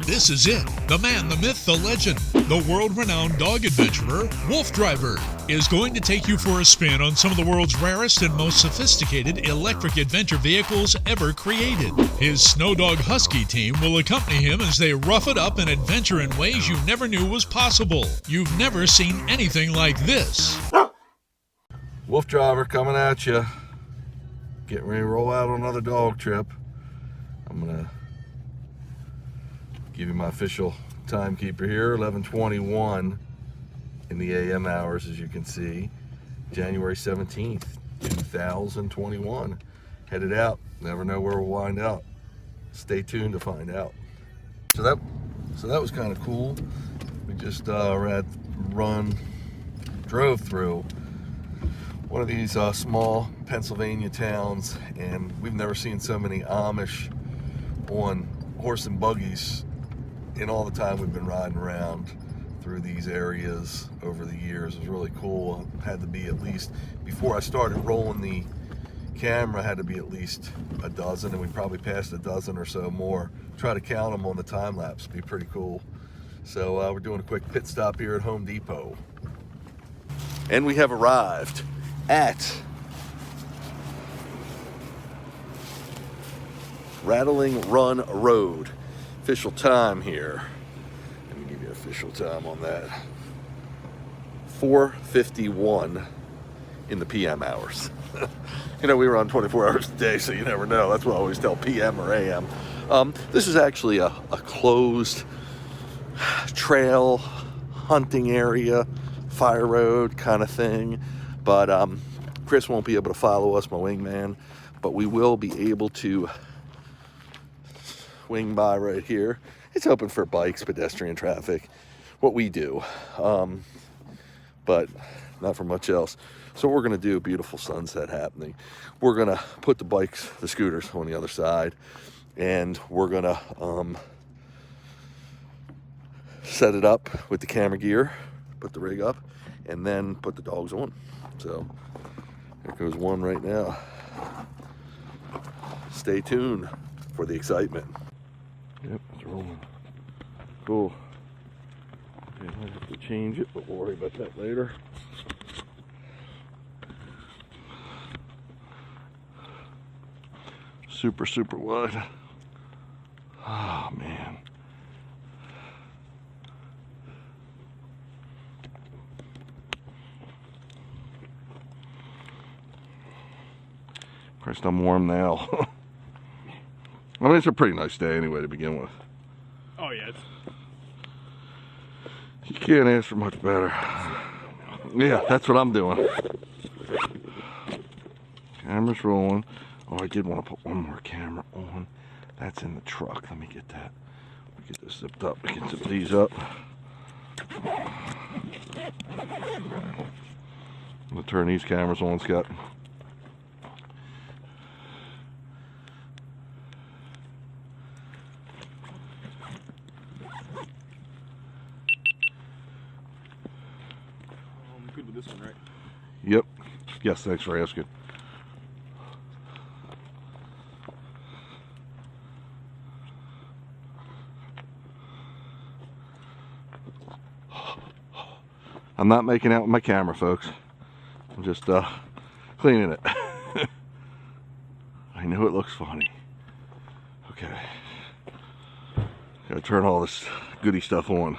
This is it. The man, the myth, the legend, the world-renowned dog adventurer, Wolf Driver, is going to take you for a spin on some of the world's rarest and most sophisticated electric adventure vehicles ever created. His Snow Dog Husky team will accompany him as they rough it up and adventure in ways you never knew was possible. You've never seen anything like this. Wolf Driver coming at you. Getting ready to roll out on another dog trip. I'm gonna give you my official timekeeper here, 11:21 in the AM hours, as you can see. January 17th, 2021. Headed out. Never know where we'll wind out. Stay tuned to find out. So that was kind of cool. We just drove through one of these small Pennsylvania towns, and we've never seen so many Amish on horse and buggies in all the time we've been riding around through these areas over the years. It was really cool. It had to be at least, before I started rolling the camera, had to be at least a dozen, and we probably passed a dozen or so more. Try to count them on the time lapse. Be pretty cool. So we're doing a quick pit stop here at Home Depot. And we have arrived at Rattling Run Road. Official time here. Let me give you official time on that. 4:51 in the PM hours. You know, we run 24 hours a day, so you never know. That's why I always tell PM or AM. This is actually a closed trail hunting area, fire road kind of thing. But Chris won't be able to follow us, my wingman, but we will be able to wing by right here. It's open for bikes, pedestrian traffic, what we do, but not for much else. So we're gonna do, beautiful sunset happening. We're gonna put the scooters on the other side, and we're gonna set it up with the camera gear, put the rig up, and then put the dogs on. So there goes one right now. Stay tuned for the excitement. Yep, it's rolling. Cool. Okay, I might have to change it, but we'll worry about that later. Super, super wide. Oh, man. Christ, I'm warm now. I mean, it's a pretty nice day anyway to begin with. Oh, yeah. You can't ask for much better. Yeah, that's what I'm doing. Camera's rolling. Oh, I did want to put one more camera on. That's in the truck. Let me get that. Get this zipped up. We can zip these up. I'm going to turn these cameras on, Scott. Good with this one, right? Yep. Yes, thanks for asking. I'm not making out with my camera, folks. I'm just cleaning it. I know it looks funny. Okay. Gotta turn all this goody stuff on.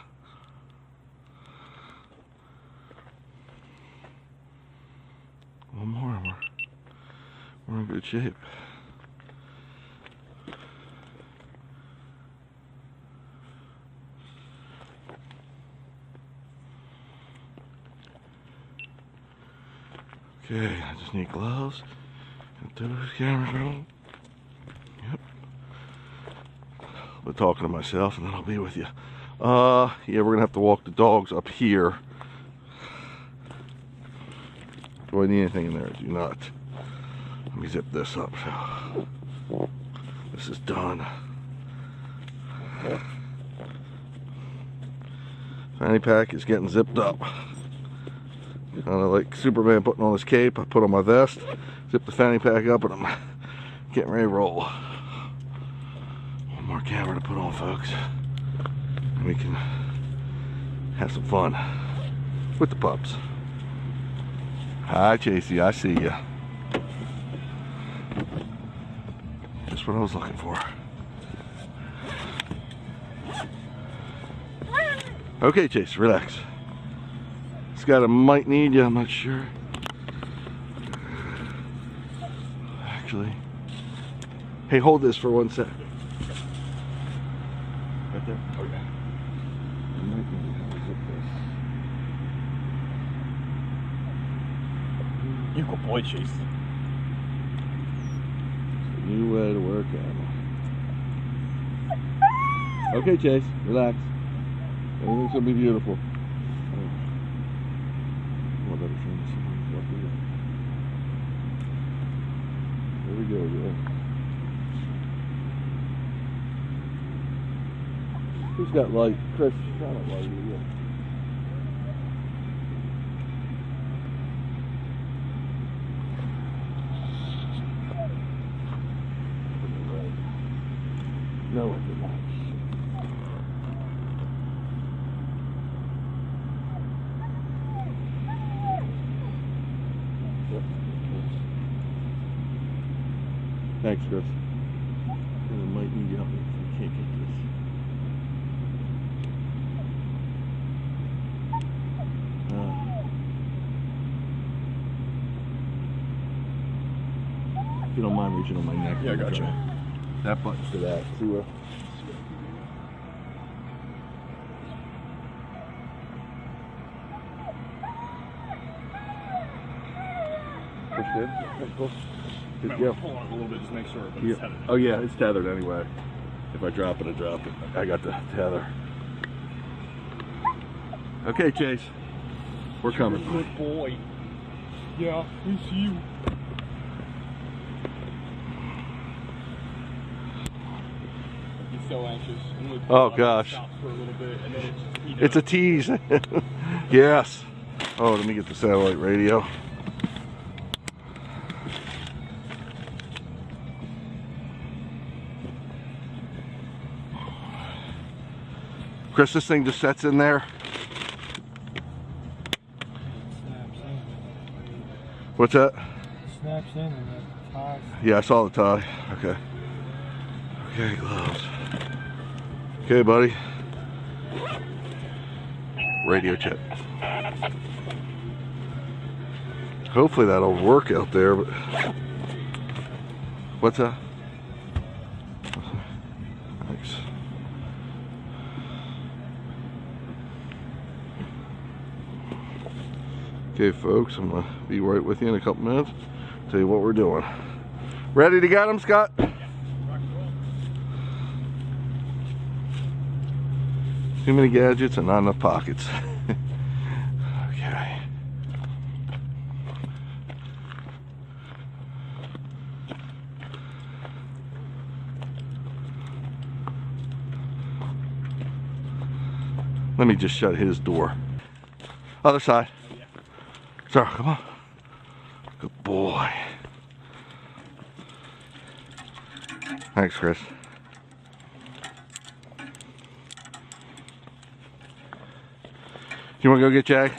One more. We're in good shape. Okay, I just need gloves. Get those cameras rolling. Yep. I'll be talking to myself and then I'll be with you. Yeah, we're gonna have to walk the dogs up here. Do I need anything in there? I do not. Let me zip this up. So this is done. Fanny pack is getting zipped up. Kind of like Superman putting on his cape. I put on my vest, zip the fanny pack up, and I'm getting ready to roll. One more camera to put on, folks. We can have some fun with the pups. Hi, Chasey, I see ya. Just what I was looking for. Okay, Chase, relax. Scott, might need you, I'm not sure. Actually, hey, hold this for 1 sec. Right there? Okay. I might need you to zip this. You good boy, Chase. It's a new way to work on. Okay, Chase, relax. Everything's gonna be beautiful. There we go, yeah. Who's got light? Chris, shine a light again. No, I did not. Thanks, Chris. I might need help if I can't get this. If you don't mind reaching on my neck. Yeah, I gotcha. That button's to that. See where? Push in. Okay, cool. Good to go. Pull on it a little bit, just make sure. But Yeah. it's tethered. Oh yeah, it's tethered anyway. If I drop it, I drop it. I got the tether. Okay, Chase. We're coming. Good boy. Yeah, we see you. He's so anxious. I'm gonna Oh gosh. stop for a little bit, and then it's just, he It's a knows. tease. Yes. Oh, let me get the satellite radio. Chris, this thing just sets in there. What's that? Snaps in and that ties. Yeah, I saw the tie. Okay. Okay, gloves. Okay, buddy. Radio check. Hopefully that'll work out there, but what's that? Thanks. Okay, folks, I'm gonna be right with you in a couple minutes. Tell you what we're doing. Ready to get them, Scott? Too many gadgets and not enough pockets. Okay. Let me just shut his door. Other side. Sorry, come on. Good boy. Thanks, Chris. You want to go get Jag?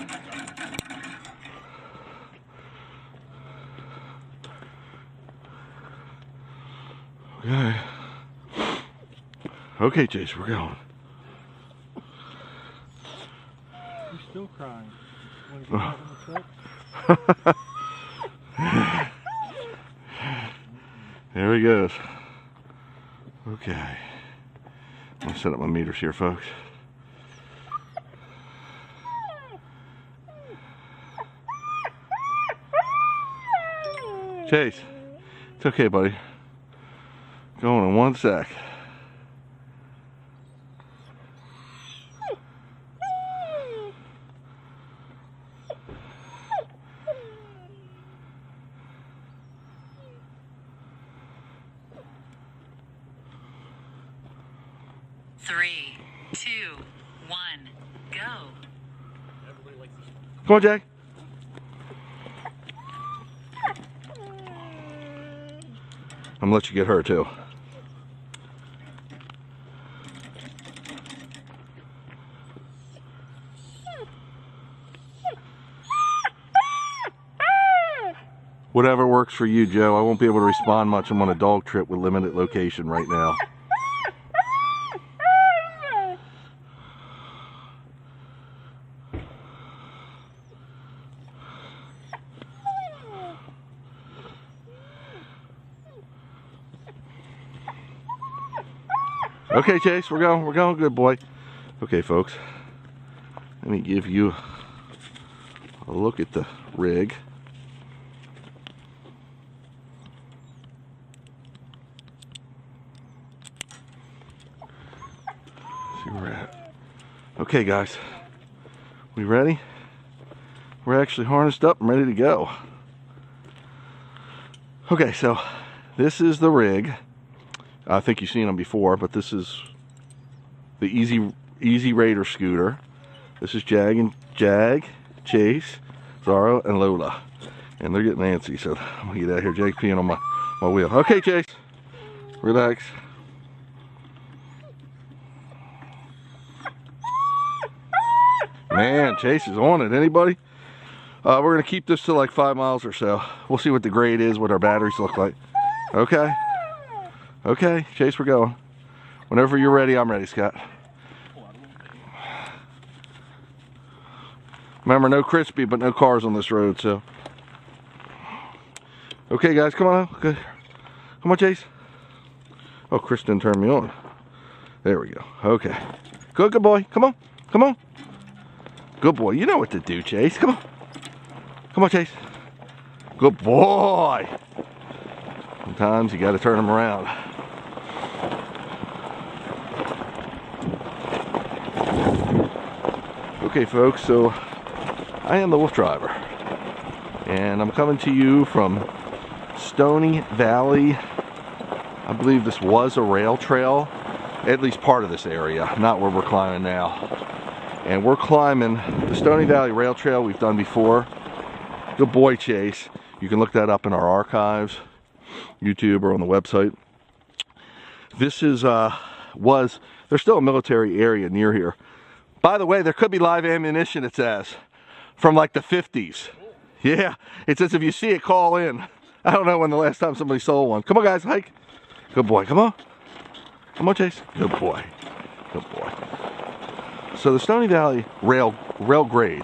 Okay. Okay, Chase, we're going. You're still crying. Want to get out in the truck? There he goes. Okay. I'm gonna set up my meters here, folks. Chase, it's okay, buddy. Going in 1 sec. Three, 2, 1, go. Come on, Jag. I'm gonna let you get her too. Whatever works for you, Joe. I won't be able to respond much. I'm on a dog trip with limited location right now. Okay, Chase, we're going, good boy. Okay, folks, let me give you a look at the rig. See where we're at. Okay, guys, we ready? We're actually harnessed up and ready to go. Okay, so this is the rig. I think you've seen them before, but this is the Easy Raider scooter. This is Jag, Chase, Zara, and Lola. And they're getting antsy, so I'm gonna get out of here. Jag's peeing on my wheel. Okay, Chase, relax. Man, Chase is on it. Anybody? We're gonna keep this to like 5 miles or so. We'll see what the grade is, what our batteries look like. Okay. Okay, Chase, we're going. Whenever you're ready, I'm ready, Scott. Remember, no crispy, but no cars on this road, so. Okay, guys, come on. Good. Come on, Chase. Oh, Chris didn't turn me on. There we go. Okay. Good boy. Come on. Come on. Good boy. You know what to do, Chase. Come on. Come on, Chase. Good boy. Sometimes you got to turn them around. Okay, folks, so I am the Wolf Driver, and I'm coming to you from Stony Valley. I believe this was a rail trail, at least part of this area, not where we're climbing now. And we're climbing the Stony Valley Rail Trail we've done before. Good boy, Chase. You can look that up in our archives, YouTube or on the website. This is, there's still a military area near here. By the way, there could be live ammunition, it says, from like the 50s. Yeah, it says if you see it, call in. I don't know when the last time somebody sold one. Come on, guys, hike. Good boy, come on. Come on, Chase. Good boy. Good boy. So the Stony Valley rail grade.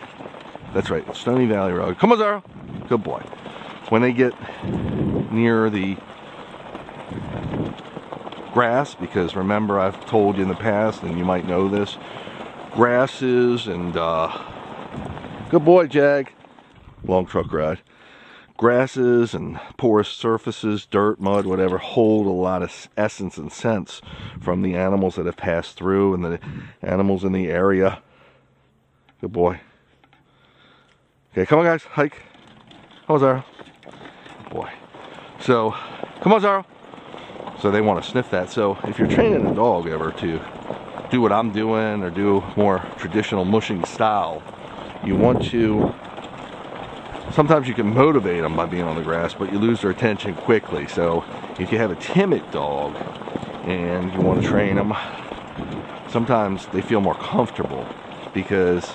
That's right, Stony Valley Rail. Come on, Zara. Good boy. When they get near the grass, because remember I've told you in the past, and you might know this, grasses and good boy, Jag, long truck ride, grasses and porous surfaces, dirt, mud, whatever, hold a lot of essence and scents from the animals that have passed through and the animals in the area. Good boy. Okay, come on, guys, hike. Come on, Zara. Good boy. So come on, Zara. So they want to sniff that. So if you're training a dog ever to do what I'm doing or do more traditional mushing style, you want to, sometimes you can motivate them by being on the grass, but you lose their attention quickly. So if you have a timid dog and you want to train them, sometimes they feel more comfortable because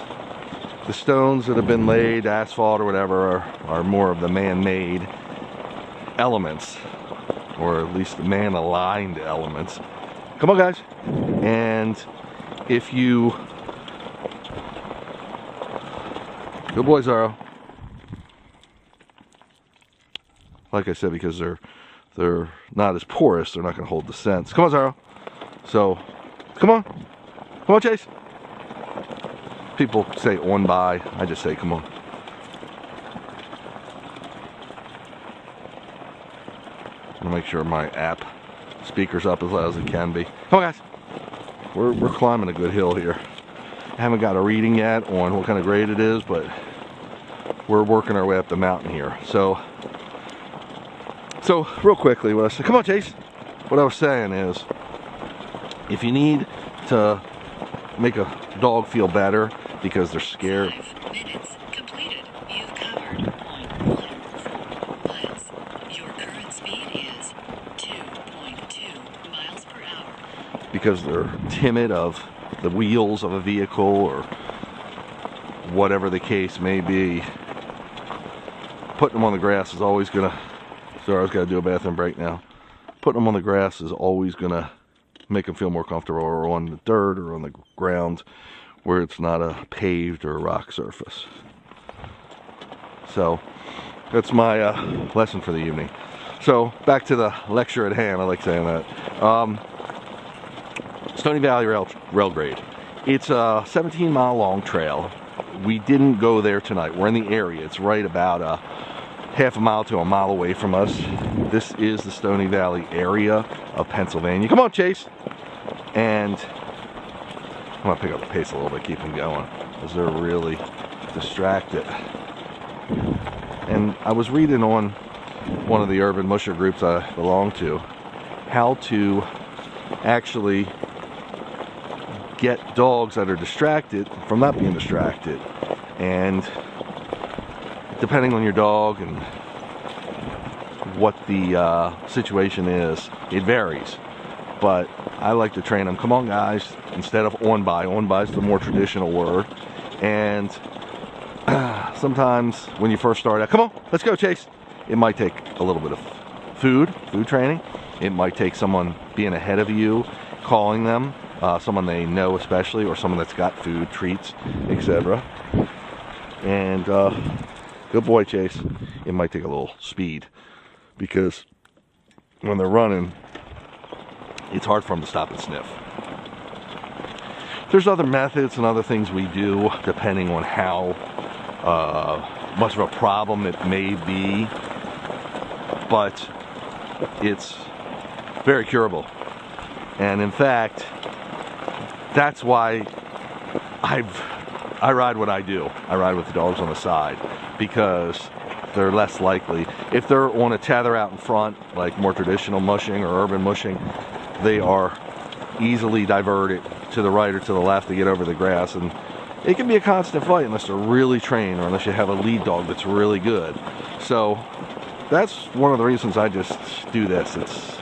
the stones that have been laid, asphalt or whatever, are more of the man-made elements, or at least the man-aligned elements. Come on, guys. And if you, good boy, Zara. Like I said, because they're not as porous, they're not going to hold the scents. Come on, Zara. So, come on. Come on, Chase. People say on by. I just say, come on. I'm gonna make sure my app speaker's up as loud as it can be. Come on, guys. We're climbing a good hill here. I haven't got a reading yet on what kind of grade it is, but we're working our way up the mountain here. So real quickly, what I said, come on, Chase. What I was saying is, if you need to make a dog feel better because they're scared. 5 minutes completed. You've covered 0.14 miles. Your current speed is 2.2 miles per hour. Because they're timid of the wheels of a vehicle or whatever the case may be. putting them on the grass is always gonna, sorry, I was gotta do a bathroom break now. Putting them on the grass is always gonna make them feel more comfortable, or on the dirt or on the ground where it's not a paved or rock surface. So that's my lesson for the evening. So back to the lecture at hand. I like saying that. Stony Valley Rail Grade. It's a 17-mile long trail. We didn't go there tonight. We're in the area. It's right about a half a mile to a mile away from us. This is the Stony Valley area of Pennsylvania. Come on, Chase. And I'm gonna pick up the pace a little bit, keep them going, because they're really distracted. And I was reading on one of the urban musher groups I belong to how to actually get dogs that are distracted from not being distracted. And depending on your dog and what the situation is, it varies. But I like to train them, come on guys, instead of on by. On by is the more traditional word. And sometimes when you first start out, come on, let's go, Chase. It might take a little bit of food training. It might take someone being ahead of you, calling them, someone they know especially, or someone that's got food, treats, etc. And good boy, Chase. It might take a little speed, because when they're running, it's hard for them to stop and sniff. There's other methods and other things we do depending on how much of a problem it may be, but it's very curable. And in fact, that's why I ride what I do. I ride with the dogs on the side, because they're less likely. If they're on a tether out in front, like more traditional mushing or urban mushing, they are easily diverted to the right or to the left to get over the grass, and it can be a constant fight unless they're really trained, or unless you have a lead dog that's really good. So that's one of the reasons I just do this. It's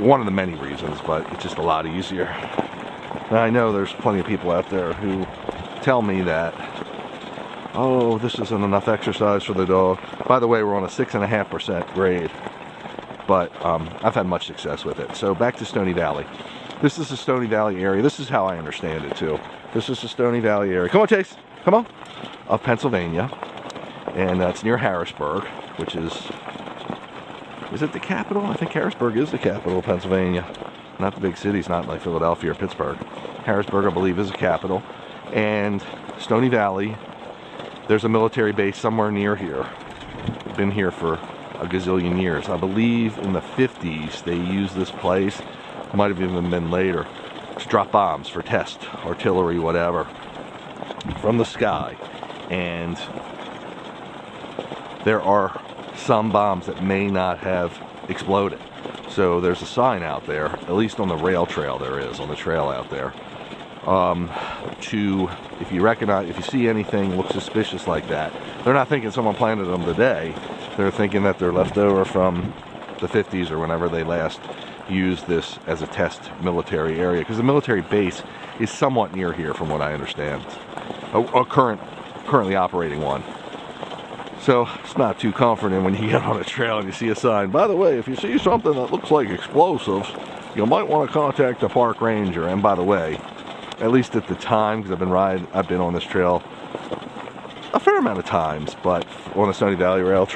one of the many reasons, but it's just a lot easier. And I know there's plenty of people out there who tell me that, oh, this isn't enough exercise for the dog. By the way, we're on a 6.5% grade. But I've had much success with it. So back to Stony Valley. This is the Stony Valley area. This is how I understand it too. This is the Stony Valley area. Come on, Chase. Come on. Of Pennsylvania. And that's near Harrisburg, which is it the capital? I think Harrisburg is the capital of Pennsylvania. Not the big cities, not like Philadelphia or Pittsburgh. Harrisburg, I believe, is the capital. And Stony Valley, there's a military base somewhere near here. I've been here for a gazillion years. I believe in the 50s they used this place, might have even been later, to drop bombs for test, artillery, whatever, from the sky. And there are some bombs that may not have exploded. So there's a sign out there, at least on the rail trail there is, on the trail out there, if you see anything look suspicious like that, they're not thinking someone planted them today. They're thinking that they're left over from the 50s or whenever they last used this as a test military area, because the military base is somewhat near here from what I understand, a currently operating one. So it's not too comforting when you get on a trail and you see a sign. By the way, if you see something that looks like explosives, you might want to contact the park ranger. And by the way, at least at the time, because I've been on this trail a fair amount of times, but on the Stony Valley Rail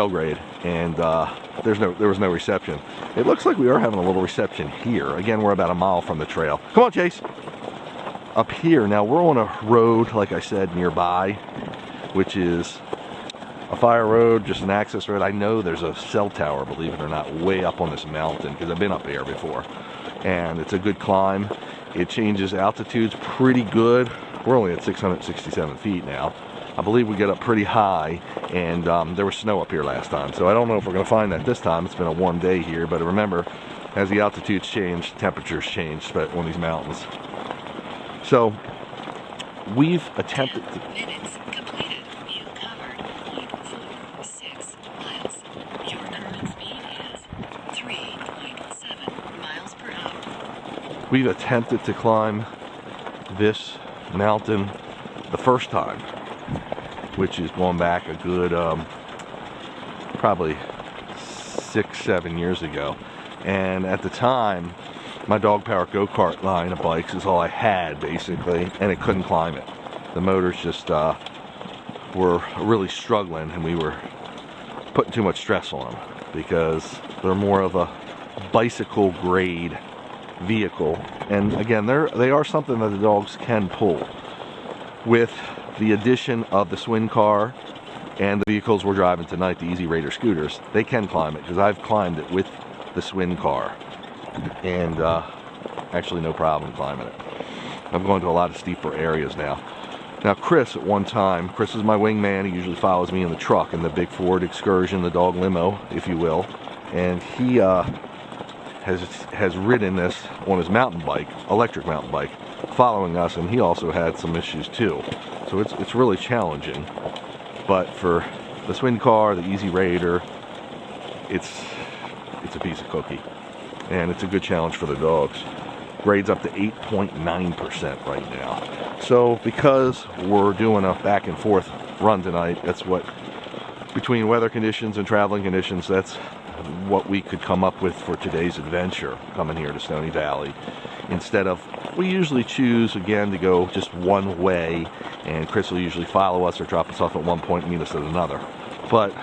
Grade, and there was no reception. It looks like we are having a little reception here. Again, we're about a mile from the trail. Come on, Chase. Up here, now we're on a road, like I said, nearby, which is a fire road, just an access road. I know there's a cell tower, believe it or not, way up on this mountain, because I've been up there before. And it's a good climb. It changes altitudes pretty good. We're only at 667 feet now. I believe we get up pretty high, and there was snow up here last time. So I don't know if we're going to find that this time. It's been a warm day here, but remember, as the altitudes change, temperatures change on these mountains. So we've attempted to... Minutes completed. You covered 0.46 miles. Your current speed is 3.7 miles per hour. We've attempted to climb this mountain the first time, which is going back a good probably 6-7 years ago. And at the time, my dog power go-kart line of bikes is all I had, basically, and it couldn't climb it. The motors just were really struggling, and we were putting too much stress on them because they're more of a bicycle grade vehicle. And again, they are something that the dogs can pull. With the addition of the Swin car and the vehicles we're driving tonight, the Easy Raider scooters, they can climb it because I've climbed it with the Swin car, and actually no problem climbing it. I'm going to a lot of steeper areas now. Now Chris, at one time, Chris is my wingman. He usually follows me in the truck, in the big Ford Excursion, the dog limo, if you will. And he has ridden this on his mountain bike, electric mountain bike, following us, and he also had some issues too. So it's really challenging. But for the Swin car, the Easy Raider, it's a piece of cookie, and it's a good challenge for the dogs. Grades up to 8.9% right now. So because we're doing a back and forth run tonight, that's what, between weather conditions and traveling conditions, that's what we could come up with for today's adventure, coming here to Stony Valley. Instead of, we usually choose again to go just one way, and Chris will usually follow us or drop us off at one point and meet us at another. But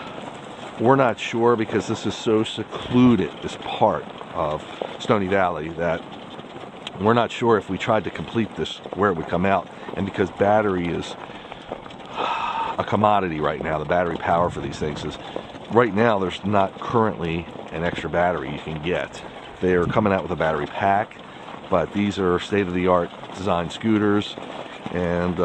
we're not sure, because this is so secluded, this part of Stony Valley, that we're not sure if we tried to complete this where it would come out. And because battery is a commodity right now, the battery power for these things is, right now there's not currently an extra battery you can get. They're coming out with a battery pack, but these are state-of-the-art design scooters, and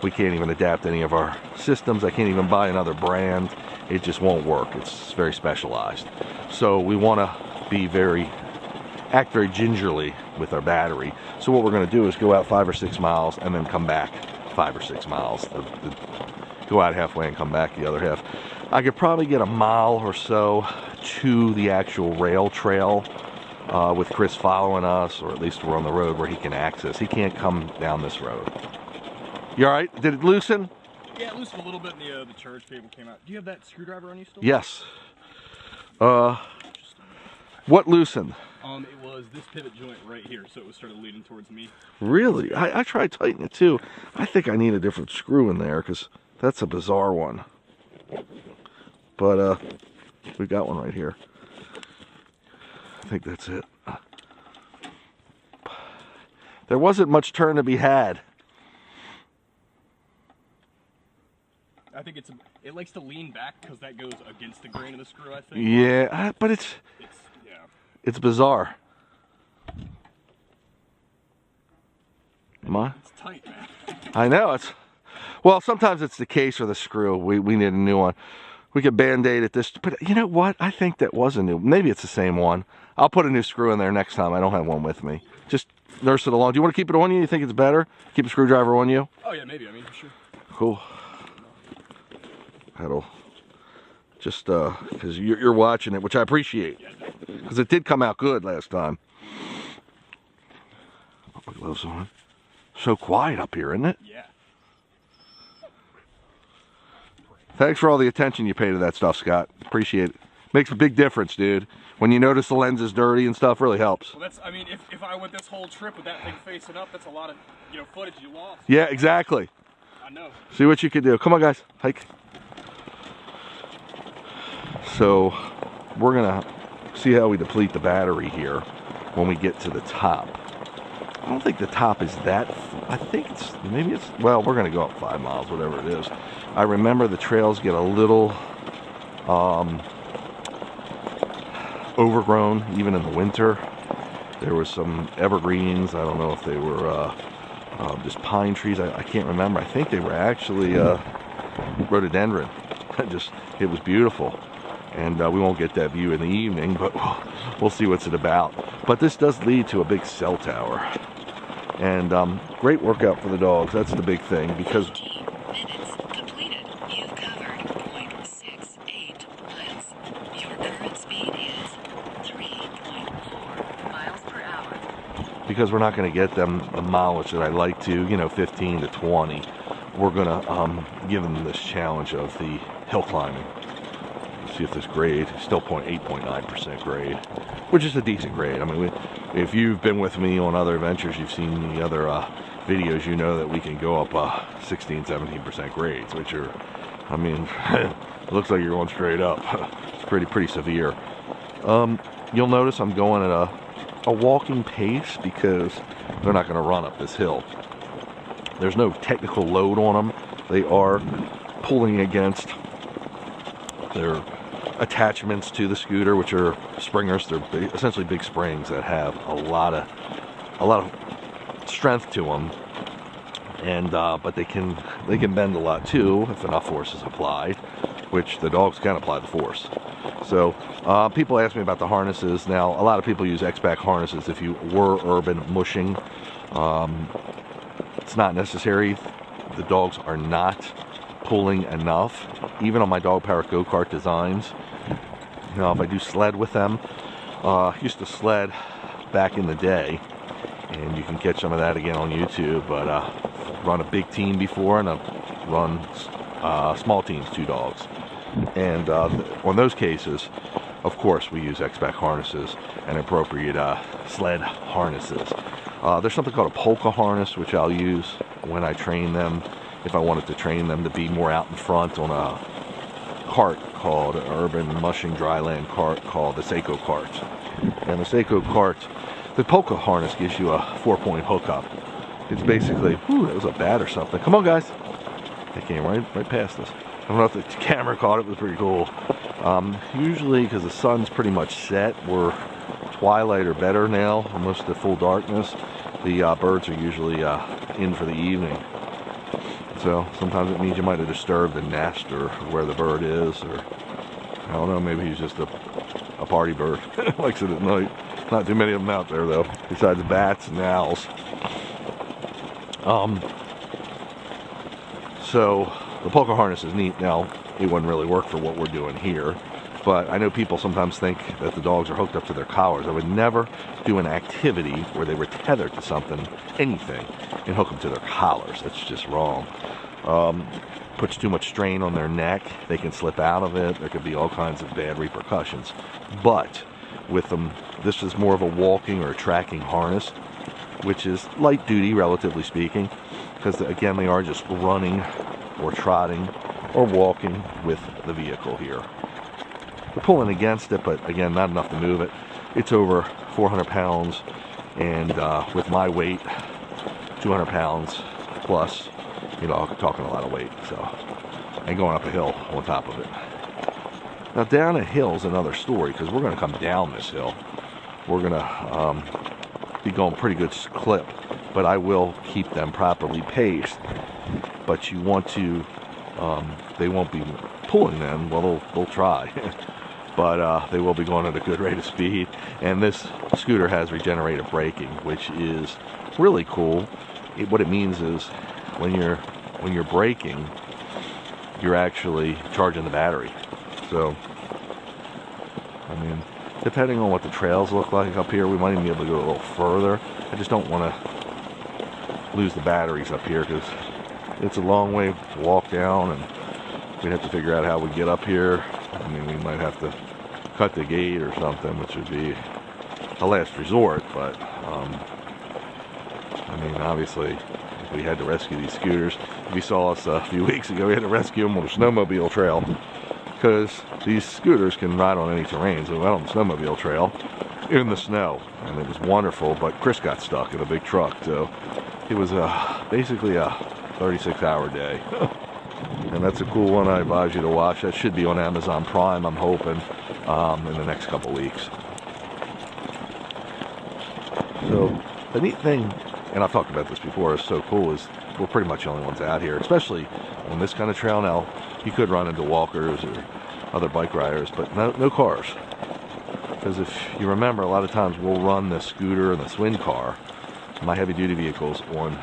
we can't even adapt any of our systems. I can't even buy another brand. It just won't work. It's very specialized. So we want to act very gingerly with our battery. So what we're going to do is go out 5 or 6 miles and then come back 5 or 6 miles. Go out halfway and come back the other half. I could probably get a mile or so to the actual rail trail with Chris following us, or at least we're on the road where he can access. He can't come down this road. You all right? Did it loosen? Yeah, it loosened a little bit, and the charge cable came out. Do you have that screwdriver on you still? Yes. What loosened? It was this pivot joint right here, so it started leaning towards me. Really? I tried tightening it too. I think I need a different screw in there, because that's a bizarre one. But we got one right here. I think that's it. There wasn't much turn to be had. I think it likes to lean back because that goes against the grain of the screw, I think. Yeah, but it's bizarre. Am I? It's tight, man. I know, well, sometimes it's the case or the screw. We need a new one. We could band-aid at this, but you know what? I think that was a new, maybe it's the same one. I'll put a new screw in there next time. I don't have one with me. Just nurse it along. Do you want to keep it on you? You think it's better? Keep a screwdriver on you? Oh yeah, maybe, for sure. Cool. That'll just, because you're watching it, which I appreciate. Because it did come out good last time. Put my gloves on. So quiet up here, isn't it? Yeah. Thanks for all the attention you pay to that stuff, Scott. Appreciate it. Makes a big difference, dude. When you notice the lens is dirty and stuff, really helps. Well, if I went this whole trip with that thing facing up, that's a lot of, footage you lost. Yeah, exactly. I know. See what you can do. Come on, guys. Hike. So, we're going to see how we deplete the battery here when we get to the top. I don't think the top is that, I think well, we're going to go up 5 miles, whatever it is. I remember the trails get a little overgrown, even in the winter. There was some evergreens. I don't know if they were just pine trees. I can't remember. I think they were actually rhododendron. It was beautiful. And we won't get that view in the evening, but we'll see what's it about. But this does lead to a big cell tower. And great workout for the dogs. That's the big thing, because 15 minutes completed. You've covered 0.68 miles. Your current speed is 3.4 miles per hour. we're not going to get them the mileage that I like to, 15 to 20. we're gonna give them this challenge of the hill climbing. See if this grade is still 8.9% grade, which is a decent grade. I mean, if you've been with me on other adventures, you've seen the other videos, you know that we can go up 16, 17% grades, which are, I mean, it looks like you're going straight up. It's pretty severe. You'll notice I'm going at a walking pace because they're not going to run up this hill. There's no technical load on them. They are pulling against their attachments to the scooter, which are springers. They're essentially big springs that have a lot of strength to them, and but they can bend a lot too if enough force is applied, which the dogs can apply the force. So people ask me about the harnesses. Now, a lot of people use X-Back harnesses if you were urban mushing. It's not necessary. The dogs are not pulling enough. Even on my dog power go-kart designs, you know, if I do sled with them, used to sled back in the day, and you can catch some of that again on YouTube, but run a big team before, and I've run small teams, 2 dogs. And on those cases, of course, we use X-Back harnesses and appropriate sled harnesses. There's something called a polka harness, which I'll use when I train them, if I wanted to train them to be more out in front on a cart called an urban mushing dryland cart called the Seiko cart. And the Seiko cart, the polka harness gives you a 4-point hookup. It's basically, whew, that was a bat or something. Come on, guys. They came right past us. I don't know if the camera caught it. It was pretty cool. Usually, because the sun's pretty much set, we're twilight or better now, almost to full darkness. The birds are usually in for the evening. So sometimes it means you might have disturbed the nest or where the bird is, or I don't know, maybe he's just a party bird. Likes it at night. Not too many of them out there though, besides bats and owls. So the polka harness is neat. Now, it wouldn't really work for what we're doing here, but I know people sometimes think that the dogs are hooked up to their collars. I would never do an activity where they were tethered to something, anything, and hook them to their collars. That's just wrong. Puts too much strain on their neck. They can slip out of it. There could be all kinds of bad repercussions. But with them, this is more of a walking or a tracking harness, which is light duty, relatively speaking, because again, they are just running or trotting or walking with the vehicle here. They're pulling against it, but again, not enough to move it. It's over 400 pounds, and with my weight, 200 pounds plus, you know, I'm talking a lot of weight, so, and going up a hill on top of it. Now, down a hill is another story, because we're going to come down this hill. We're going to be going pretty good clip, but I will keep them properly paced. But you want to, they won't be pulling them. Well, they'll try. But they will be going at a good rate of speed. And this scooter has regenerative braking, which is really cool. What it means is when you're braking, you're actually charging the battery. So, I mean, depending on what the trails look like up here, we might even be able to go a little further. I just don't want to lose the batteries up here because it's a long way to walk down, and we'd have to figure out how we get up here. I mean, we might have to cut the gate or something, which would be a last resort, but I mean, obviously, if we had to rescue these scooters, if you saw us a few weeks ago, we had to rescue them on a snowmobile trail, because these scooters can ride on any terrain. So we went on the snowmobile trail in the snow, and it was wonderful, but Chris got stuck in a big truck, so it was basically a 36-hour day. And that's a cool one. I advise you to watch. That should be on Amazon Prime, I'm hoping, in the next couple weeks. So the neat thing, and I've talked about this before, is so cool, is we're pretty much the only ones out here, especially on this kind of trail. Now, you could run into walkers or other bike riders, but no cars. Because if you remember, a lot of times we'll run the scooter and the swing car, my heavy-duty vehicles, on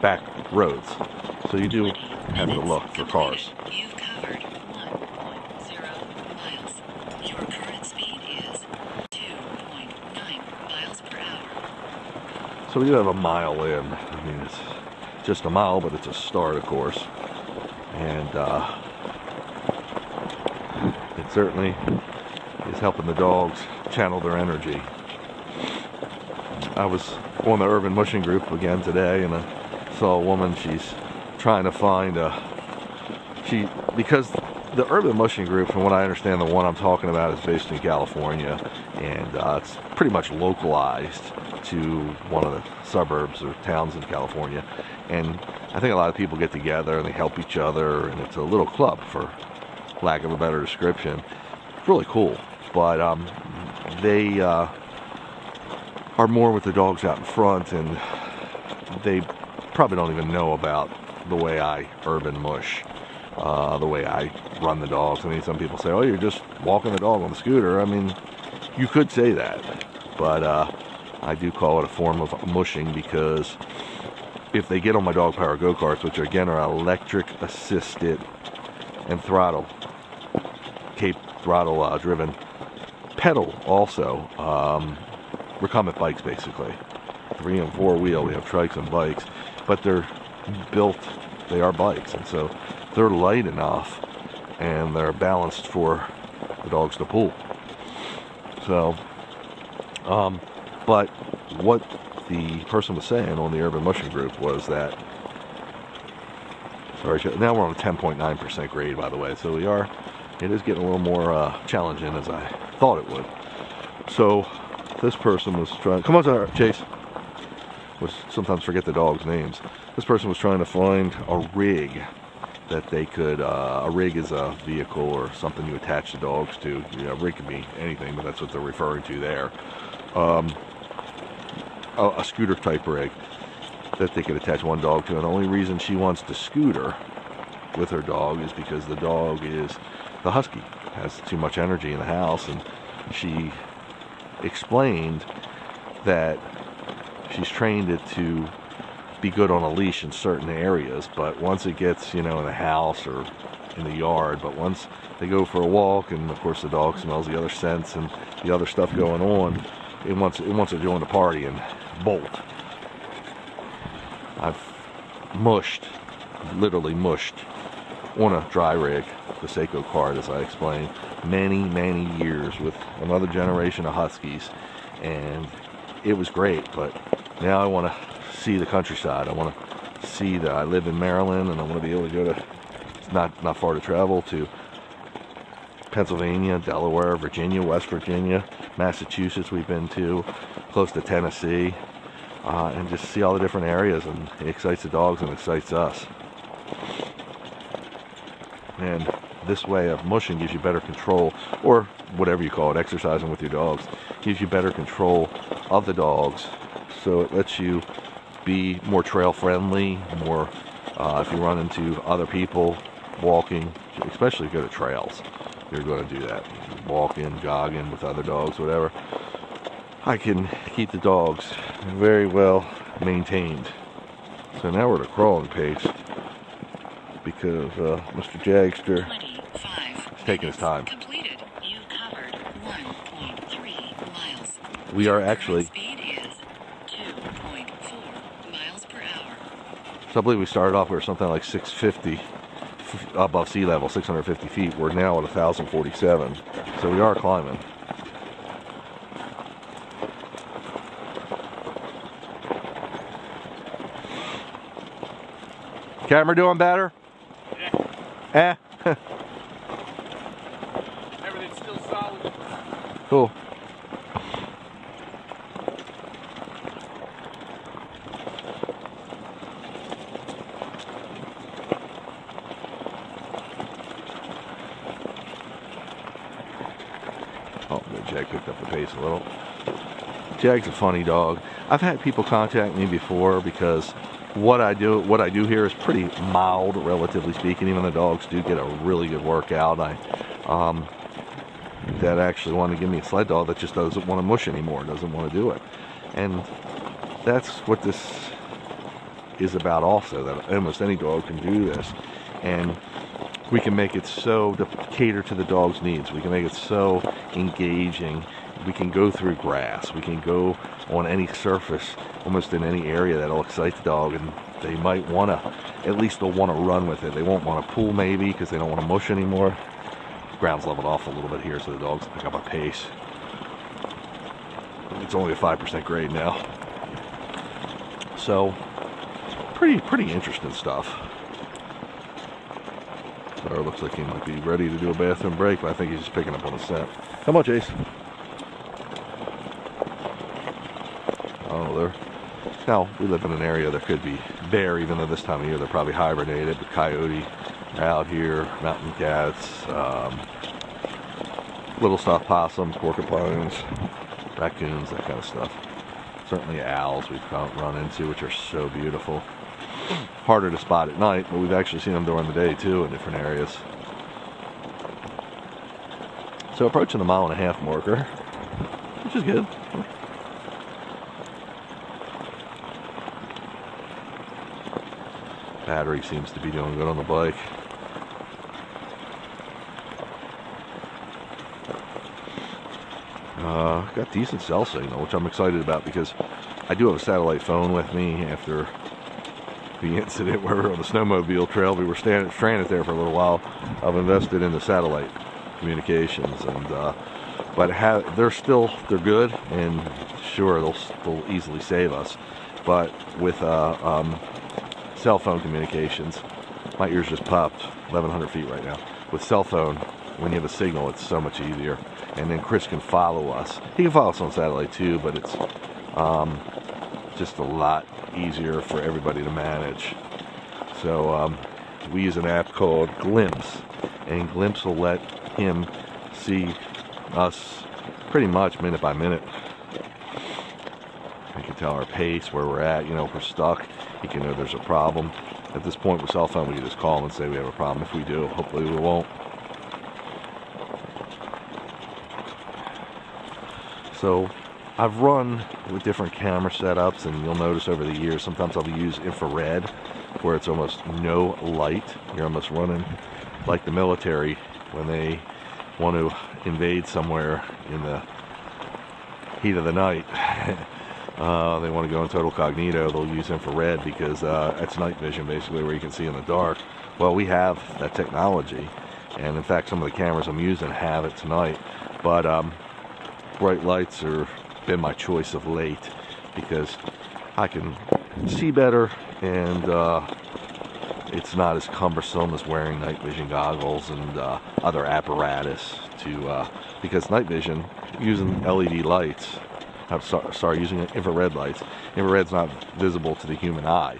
back roads. So you do have to look for cars. You've covered 1.0 miles. Your current speed is 2.9 miles per hour. So we do have a mile in. I mean, just a mile, but it's a start, of course. And it certainly is helping the dogs channel their energy. I was on the urban mushing group again today, and I saw a woman. She's trying to find because the urban mushing group, from what I understand, the one I'm talking about is based in California, and it's pretty much localized to one of the suburbs or towns in California. And I think a lot of people get together and they help each other, and it's a little club, for lack of a better description. It's really cool, but they are more with the dogs out in front, and they probably don't even know about the way I urban mush, the way I run the dogs. I mean, some people say, oh, you're just walking the dog on the scooter. I mean, you could say that, but I do call it a form of mushing, because if they get on my dog power go-karts, which again are electric assisted and throttle, cape throttle driven, pedal also, recumbent bikes basically, 3 and 4 wheel. We have trikes and bikes, but they're built, they are bikes, and so they're light enough and they're balanced for the dogs to pull. So but what the person was saying on the urban mushing group was that, sorry, now we're on a 10.9% grade, by the way, so it is getting a little more challenging as I thought it would. So this person was trying, come on, Chase, which sometimes forget the dogs' names. This person was trying to find a rig that they could, a rig is a vehicle or something you attach the dogs to. You know, a rig can be anything, but that's what they're referring to there. A scooter type rig that they could attach one dog to, and the only reason she wants the scooter with her dog is because the dog is, the husky has too much energy in the house, and she explained that she's trained it to be good on a leash in certain areas, but once it gets, you know, in the house or in the yard, but once they go for a walk, and of course the dog smells the other scents and the other stuff going on, it wants to join the party and bolt. I've literally mushed on a dry rig, the Seiko cart, as I explained, many years with another generation of huskies, and it was great. But now I want to see the countryside. I want to see that I live in Maryland, and I want to be able to go to, it's not far to travel, to Pennsylvania, Delaware, Virginia, West Virginia, Massachusetts we've been to, close to Tennessee, and just see all the different areas, and it excites the dogs and excites us. And this way of mushing gives you better control, or whatever you call it, exercising with your dogs, gives you better control of the dogs, so it lets you be more trail friendly, more if you run into other people walking, especially go to trails, you're going to do that, walking, jogging with other dogs, whatever. I can keep the dogs very well maintained. So now we're at a crawling pace because Mr. Jagster is taking his time. Completed. You covered 1.3 miles. We are actually, Speed is 2.4 miles per hour. so I believe we started off, we were something like 650 above sea level, 650 feet. We're now at 1,047, so we are climbing. Camera doing better? Yeah. Eh? Everything's still solid. Cool. Oh, Jag picked up the pace a little. Jag's a funny dog. I've had people contact me before because what I do here is pretty mild, relatively speaking. Even the dogs do get a really good workout. Dad actually wanted to give me a sled dog that just doesn't want to mush anymore, doesn't want to do it. And that's what this is about also, that almost any dog can do this. And we can make it so to cater to the dog's needs. We can make it so engaging we can go through grass, we can go on any surface, almost in any area that'll excite the dog, and they might want to, at least they'll want to run with it. They won't want to pull maybe because they don't want to mush anymore. The ground's leveled off a little bit here so the dogs pick up a pace. It's only a 5% grade now. So, pretty interesting stuff. So it looks like he might be ready to do a bathroom break, but I think he's just picking up on the scent. Come on, Chase. Oh, there. Now, we live in an area that could be bear, even though this time of year they're probably hibernated, but coyote are out here, mountain cats, little stuff, possums, porcupines, raccoons, that kind of stuff. Certainly owls we've run into, which are so beautiful. Harder to spot at night, but we've actually seen them during the day too in different areas. So approaching the 1.5 mile marker, which is good. Battery seems to be doing good on the bike. Got decent cell signal, which I'm excited about because I do have a satellite phone with me after the incident where we were on the snowmobile trail. We were stranded there for a little while. I've invested in the satellite communications, and but they're good, and sure they'll easily save us. But with cell phone communications, my ears just popped. 1,100 feet right now. With cell phone, when you have a signal, it's so much easier. And then Chris can follow us. He can follow us on satellite too, but it's just a lot easier for everybody to manage. So we use an app called Glimpse, and Glimpse will let him see us pretty much minute by minute. He can tell our pace, where we're at, if we're stuck. He can know there's a problem. At this point with cell phone, we can just call him and say we have a problem. If we do, hopefully we won't. So I've run with different camera setups, and you'll notice over the years sometimes I'll use infrared where it's almost no light. You're almost running like the military when they want to invade somewhere in the heat of the night. They want to go in total cognito. They'll use infrared because it's night vision basically, where you can see in the dark. Well, we have that technology, and in fact some of the cameras I'm using have it tonight, but bright lights have been my choice of late because I can see better, and it's not as cumbersome as wearing night vision goggles and other apparatus because night vision using LED lights, using infrared lights. Infrared's not visible to the human eye,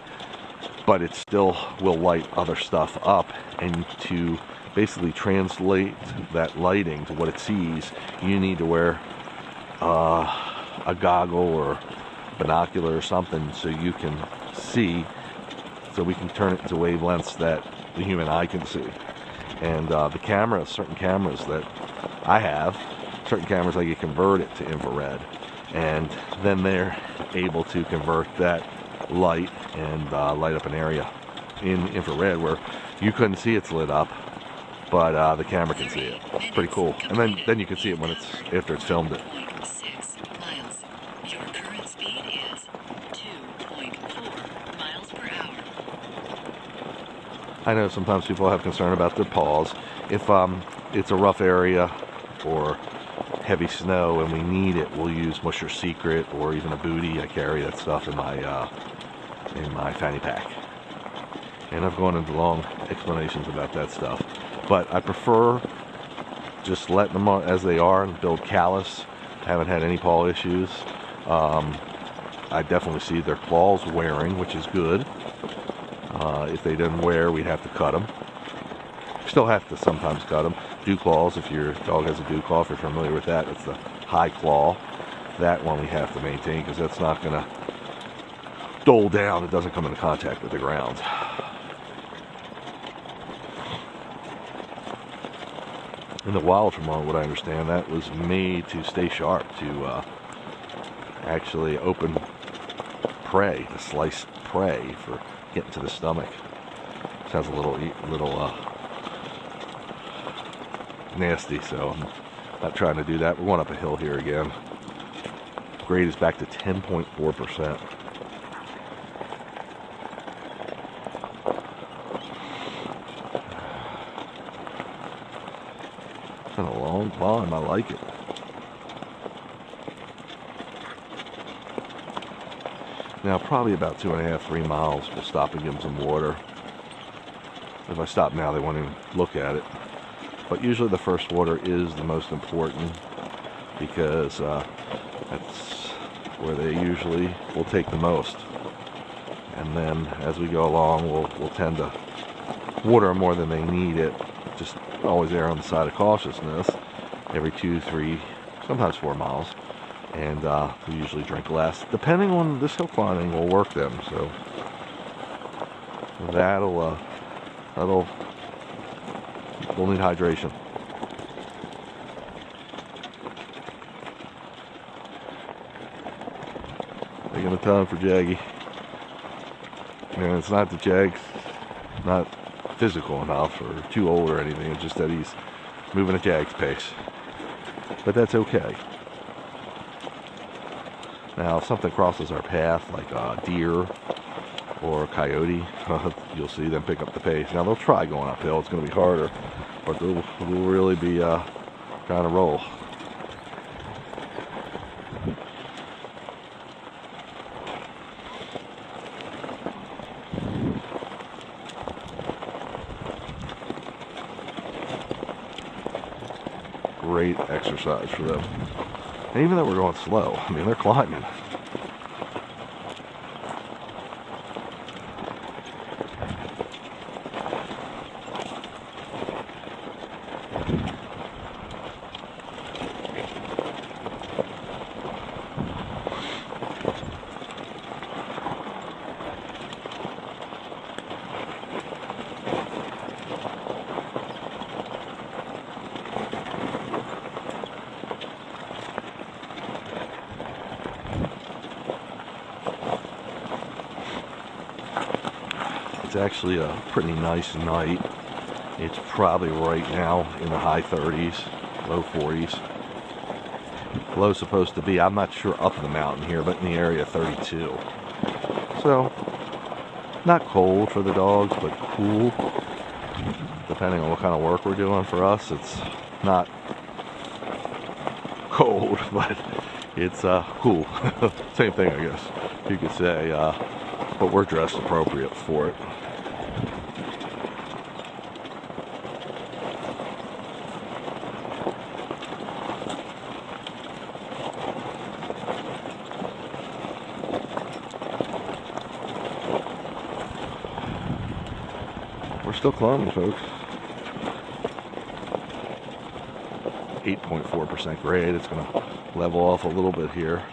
but it still will light other stuff up, and to basically translate that lighting to what it sees, you need to wear a goggle or binocular or something so you can see, so we can turn it into wavelengths that the human eye can see. And the cameras, certain cameras that I have, certain cameras I can convert it to infrared, and then they're able to convert that light and light up an area in infrared where you couldn't see it's lit up, but the camera can see it. It's pretty cool. And then you can see it when it's after it's filmed it. 6 miles. Your current speed is 2.4 miles per hour. I know sometimes people have concern about their paws. If it's a rough area or heavy snow and we need it, we'll use Musher Secret or even a booty. I carry that stuff in my fanny pack. And I've gone into long explanations about that stuff. But I prefer just letting them as they are and build callus. Haven't had any paw issues. I definitely see their claws wearing, which is good. If they didn't wear, we'd have to cut them. Still have to sometimes cut them. Dew claws, if your dog has a dew claw, if you're familiar with that, it's the high claw. That one we have to maintain because that's not going to dole down. It doesn't come into contact with the ground. In the wild, from what I understand, that was made to stay sharp, to actually open prey, to slice prey for getting to the stomach. Sounds a little nasty, so I'm Not trying to do that. We're going up a hill here again. Grade is back to 10.4%. It's been a long climb. I like it. Now, probably about 2.5, 3 miles, we'll stop and give them some water. If I stop now, they won't even look at it. But usually the first water is the most important because that's where they usually will take the most. And then as we go along, we'll tend to water them more than they need it. Just always err on the side of cautiousness every 2, 3, sometimes 4 miles. And we usually drink less. Depending on this hill climbing, we'll work them. So we'll need hydration. Taking the time for Jaggy. And it's not that Jag's not physical enough or too old or anything. It's just that he's moving at Jag's pace. But that's okay. Now, if something crosses our path, like a deer or a coyote, you'll see them pick up the pace. Now, they'll try going uphill. It's going to be harder, but they'll really be trying to roll. Great exercise for them. And even though we're going slow, I mean, they're climbing. It's actually a pretty nice night. It's probably right now in the high 30s, low 40s. Low's supposed to be, I'm not sure up in the mountain here, but in the area 32. So, not cold for the dogs, but cool. Depending on what kind of work we're doing. For us, it's not cold, but it's cool. Same thing, I guess you could say. But we're dressed appropriate for it. We're still climbing, folks. 8.4% grade. It's going to level off a little bit here.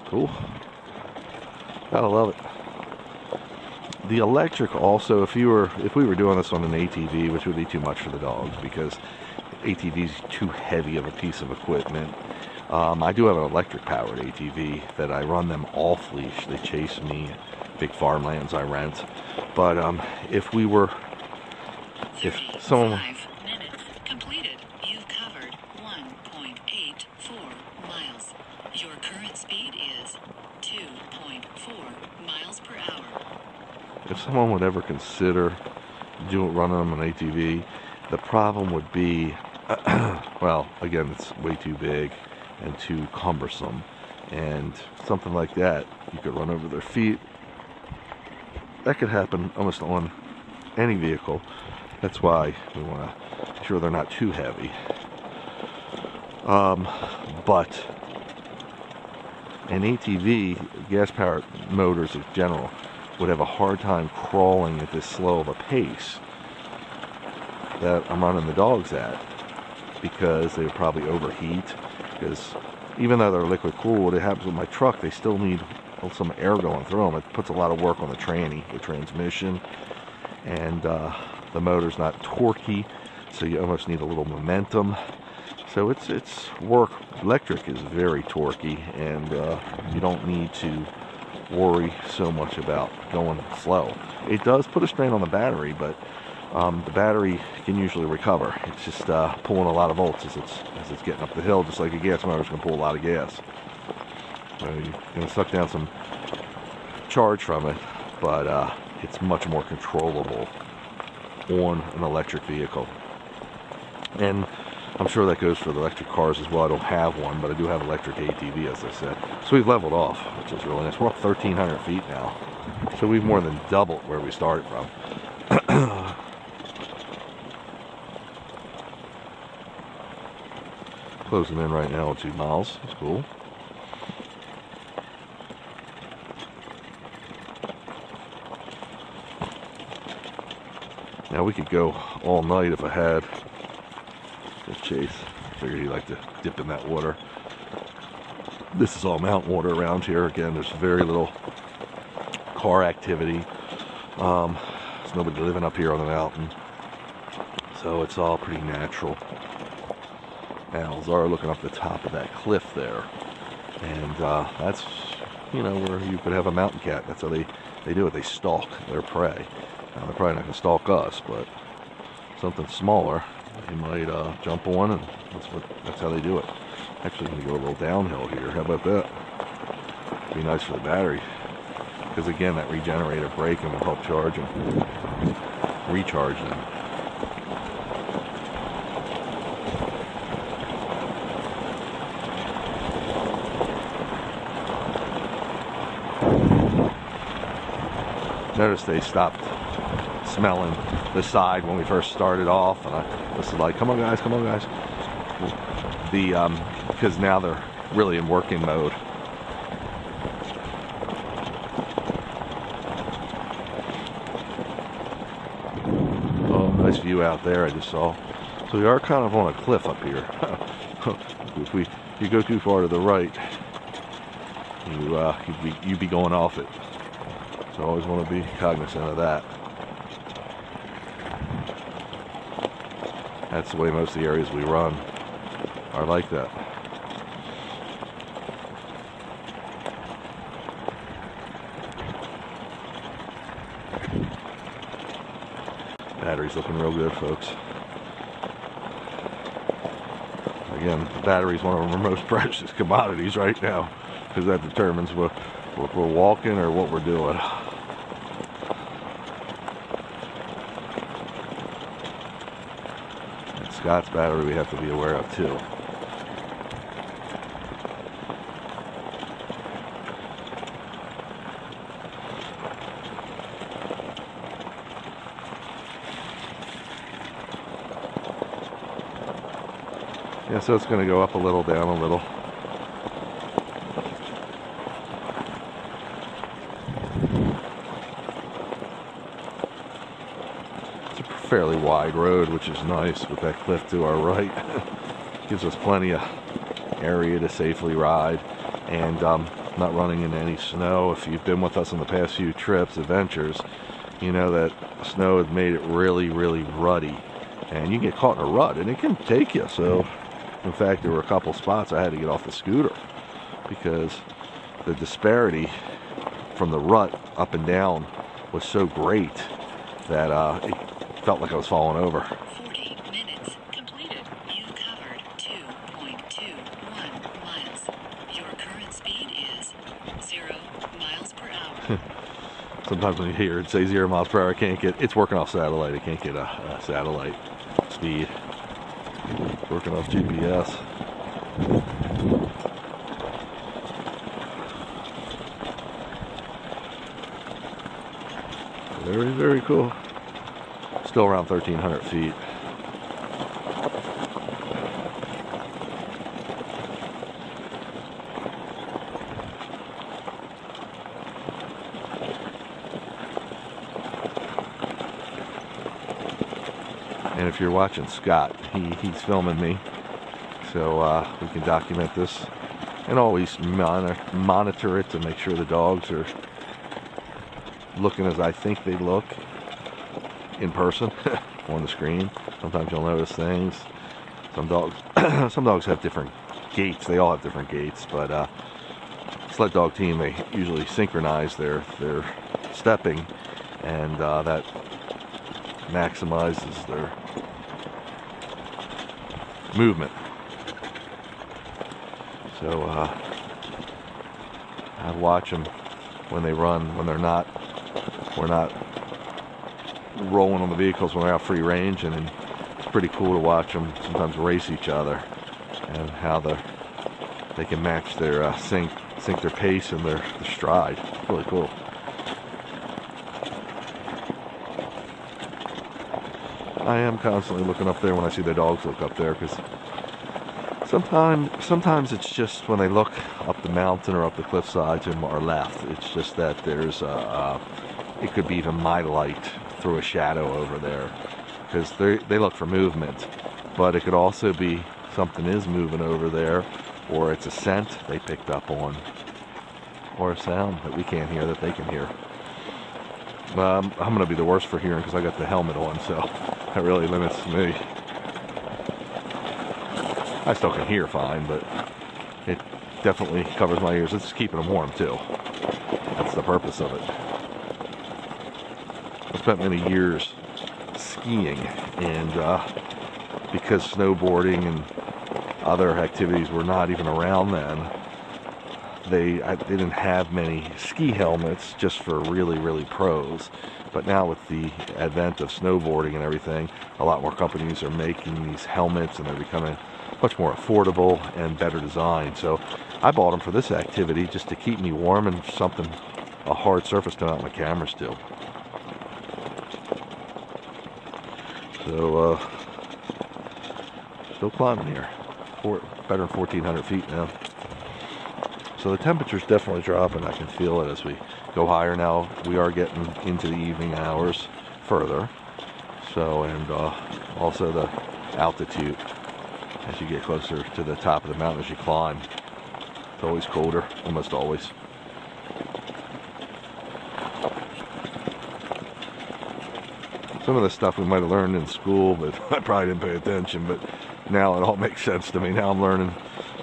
Cool. Gotta love it. The electric also, if we were doing this on an ATV, which would be too much for the dogs because ATV is too heavy of a piece of equipment. I do have an electric powered ATV that I run them off leash. They chase me, big farmlands I rent. But if someone 5 minutes completed. You've covered 1.84 miles. Your current speed is 2.4 miles per hour. if someone would ever consider running them on an ATV, the problem would be, well, again, it's way too big and too cumbersome. And something like that, you could run over their feet. That could happen almost on any vehicle. That's why we want to make sure they're not too heavy. But an ATV, gas-powered motors in general, would have a hard time crawling at this slow of a pace that I'm running the dogs at, because they would probably overheat. Because even though they're liquid cooled, it happens with my truck, they still need some air going through them. It puts a lot of work on the tranny, the transmission, and the motor's not torquey, so you almost need a little momentum. So it's work. Electric is very torquey, and you don't need to worry so much about going slow. It does put a strain on the battery, but the battery can usually recover. It's just pulling a lot of volts as it's getting up the hill, just like a gas motor is going to pull a lot of gas. So you're going to suck down some charge from it, but it's much more controllable on an electric vehicle. And I'm sure that goes for the electric cars as well. I don't have one, but I do have electric ATV, as I said. So we've leveled off, which is really nice. We're up 1,300 feet now. So we've more than doubled where we started from. Closing in right now at 2 miles. That's cool. Now we could go all night if I had this Chase. Figured he'd like to dip in that water. This is all mountain water around here. Again, there's very little car activity. There's nobody living up here on the mountain. So it's all pretty natural. Owls are looking up the top of that cliff there. And that's, you know, where you could have a mountain cat. That's how they do it. They stalk their prey. Now, they're probably not going to stalk us, but something smaller, they might jump on, and that's how they do it. Actually, going to go a little downhill here. How about that? Be nice for the battery. Because again, that regenerative braking will help charge them, recharge them. Notice they stopped smelling the side when we first started off, and I was like, come on guys, because now they're really in working mode. Oh, nice view out there I just saw. So we are kind of on a cliff up here. If you go too far to the right, you'd be going off it. So I always want to be cognizant of that. That's the way most of the areas we run are like that. Battery's looking real good, folks. Again, the battery's one of our most precious commodities right now, because that determines if we're walking or what we're doing. And Scott's battery we have to be aware of too. Yeah, so it's going to go up a little, down a little. It's a fairly wide road, which is nice with that cliff to our right. Gives us plenty of area to safely ride, and not running into any snow. If you've been with us on the past few trips, adventures, you know that snow has made it really, really rutty, and you get caught in a rut, and it can take you. So, in fact, there were a couple spots I had to get off the scooter because the disparity from the rut up and down was so great that it felt like I was falling over. 40 minutes completed. You covered 2.21 miles. Your current speed is 0 miles per hour. Sometimes when you hear it say 0 miles per hour, it's working off satellite. I can't get a satellite speed. Working off GPS. Very, very cool. Still around 1,300 feet. And if you're watching Scott, he's filming me, so we can document this and always monitor it to make sure the dogs are looking as I think they look in person on the screen. Sometimes you'll notice things. Some dogs have different gaits. They all have different gaits, but sled dog team, they usually synchronize their stepping, and that maximizes their movement. So I watch them when they run, when we're not rolling on the vehicles, when they're out free range, and it's pretty cool to watch them sometimes race each other and how they can match their sync their pace and their stride. It's really cool. I am constantly looking up there when I see the dogs look up there, because sometimes it's just when they look up the mountain or up the cliff sides and are left, it's just that there's it could be even my light through a shadow over there, because they look for movement, but it could also be something is moving over there, or it's a scent they picked up on, or a sound that we can't hear that they can hear. I'm going to be the worst for hearing because I got the helmet on, so that really limits me. I still can hear fine, but it definitely covers my ears. It's keeping them warm too. That's the purpose of it. I spent many years skiing, and because snowboarding and other activities were not even around then, they didn't have many ski helmets just for really pros. But now with the advent of snowboarding and everything, a lot more companies are making these helmets, and they're becoming much more affordable and better designed. So I bought them for this activity just to keep me warm and a hard surface to mount my cameras to. So still climbing here, better than 1,400 feet now. So the temperature's definitely dropping. I can feel it as we go higher now. We are getting into the evening hours further. So, and also the altitude as you get closer to the top of the mountain as you climb. It's always colder, almost always. Some of the stuff we might have learned in school, but I probably didn't pay attention, but now it all makes sense to me. Now I'm learning,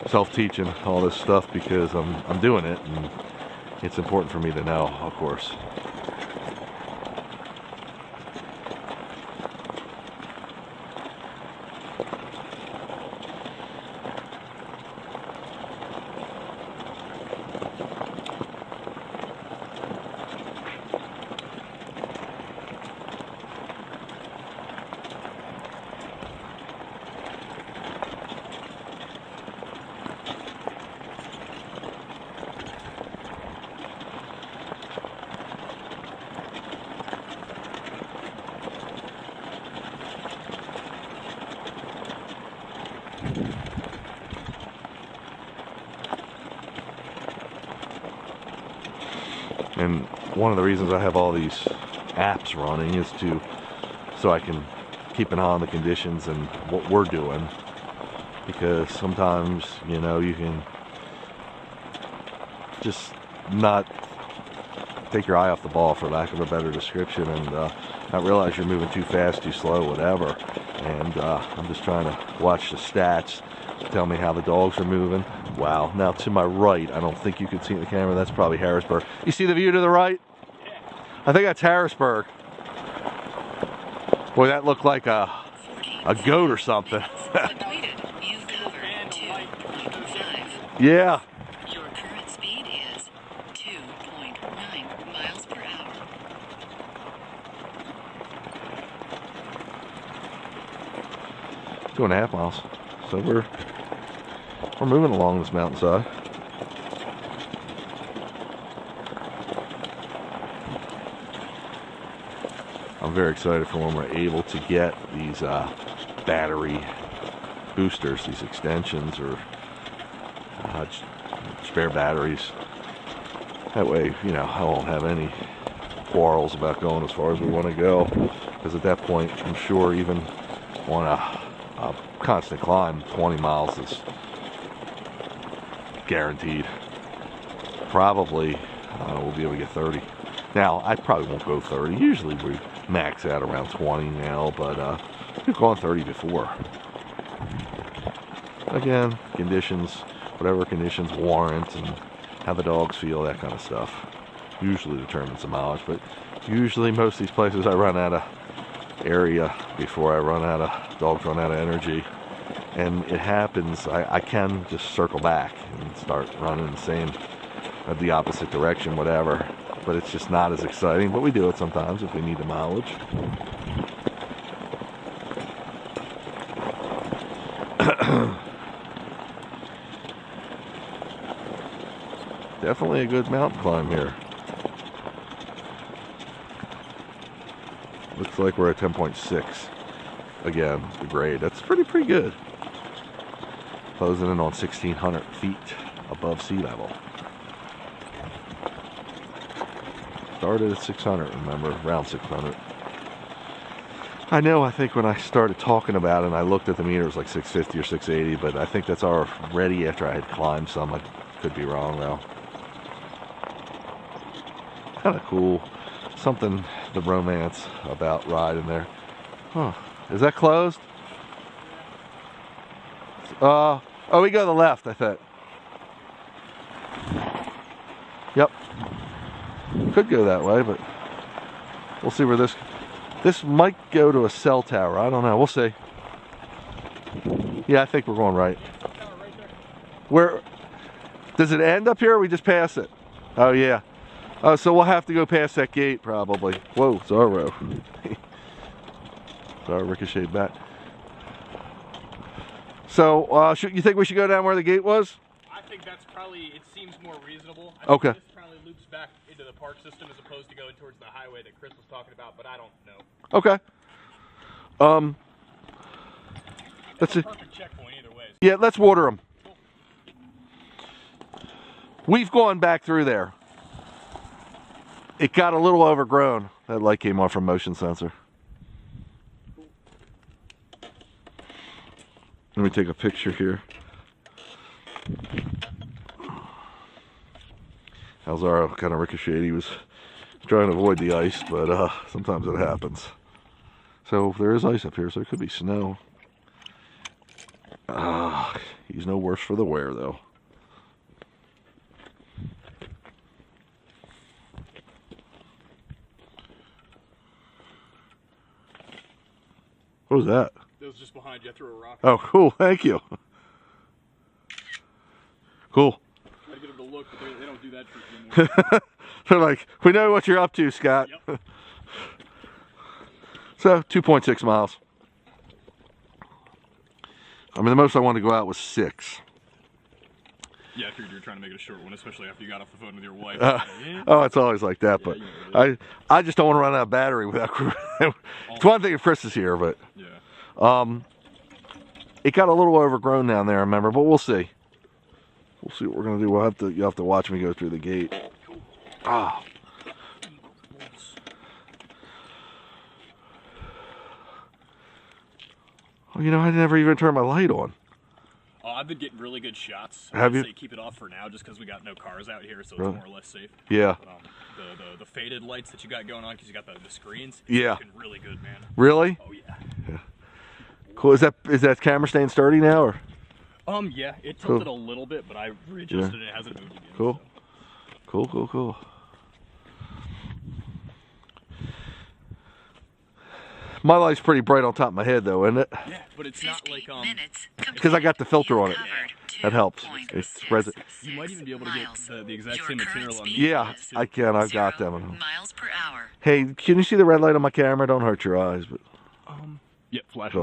self-teaching all this stuff because I'm doing it, and it's important for me to know, of course. And one of the reasons I have all these apps running is so I can keep an eye on the conditions and what we're doing, because sometimes, you know, you can just not take your eye off the ball, for lack of a better description, and not realize you're moving too fast, too slow, whatever. And I'm just trying to watch the stats to tell me how the dogs are moving. Wow. Now to my right, I don't think you can see in the camera, that's probably Harrisburg. You see the view to the right? I think that's Harrisburg. Boy, that looked like a goat or something. You've covered 2.5. Yeah. Your current speed is 2.9 miles per hour. Two and a half miles. So we're moving along this mountainside. I'm very excited for when we're able to get these battery boosters, these extensions, or spare batteries. That way, you know, I won't have any quarrels about going as far as we want to go, because at that point, I'm sure even on a constant climb, 20 miles is guaranteed. Probably we'll be able to get 30. Now, I probably won't go 30. Usually we max out around 20 now, but we've gone 30 before. Again, conditions, whatever conditions warrant, and how the dogs feel, that kind of stuff usually determines the mileage. But usually most of these places I run out of area before dogs run out of energy. And it happens, I can just circle back and start running the same, the opposite direction, whatever. But it's just not as exciting. But we do it sometimes if we need the mileage. Definitely a good mountain climb here. Looks like we're at 10.6. Again, the grade. That's pretty good. Closing in on 1,600 feet above sea level. Started at 600, remember, around 600. I know, I think when I started talking about it and I looked at the meter, it was like 650 or 680, but I think that's already after I had climbed some. I could be wrong though. Kind of cool. Something, the romance about riding there. Huh. Is that closed? Oh, we go to the left, I think. Yep. Could go that way, but we'll see where this might go to a cell tower. I don't know. We'll see. Yeah, I think we're going right. Where does it end up here? Or we just pass it? Oh yeah. Oh, so we'll have to go past that gate probably. Whoa, Zorro. Sorry, ricocheted back. So, you think we should go down where the gate was? I think that's probably, it seems more reasonable. I Okay. think this probably loops back into the park system as opposed to going towards the highway that Chris was talking about, but I don't know. Okay. Let's see. Perfect checkpoint either way. Yeah, let's water them. We've gone back through there. It got a little overgrown. That light came on from motion sensor. Let me take a picture here. Alzaro kind of ricocheted. He was trying to avoid the ice, but sometimes it happens. So there is ice up here, so it could be snow. He's no worse for the wear, though. What was that? It was just behind you. I threw a rock. Oh, cool. Thank you. Cool. Try to get them to look, but they don't do that trick anymore. They're like, we know what you're up to, Scott. Yep. So, 2.6 miles. I mean, the most I wanted to go out was 6. Yeah, I figured you were trying to make it a short one, especially after you got off the phone with your wife. Oh, it's always like that, but you know I just don't want to run out of battery without crew. It's one thing if Chris is here, but yeah. It got a little overgrown down there, remember, but we'll see. We'll see what we're gonna do. You'll have to watch me go through the gate. Ah. Oh, you know, I never even turned my light on. Oh, I've been getting really good shots. Have you? Say keep it off for now, just because we got no cars out here, so it's Really? more or less safe. Yeah. But, the faded lights that you got going on, because you got the screens. It's Yeah. looking really good, man. Really? Oh yeah. Cool. Is that camera staying sturdy now, or? Yeah, it tilted a little bit, but I readjusted it. It hasn't moved again. Cool. So. Cool. My light's pretty bright on top of my head, though, isn't it? Yeah, but it's not like Because I got the filter on it. That helps. It spreads it. You might even be able to get the exact same material on. Yeah, I can. I've got them. Miles per hour. Hey, can you see the red light on my camera? Don't hurt your eyes, but. Yeah, flash.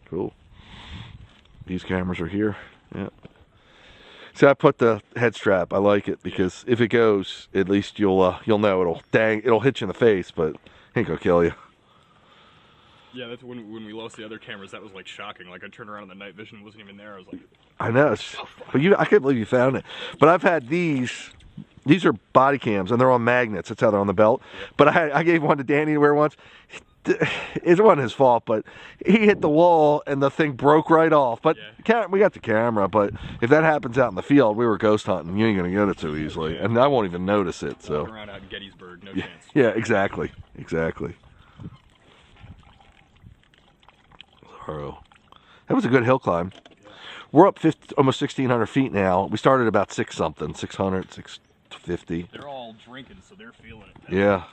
Cool. These cameras are here. Yeah. See, I put the head strap. I like it because if it goes, at least you'll know it'll hit you in the face, but ain't gonna kill you. Yeah, that's when we lost the other cameras. That was like shocking. Like I turned around and the night vision wasn't even there. I was like, I know. But I can't believe you found it. But I've had these. These are body cams and they're on magnets. That's how they're on the belt. But I gave one to Danny to wear once. It wasn't his fault, but he hit the wall and the thing broke right off. But we got the camera, but if that happens out in the field, we were ghost hunting. You ain't gonna get it too easily, and I won't even notice it. So walking around out in Gettysburg, no chance. yeah, exactly. That was a good hill climb. We're up almost 1,600 feet now. We started about 600, 650. They're all drinking, so they're feeling it. Yeah.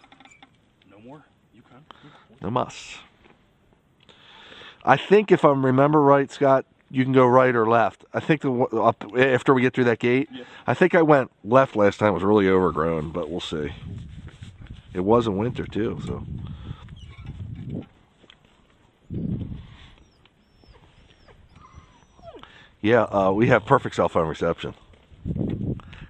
No more? You can. No mas. I think if I remember right, Scott, you can go right or left. I think up after we get through that gate, Yeah. I think I went left last time. It was really overgrown, but we'll see. It was in winter too, so. Yeah, we have perfect cell phone reception.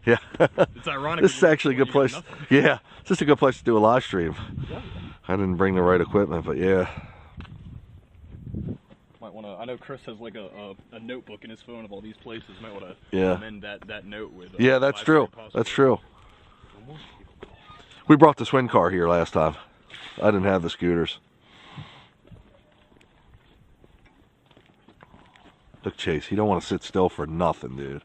Yeah. It's ironic. This is actually a good place. Yeah, it's just a good place to do a live stream. Yeah. I didn't bring the right equipment, but yeah. Might want to. I know Chris has like a notebook in his phone of all these places. Might want to amend that note with. Yeah, that's true. That's true. We brought the swing car here last time. I didn't have the scooters. Look, Chase, you don't want to sit still for nothing, dude.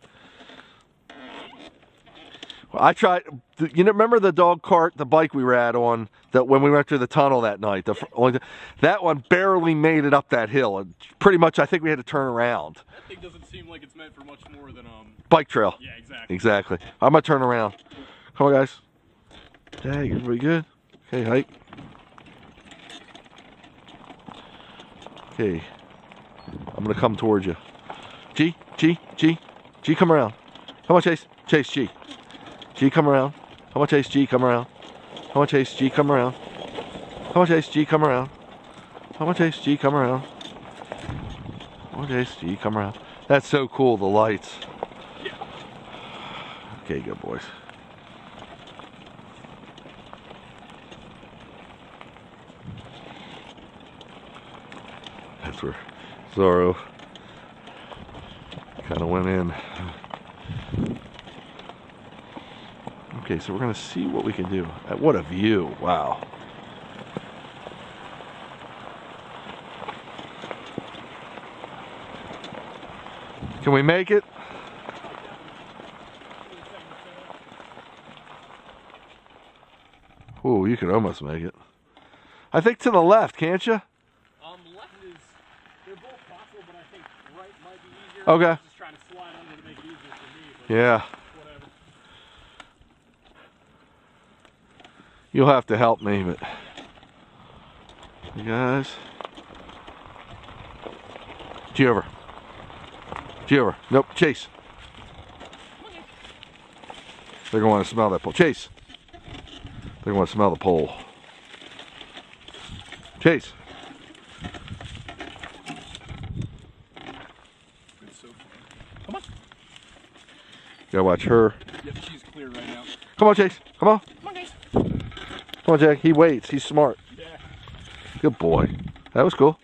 Well, I tried. You know, remember the dog cart, the bike we rode on that when we went through the tunnel that night? That one barely made it up that hill. And pretty much, I think we had to turn around. That thing doesn't seem like it's meant for much more than bike trail. Yeah, exactly. Exactly. I'm gonna turn around. Come on, guys. Hey, everybody good? Okay, hike. Okay. I'm gonna come towards you. G, come around. Come on, Chase. Chase, G. G, come around. Come on, Chase, G, come around. Come on, Chase, G, come around. Come on, Chase, G, come around. Come on, Chase, G, come around. Come on, Chase, G, come around. That's so cool, the lights. Yeah. Okay, good boys. That's where Zorro kind of went in. Okay, so we're going to see what we can do. What a view. Wow. Can we make it? Ooh, you can almost make it. I think to the left, can't you? Left is. They're both possible, but I think right might be easier. Okay. I'm just trying to slide under to make it easier for me. But Yeah. whatever. You'll have to help me, but you guys. G over. G over. Nope. Chase. They're going to smell that pole. Chase. They're going to smell the pole. Chase. Good so far. Come on. Gotta watch her. Yep, she's clear right now. Come on, Chase. Come on. Come on, guys. Come on, Jack. He waits. He's smart. Yeah. Good boy. That was cool.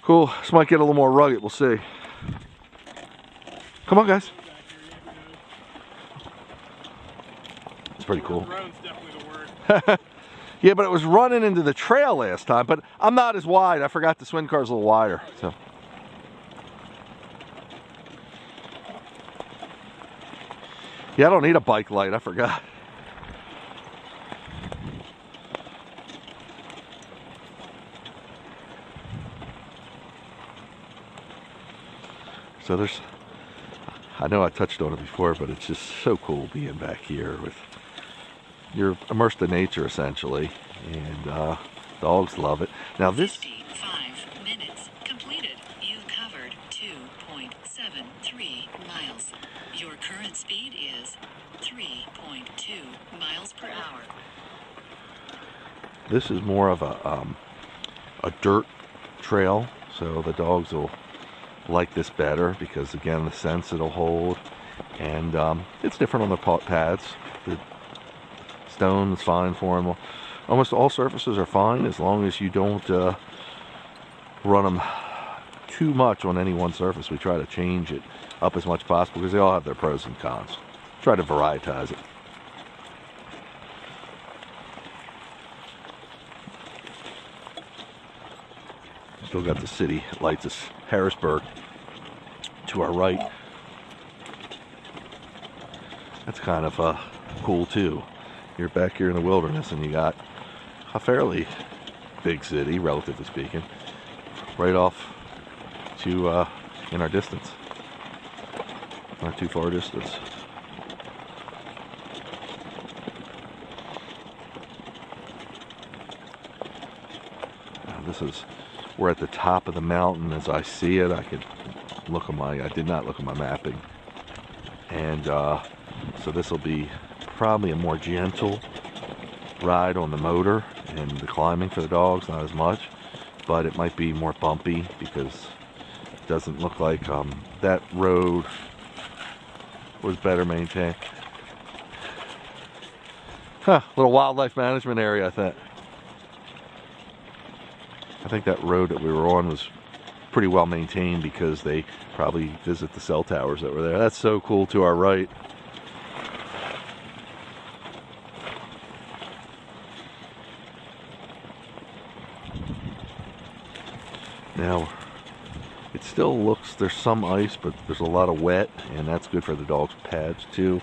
Cool. This might get a little more rugged. We'll see. Come on, guys. It's pretty cool. Road's definitely the word. Yeah, but it was running into the trail last time. But I'm not as wide. I forgot the swing car's a little wider. So. Yeah, I don't need a bike light. I forgot. So there's, I know I touched on it before, but it's just so cool being back here with, you're immersed in nature essentially, and dogs love it. Now this, 55 minutes completed. You've covered 2.73 miles. Your current speed is 3.2 miles per hour. this is more of a dirt trail, so the dogs will like this better because again the scents it'll hold, and it's different on the pads. The stone is fine for them. Almost all surfaces are fine as long as you don't run them too much on any one surface. We try to change it up as much as possible because they all have their pros and cons. Try to varietize it. Still got the city lights. It's Harrisburg to our right. That's kind of cool too. You're back here in the wilderness and you got a fairly big city, relatively speaking, right off to in our distance. Not too far distance. we're at the top of the mountain as I see it. I did not look at my mapping. And so this will be probably a more gentle ride on the motor, and the climbing for the dogs, not as much. But it might be more bumpy because it doesn't look like that road was better maintained. Little wildlife management area, I think. I think that road that we were on was pretty well maintained because they probably visit the cell towers that were there. That's so cool to our right. Now, it still looks, there's some ice, but there's a lot of wet, and that's good for the dogs' pads too.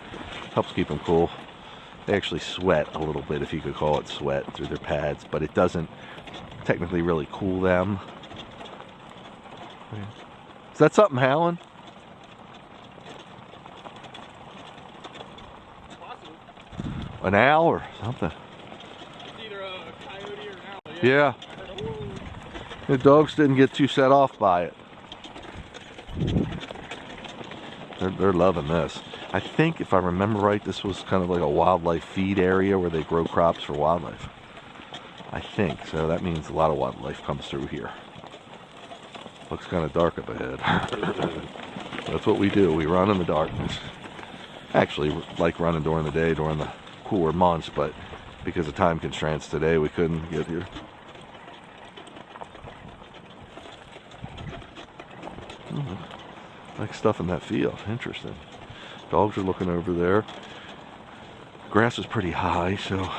Helps keep them cool. They actually sweat a little bit, if you could call it sweat, through their pads, but it doesn't technically really cool them. Is that something howling? Possible. An owl or something? It's either a coyote or an owl. Yeah. The dogs didn't get too set off by it. They're loving this. I think, if I remember right, this was kind of like a wildlife feed area where they grow crops for wildlife. I think. So that means a lot of wildlife comes through here. Looks kind of dark up ahead. That's what we do. We run in the darkness. Actually, like running during the day, during the cooler months, but because of time constraints today, we couldn't get here. Like stuff in that field. Interesting. Dogs are looking over there. Grass is pretty high, so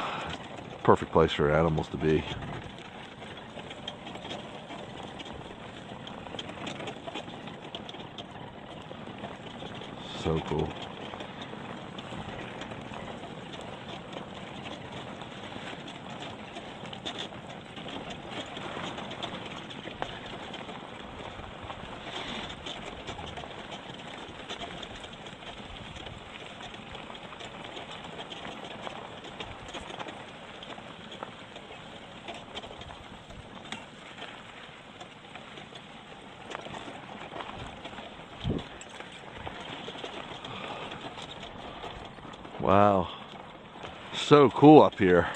perfect place for animals to be. So cool. Wow, so cool up here.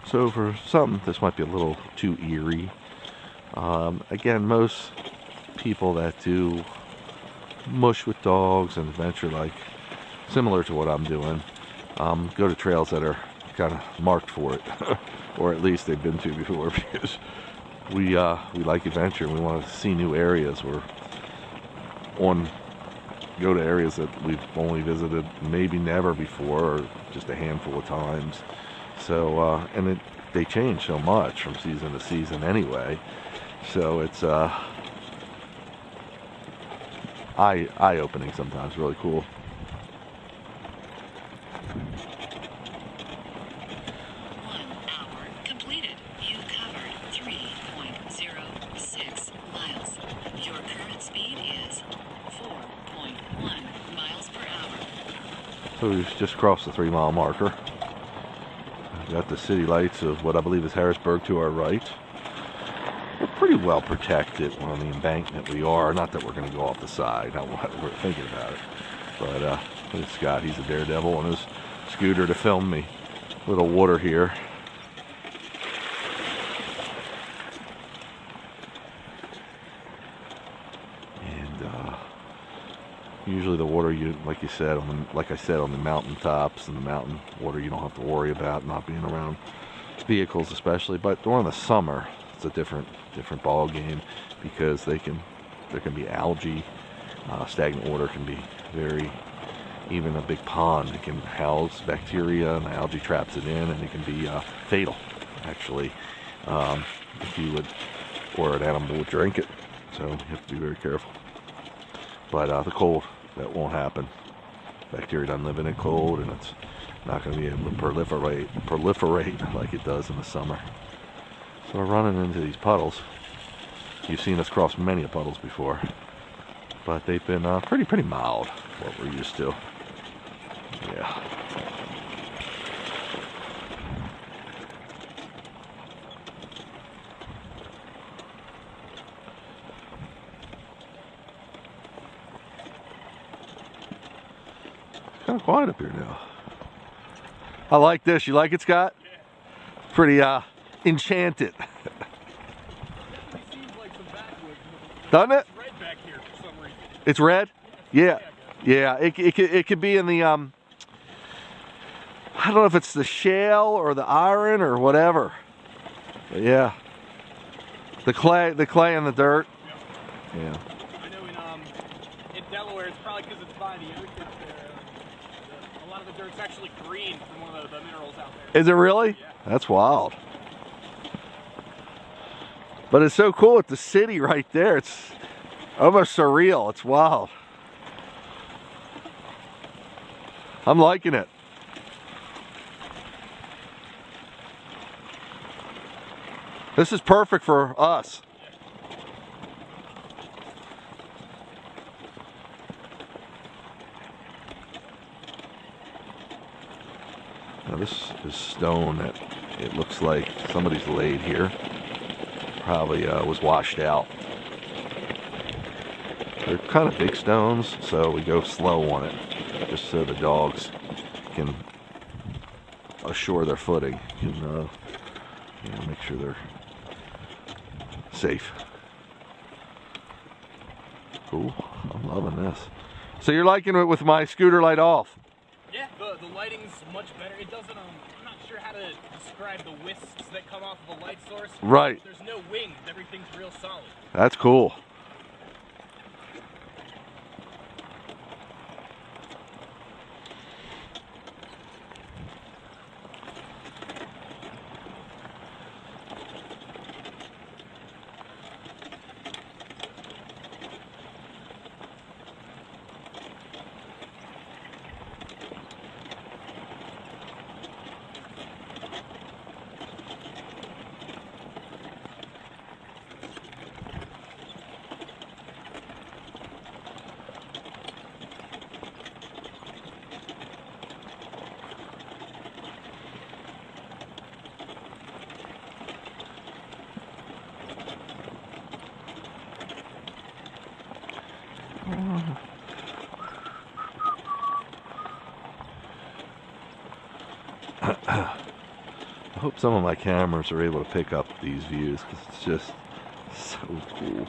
So for some, this might be a little too eerie. Again, most people that do mush with dogs and adventure like similar to what I'm doing go to trails that are kind of marked for it or at least they've been to before, because we like adventure and we want to see new areas. We're go to areas that we've only visited maybe never before or just a handful of times. So and they change so much from season to season anyway, so it's eye-opening sometimes, really cool. Completed. You covered 3.06 miles. Your current speed is 4.1 miles per hour. So we've just crossed the 3-mile marker. We've got the city lights of what I believe is Harrisburg to our right. We're pretty well protected on the embankment we are. Not that we're going to go off the side. Not what we're thinking about it. But look at Scott. He's a daredevil on his scooter to film me. Little water here. And usually the water, like I said on the mountaintops and the mountain water, you don't have to worry about not being around vehicles, especially. But during the summer, it's a different ball game, because there can be algae. Stagnant water can be even a big pond, it can house bacteria, and the algae traps it in, and it can be fatal, actually, if you would, or an animal would drink it. So you have to be very careful. But the cold, that won't happen. Bacteria doesn't live in it cold, and not going to be able to proliferate like it does in the summer. So we're running into these puddles. You've seen us cross many puddles before, but they've been pretty mild, what we're used to. Yeah. Kind of quiet up here now. I like this. You like it, Scott? Yeah. Pretty enchanted. It seems like some backwoods. Doesn't it? It's red back here for some reason. It's red? Yeah. Yeah, I guess. Yeah, it could be in the I don't know if it's the shale or the iron or whatever. But yeah. The clay and the dirt. Yep. Yeah. I know in Delaware, it's probably because it's by the ocean up there. A lot of the dirt's actually green from one of the minerals out there. Is it really? Yeah. That's wild. But it's so cool with the city right there. It's almost surreal. It's wild. I'm liking it. This is perfect for us. Now this is stone that it looks like somebody's laid here. Probably was washed out. They're kind of big stones, so we go slow on it, just so the dogs can assure their footing, can make sure they're safe. Cool. I'm loving this. So you're liking it with my scooter light off? Yeah, the lighting's much better. It doesn't, I'm not sure how to describe the wisps that come off of a light source. Right. There's no wings. Everything's real solid. That's cool. I hope some of my cameras are able to pick up these views because it's just so cool.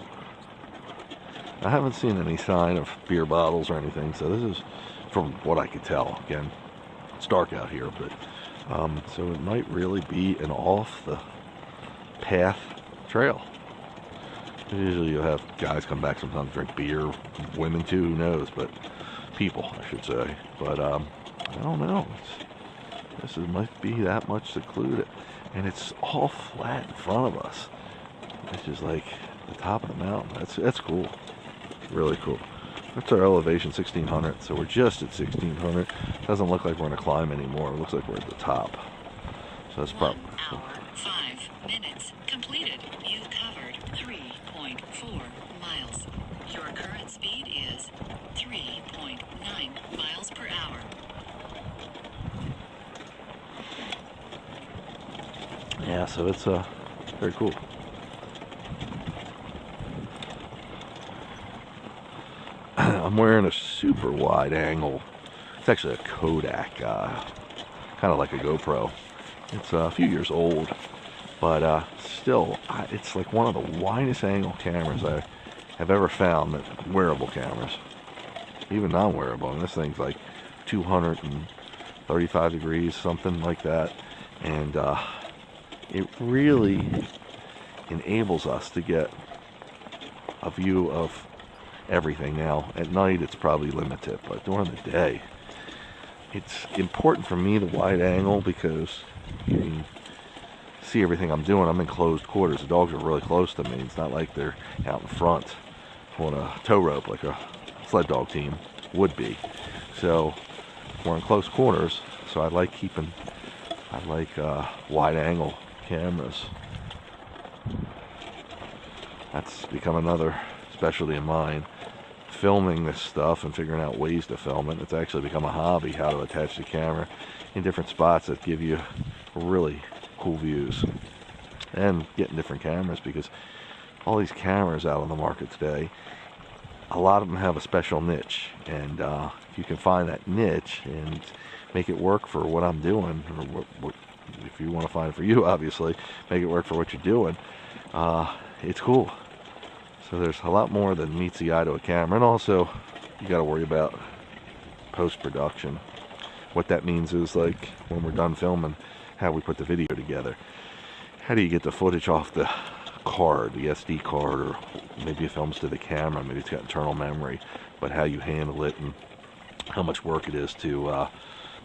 I haven't seen any sign of beer bottles or anything, so this is, from what I could tell, again, it's dark out here, but so it might really be an off the path trail. Usually you'll have guys come back sometimes, drink beer, women too, who knows, but people, I should say. But I don't know. This might be that much secluded, and it's all flat in front of us. It's just like the top of the mountain. That's cool, really cool. That's our elevation, 1600. So we're just at 1600. Doesn't look like we're gonna climb anymore. It looks like we're at the top. So that's probably 1 hour, 5 minutes completed. You covered 3.4 miles. Your current speed is 3.9 miles per hour. yeah. So it's very cool. I'm wearing a super wide angle. It's actually a Kodak, kind of like a GoPro. It's a few years old, but still, it's like one of the widest angle cameras I have ever found. That wearable cameras, even non-wearable. And this thing's like 235 degrees, something like that, and it really enables us to get a view of everything. Now at night it's probably limited, but during the day it's important for me, the wide angle, because you can see everything I'm doing. I'm in closed quarters. The dogs are really close to me. It's not like they're out in front on a tow rope like a sled dog team would be. So we're in close quarters, So I like wide angle cameras. That's become another specialty of mine. Filming this stuff and figuring out ways to film it. It's actually become a hobby, how to attach the camera in different spots that give you really cool views. And getting different cameras, because all these cameras out on the market today, a lot of them have a special niche, and if you can find that niche and make it work for what I'm doing, or what if you want to find it for you, obviously, make it work for what you're doing, it's cool. So there's a lot more than meets the eye to a camera. And also, you got to worry about post-production. What that means is, like, when we're done filming, how we put the video together. How do you get the footage off the card, the SD card, or maybe it films to the camera, maybe it's got internal memory, but how you handle it and how much work it is to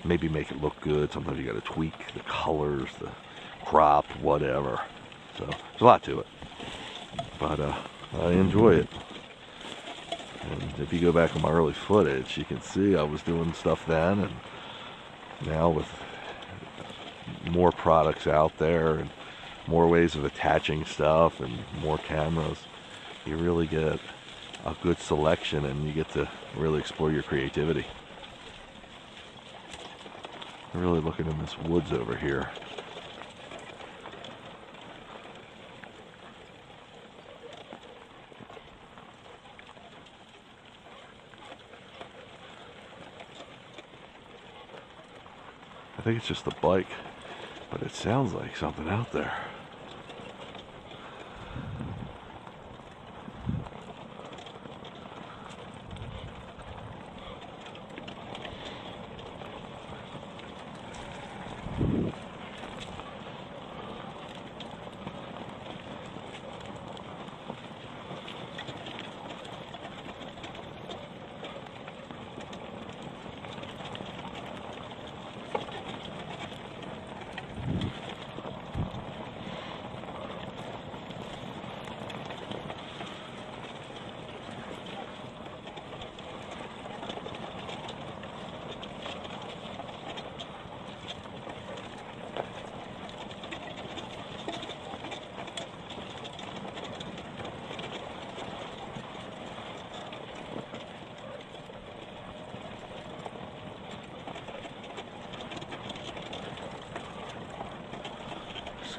maybe make it look good. Sometimes you got to tweak the colors, the crop, whatever. So there's a lot to it, but I enjoy it. And if you go back on my early footage, you can see I was doing stuff then, and now with more products out there and more ways of attaching stuff and more cameras, you really get a good selection and you get to really explore your creativity. I'm really looking in this woods over here. I think it's just a bike, but it sounds like something out there.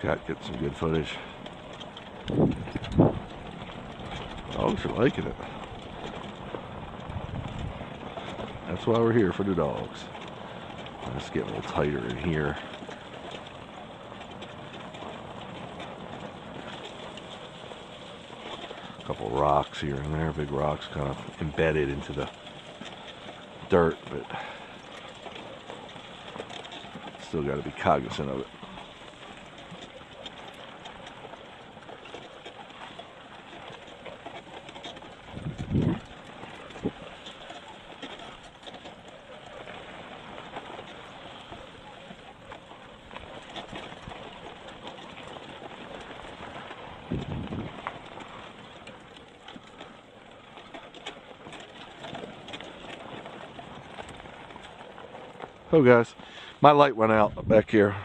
Scott gets some good footage. Dogs are liking it. That's why we're here, for the dogs. Let's get a little tighter in here. A couple rocks here and there, big rocks kind of embedded into the dirt, but still got to be cognizant of it. Oh guys, my light went out back here.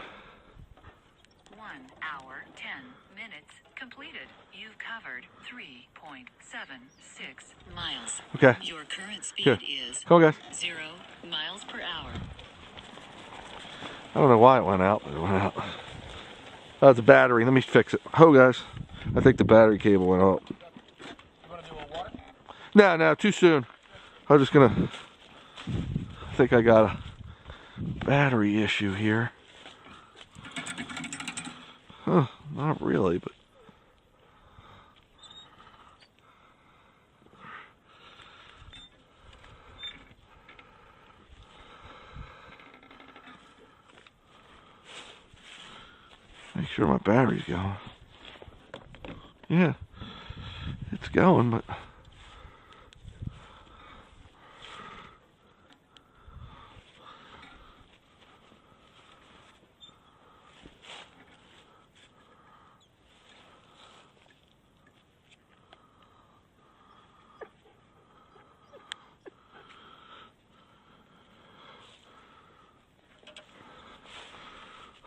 1 hour, 10 minutes completed. You've covered 3.76 miles. Okay. Your current speed Good. is Come on, guys. 0 miles per hour. I don't know why it went out, but it went out. Oh, it's a battery. Let me fix it. Oh guys, I think the battery cable went out. You want to do a water? No, too soon. I was just gonna. I think I got a battery issue here. Huh, not really, but. Make sure my battery's going. Yeah, it's going, but.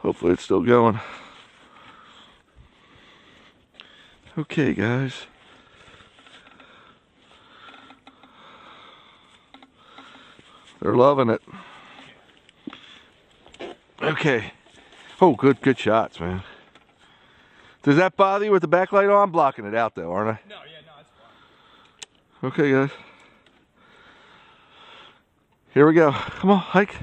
Hopefully it's still going. Okay, guys. They're loving it. Okay. Oh, good shots, man. Does that bother you with the backlight on? I'm blocking it out though, aren't I? No, yeah, no, it's fine. Okay, guys. Here we go. Come on, hike.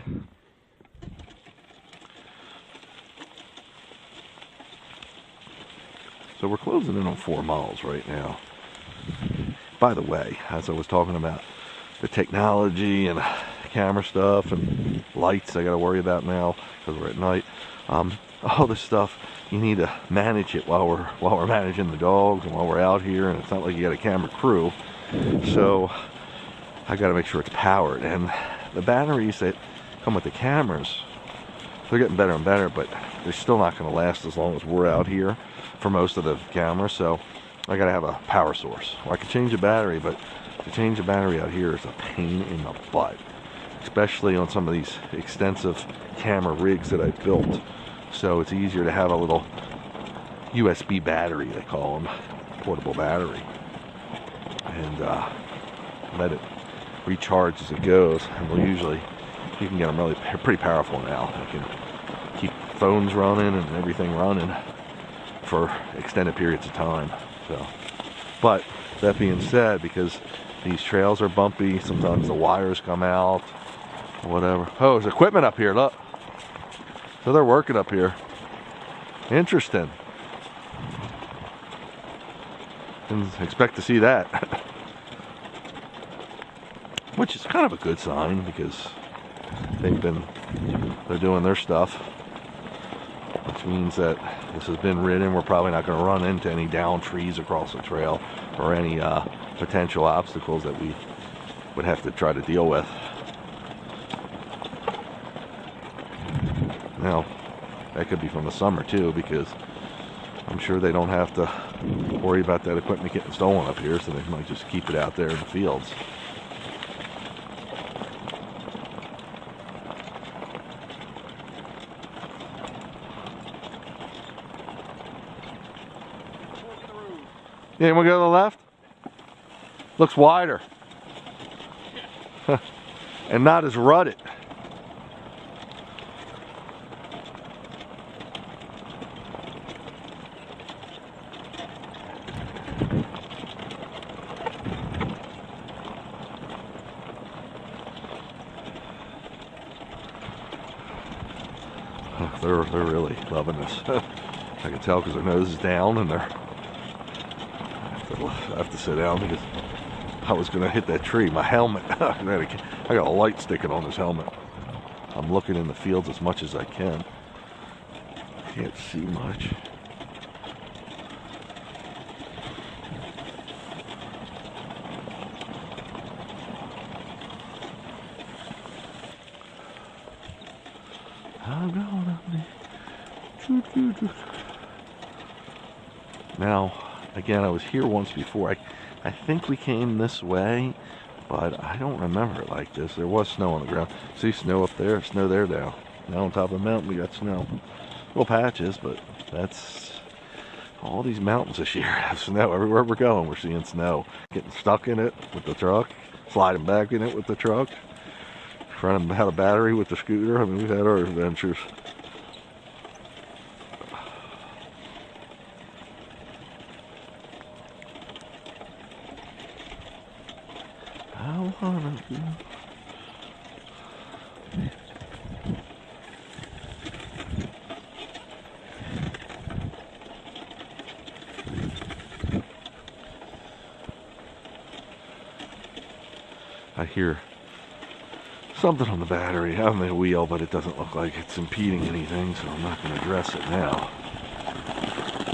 So we're closing in on 4 miles right now. By the way, as I was talking about the technology and camera stuff and lights I got to worry about now because we're at night. All this stuff, you need to manage it while we're managing the dogs and while we're out here, and it's not like you got a camera crew. So I got to make sure it's powered, and the batteries that come with the cameras, they're getting better and better, but they're still not going to last as long as we're out here for most of the cameras. So I got to have a power source. Well, I can change the battery, but to change the battery out here is a pain in the butt, especially on some of these extensive camera rigs that I've built. So it's easier to have a little USB battery, they call them, portable battery, and let it recharge as it goes. And we'll usually, you can get them really pretty powerful now. You can keep phones running and everything running for extended periods of time. So, but that being said, because these trails are bumpy, sometimes the wires come out, whatever. Oh, there's equipment up here, look. So they're working up here. Interesting. Didn't expect to see that. Which is kind of a good sign because they're doing their stuff. Which means that this has been ridden. We're probably not going to run into any downed trees across the trail or any potential obstacles that we would have to try to deal with. Now, that could be from the summer too, because I'm sure they don't have to worry about that equipment getting stolen up here, so they might just keep it out there in the fields. Yeah, you want to go to the left? Looks wider. And not as rutted. They're really loving this. I can tell because their nose is down, and I have to sit down because I was going to hit that tree. My helmet, I got a light sticking on this helmet. I'm looking in the fields as much as I can. Can't see much. I'm gonna be. Now, again, I was here once before. I think we came this way, but I don't remember it like this. There was snow on the ground. See snow up there, snow there now. Now on top of the mountain we got snow. Little patches, but that's all these mountains this year have snow. Everywhere we're going, we're seeing snow. Getting stuck in it with the truck, sliding back in it with the truck, trying to have a battery with the scooter. I mean, we've had our adventures. I wanna be. I hear something on the battery on the wheel, but it doesn't look like it's impeding anything, so I'm not going to address it now.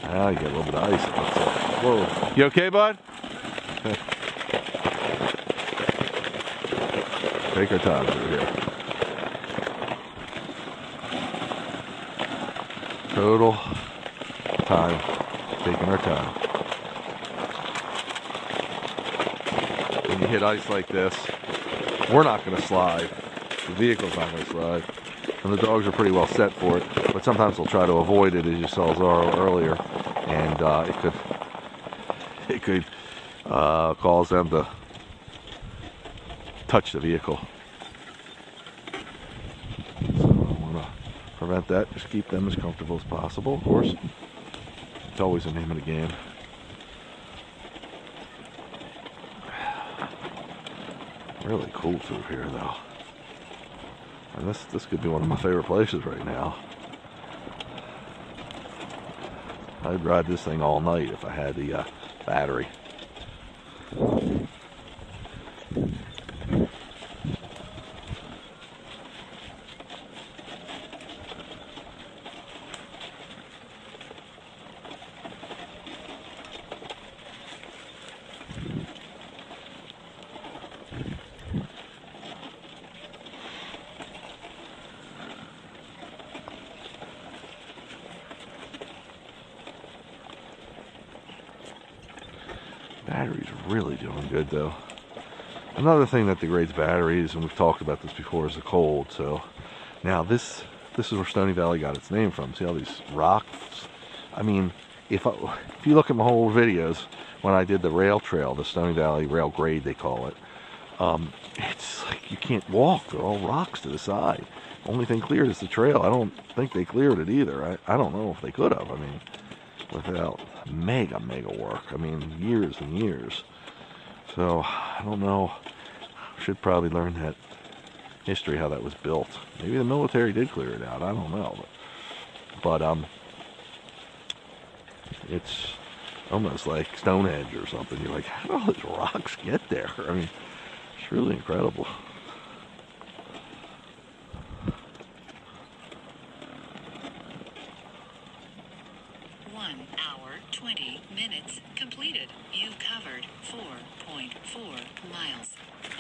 Ah, you got a little bit of ice. It looks like. Whoa. You okay, bud? Okay. Take our time through here. Total time. Taking our time. When you hit ice like this, we're not going to slide. The vehicle's not going to slide. and the dogs are pretty well set for it. But sometimes they'll try to avoid it, as you saw Zorro earlier, and it could cause them to touch the vehicle. So I want to prevent that. Just keep them as comfortable as possible, of course. It's always the name of the game. Really cool through here, though. And this could be one of my favorite places right now. I'd ride this thing all night if I had the battery. Battery's really doing good, though. Another thing that degrades batteries, and we've talked about this before, is the cold. So now this is where Stony Valley got its name from. See all these rocks? I mean, if you look at my whole videos when I did the rail trail, the Stony Valley rail grade they call it, it's like you can't walk. They're all rocks to the side. Only thing cleared is the trail. I don't think they cleared it either. I don't know if they could have. I mean, without mega work. I mean, years and years. So I don't know. Should probably learn that history, how that was built. Maybe the military did clear it out. I don't know. But it's almost like Stonehenge or something. You're like, how do all those rocks get there? I mean, it's really incredible. Completed. You've covered 4.4 miles.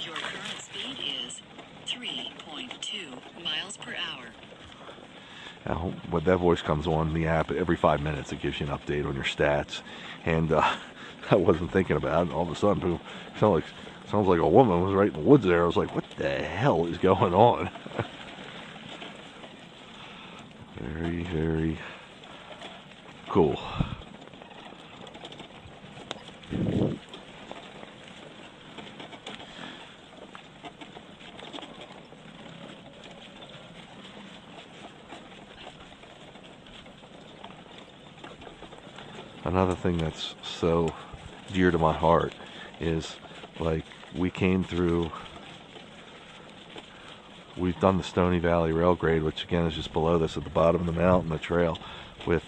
Your current speed is 3.2 miles per hour. Now, when that voice comes on the app, every 5 minutes it gives you an update on your stats. And I wasn't thinking about it. All of a sudden, boom, sounds like a woman was right in the woods there. I was like, what the hell is going on? Very cool. Another thing that's so dear to my heart is, like, we've done the Stony Valley rail grade, which again is just below this at the bottom of the mountain, the trail, with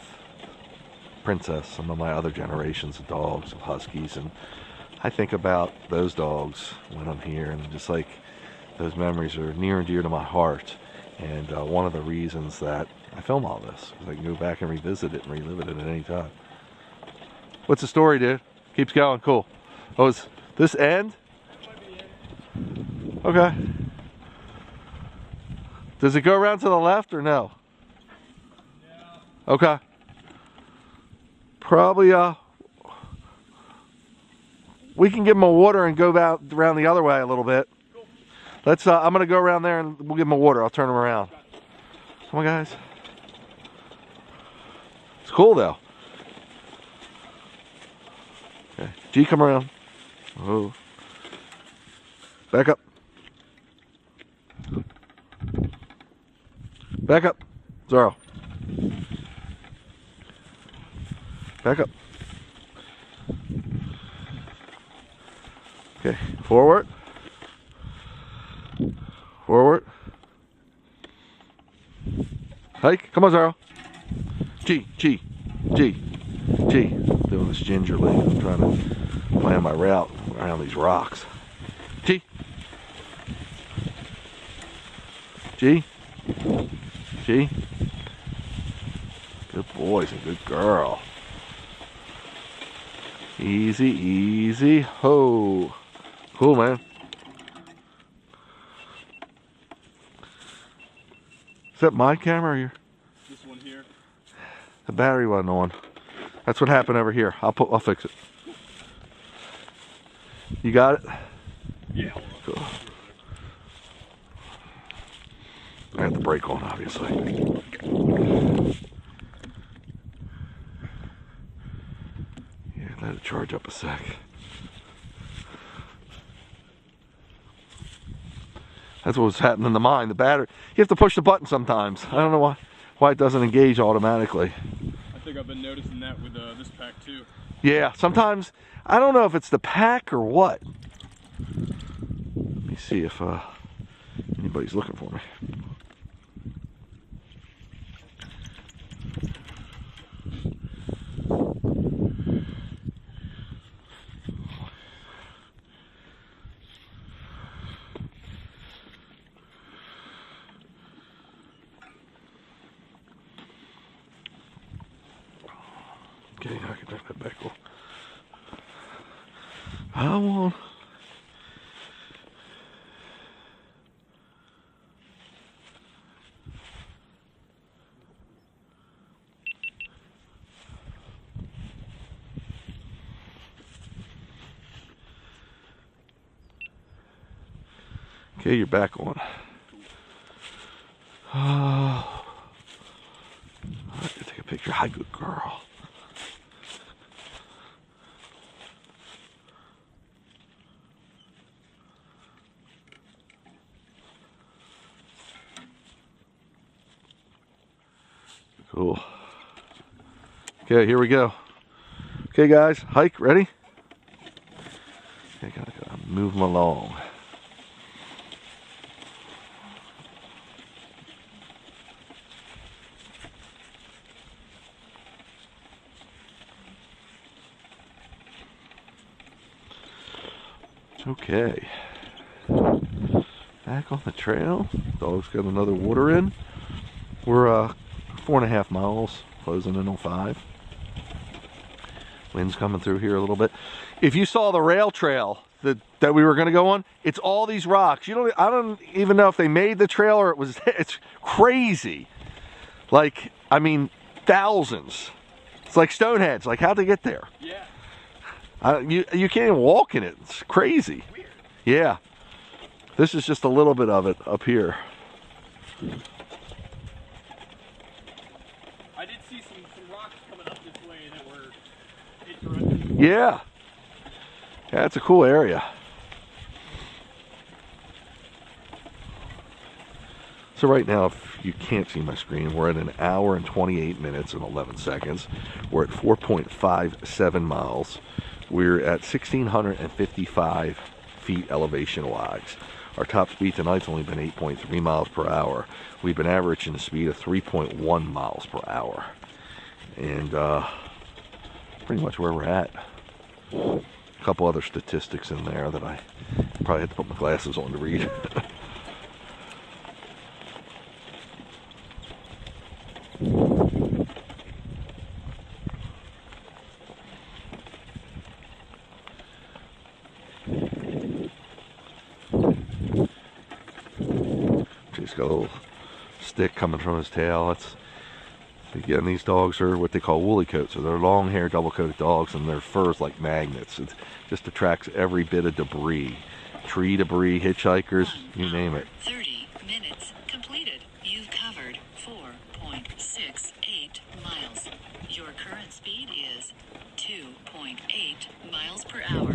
Princess, some of my other generations of dogs, of huskies, and I think about those dogs when I'm here, and just like those memories are near and dear to my heart. And one of the reasons that I film all this is I can go back and revisit it and relive it at any time. What's the story, dude? Keeps going. Cool. Oh, is this end? Okay. Does it go around to the left or no? Okay. Probably, we can give him a water and go around the other way a little bit. Let's, I'm going to go around there and we'll give him a water. I'll turn him around. Come on, guys. It's cool, though. Okay. G, come around. Oh. Back up. Back up. Zorro. Back up. Okay. Forward. Forward. Hike. Come on, Zorro. G. Doing this gingerly. I'm trying to plan my route around these rocks. G. Good boys and good girl. Easy. Ho. Cool, man. Is that my camera or your? This one here. The battery wasn't on. That's what happened over here. I'll fix it. You got it? Yeah. Cool. I had the brake on, obviously. Yeah, let it charge up a sec. That's what was happening to mine. The battery, you have to push the button sometimes. I don't know why it doesn't engage automatically. I think I've been noticing that with this pack too. Yeah, sometimes, I don't know if it's the pack or what. Let me see if anybody's looking for me. Okay, I can turn that back on. I won't. Okay, you're back on. I have to take a picture. Hi, good girl. Cool. Okay, here we go. Okay, guys, hike, ready? Okay, gotta move them along. Okay. Back on the trail. Dog's got another water in. We're 4.5 miles, closing in on 5. Wind's coming through here a little bit. If you saw the rail trail that we were going to go on, it's all these rocks. I don't even know if they made the trail or it's crazy. Like, I mean, thousands. It's like Stoneheads. Like, how'd they get there? Yeah. You can't even walk in it. It's crazy. Weird. Yeah. This is just a little bit of it up here. I did see some rocks coming up this way that were interesting. Yeah. Yeah, it's a cool area. So right now, if you can't see my screen, we're at 1 hour and 28 minutes and 11 seconds. We're at 4.57 miles. We're at 1,655 feet elevation-wise. Our top speed tonight's only been 8.3 miles per hour. We've been averaging a speed of 3.1 miles per hour. And pretty much where we're at. A couple other statistics in there that I probably had to put my glasses on to read. He's got a little stick coming from his tail. Again, these dogs are what they call woolly coats, so they're long-haired, double-coated dogs, and their fur is like magnets. It just attracts every bit of debris. Tree debris, hitchhikers, you name it. 30 minutes completed. You've covered 4.68 miles. Your current speed is 2.8 miles per hour.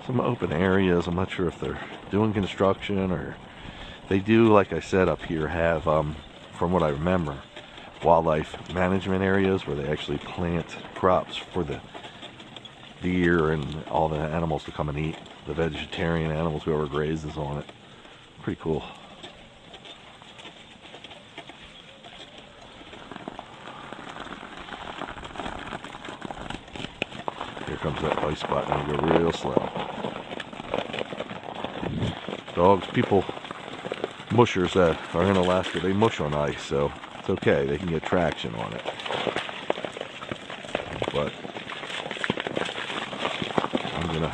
Some open areas. I'm not sure if they're doing construction or they do, like I said, up here have, from what I remember, wildlife management areas where they actually plant crops for the deer and all the animals to come and eat. The vegetarian animals, whoever grazes on it. Pretty cool. Here comes that ice spot, and we go real slow. Dogs, people, mushers that are in Alaska, they mush on ice, so it's okay. They can get traction on it. But I'm gonna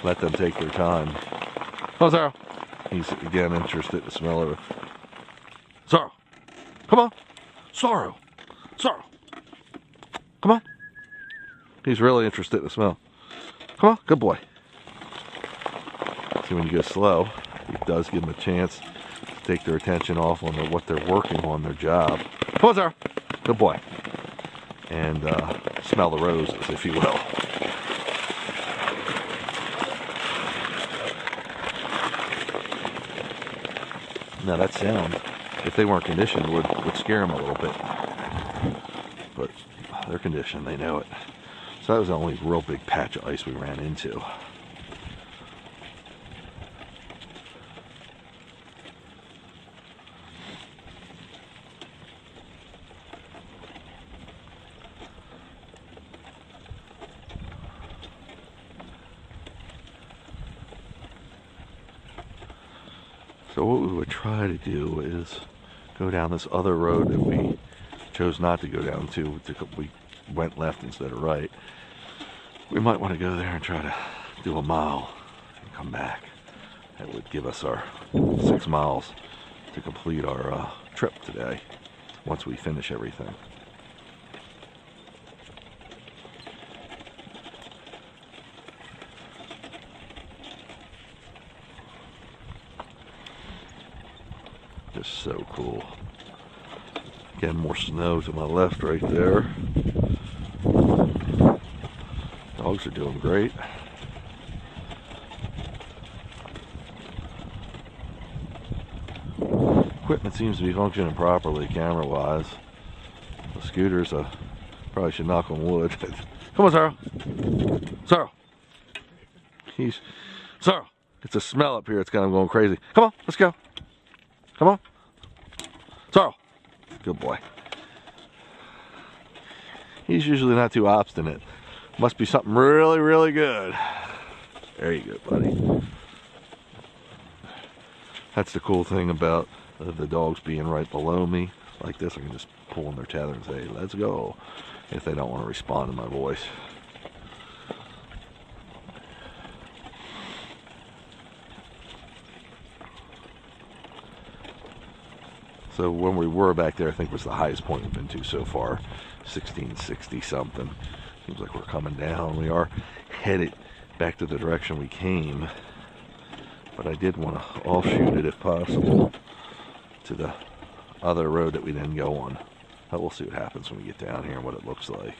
let them take their time. Oh, Zorro. He's again interested to smell it. Zorro, come on. Zorro, Zorro, come on. He's really interested in the smell. Come on, good boy. See, when you go slow, It does give them a chance to take their attention off on what they're working on, their job. Come on, sir. Good boy. And smell the roses, if you will. Now that sound, if they weren't conditioned, would scare them a little bit. But they're conditioned, they know it. So that was the only real big patch of ice we ran into. So what we would try to do is go down this other road that we chose not to go down to. We went left instead of right. We might want to go there and try to do a mile and come back. That would give us our 6 miles to complete our trip today once we finish everything. Just so cool. Again, more snow to my left right there. Dogs are doing great. Equipment seems to be functioning properly camera-wise. The scooters, probably should knock on wood. Come on, Sarah. Sarah. Sarah. It's a smell up here. It's kind of going crazy. Come on, let's go. Come on. Sorrel. Good boy. He's usually not too obstinate. Must be something really, really good. There you go, buddy. That's the cool thing about the dogs being right below me. Like this, I can just pull on their tether and say, let's go, if they don't want to respond to my voice. So when we were back there, I think was the highest point we've been to so far, 1660 something. Seems like we're coming down. We are headed back to the direction we came, but I did want to offshoot it if possible to the other road that we didn't go on. But we'll see what happens when we get down here and what it looks like.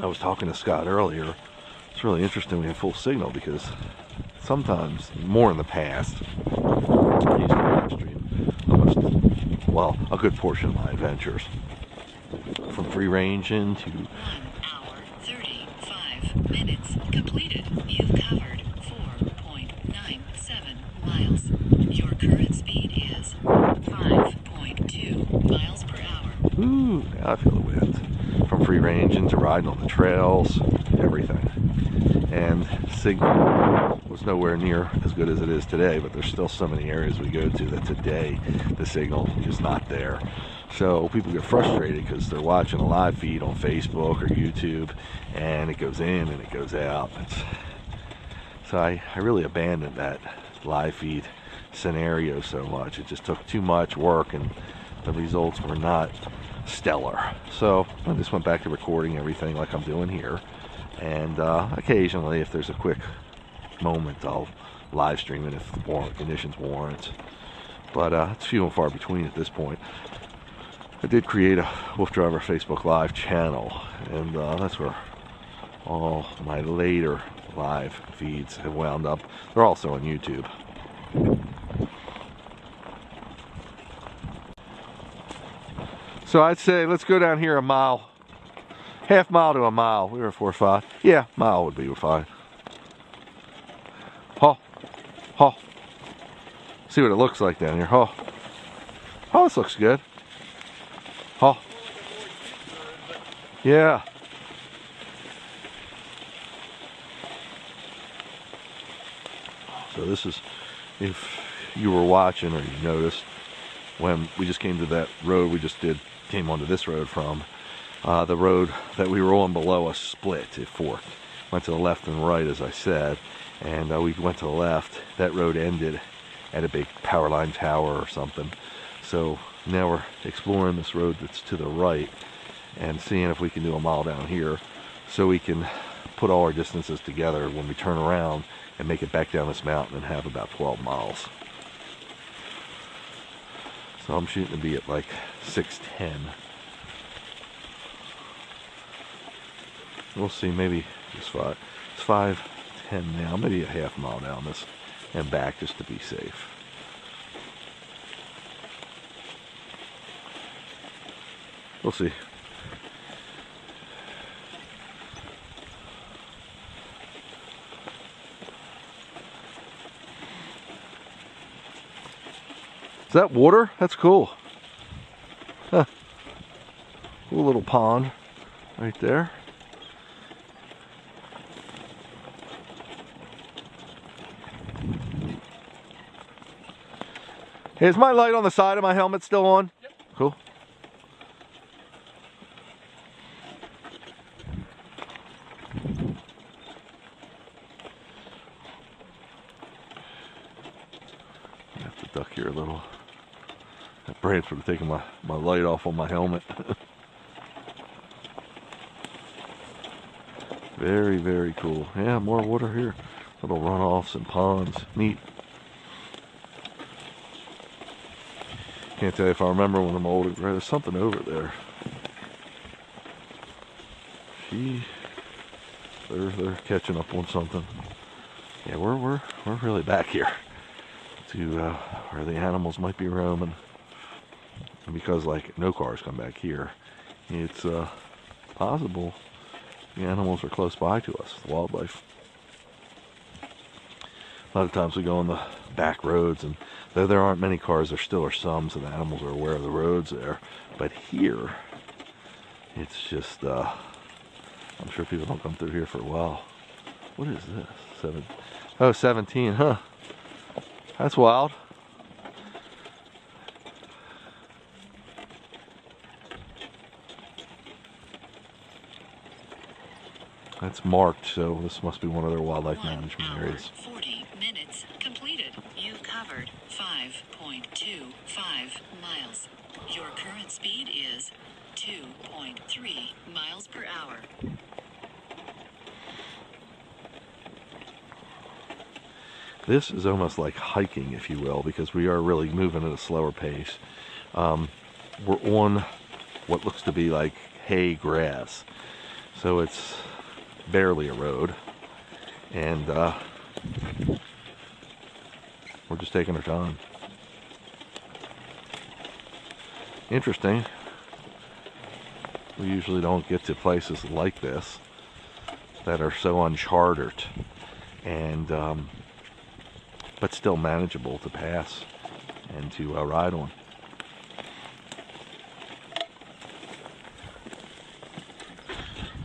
I was talking to Scott earlier. It's really interesting we have full signal because sometimes, more in the past, I used to live stream almost, well, a good portion of my adventures. From free range into 1 hour, 35 minutes completed. You've covered 4.97 miles. Your current speed is 5.2 miles per hour. Ooh, now I feel the wind. From free range into riding on the trails, everything. And signal was nowhere near as good as it is today, but there's still so many areas we go to that today the signal is not there. So people get frustrated because they're watching a live feed on Facebook or YouTube, and it goes in and it goes out. So I really abandoned that live feed scenario so much. It just took too much work and the results were not stellar. So I just went back to recording everything like I'm doing here, and occasionally if there's a quick moment I'll live stream it if the conditions warrant, but it's few and far between at this point. I did create a Wolf Driver Facebook Live channel, and that's where all my later live feeds have wound up. They're also on YouTube. So I'd say let's go down here a mile, Half mile to a mile. We were at 4.5. Yeah, mile would be fine. Oh, oh. See what it looks like down here. Oh, oh, this looks good. Oh, yeah. So this is, if you were watching or you noticed, when we just came to that road we just came onto this road from, the road that we were on below us split, it forked. Went to the left and right, as I said, and we went to the left. That road ended at a big power line tower or something. So now we're exploring this road that's to the right and seeing if we can do a mile down here so we can put all our distances together when we turn around and make it back down this mountain and have about 12 miles. So I'm shooting to be at like 6:10. We'll see, maybe it's 5:10 now, maybe a half mile down this and back just to be safe. We'll see. Is that water? That's cool. Huh. Cool little pond right there. Hey, is my light on the side of my helmet still on? Yep. Cool. I have to duck here a little. That branch would have taken my light off on my helmet. Very, very cool. Yeah, more water here. Little runoffs and ponds. Neat. Can't tell you if I remember when I'm old. There's something over there. They're catching up on something. Yeah, we're really back here to where the animals might be roaming. And because like no cars come back here, it's possible the animals are close by to us, the wildlife. A lot of times we go on the back roads, and though there aren't many cars, there still are some, so the animals are aware of the roads there. But here, it's just, I'm sure people don't come through here for a while. What is this? 17, huh? That's wild. That's marked, so this must be one of their wildlife 1 management hour, areas. 40 minutes completed. You've covered 5.25 miles. Your current speed is 2.3 miles per hour. This is almost like hiking, if you will, because we are really moving at a slower pace. We're on what looks to be like hay grass, so it's barely a road, and we're just taking our time. Interesting. We usually don't get to places like this that are so uncharted and but still manageable to pass and to ride on.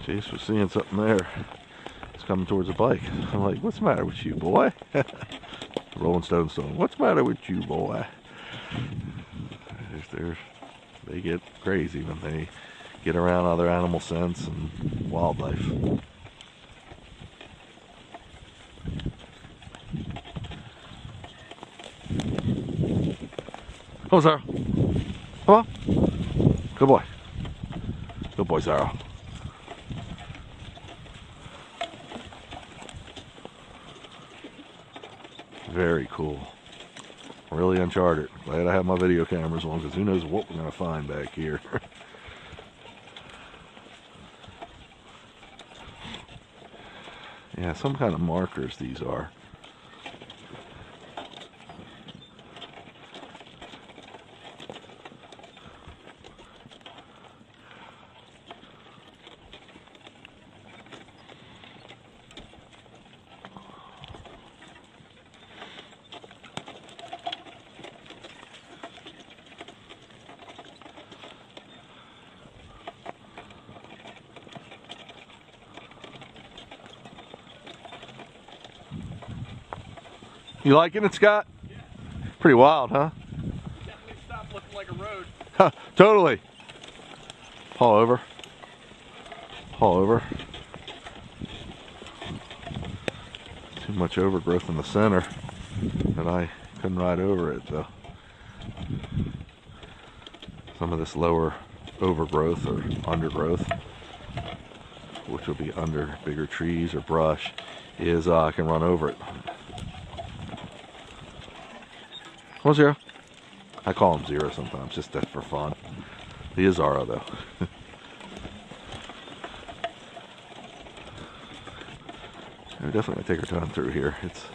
Jeez, we're seeing something there. It's coming towards a bike. I'm like, what's the matter with you, boy? Rolling Stone song. What's the matter with you, boy? They get crazy when they get around other animal scents and wildlife. Come on, Sarah. Come on. Good boy. Good boy, Sarah. Very cool. Really uncharted. Glad I have my video cameras on, because who knows what we're going to find back here. Yeah, some kind of markers these are. You liking it, Scott? Yeah. Pretty wild, huh? Definitely stopped looking like a road. Totally. Haul over. Haul over. Too much overgrowth in the center, and I couldn't ride over it, so some of this lower overgrowth or undergrowth, which will be under bigger trees or brush, is I can run over it. Come on, Zero. I call him Zero sometimes, just for fun. He is Zara, though. We're definitely gonna take our time through here. It's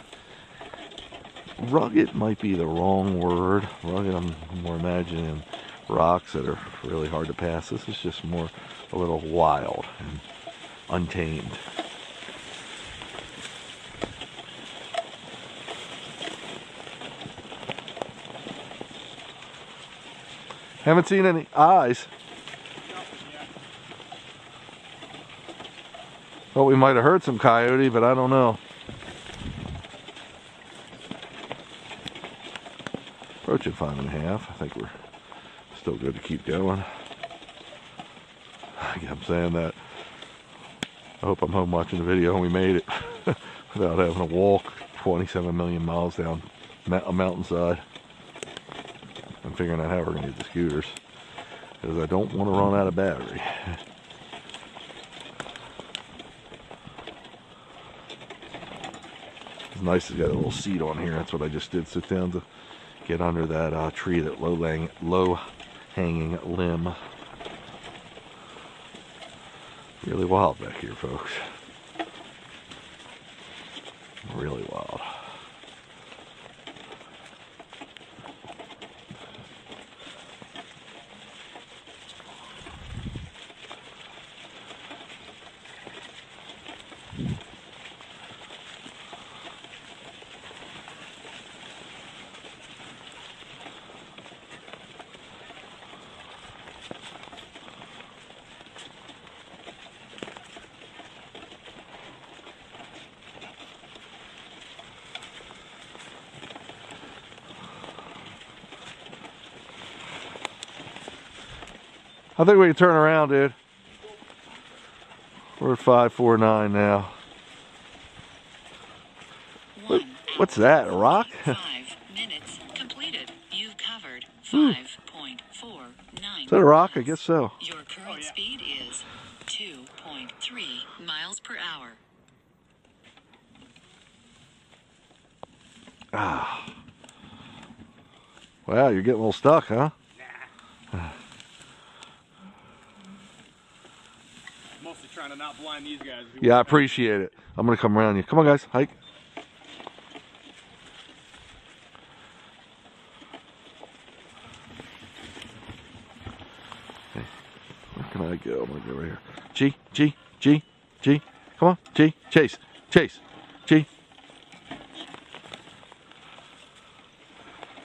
rugged, might be the wrong word. Rugged, I'm more imagining rocks that are really hard to pass. This is just more a little wild and untamed. Haven't seen any eyes. Thought we might have heard some coyote, but I don't know. Approaching 5.5. I think we're still good to keep going. I kept saying that. I hope I'm home watching the video and we made it without having to walk 27 million miles down a mountainside. I'm figuring out how we're going to get the scooters because I don't want to run out of battery. It's nice to get a little seat on here. That's what I just did. Sit down to get under that tree, that low hanging limb. Really wild back here, folks. Really wild. I think we can turn around, dude. We're at 549 now. What's that, a rock? 5 minutes completed. You've covered 5.49. Is that a rock? I guess so. Your current speed is 2.3 miles per hour. Ah. Wow, you're getting a little stuck, huh? Nah. Mostly trying to not blind these guys. Yeah, I appreciate it. I'm going to come around you. Come on, guys. Hike. Okay. Where can I go? I'm going to go right here. G, G, G, G. Come on. G. Chase. Chase. G.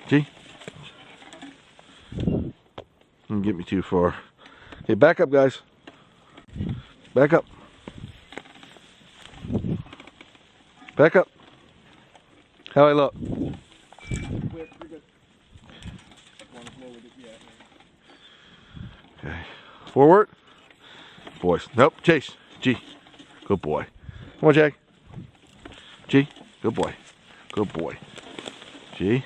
G. Don't get me too far. Okay, back up, guys. Back up. Back up. How I look? Okay. Forward. Boys. Nope. Chase. G. Good boy. Come on, Jag. G. Good boy. Good boy. G.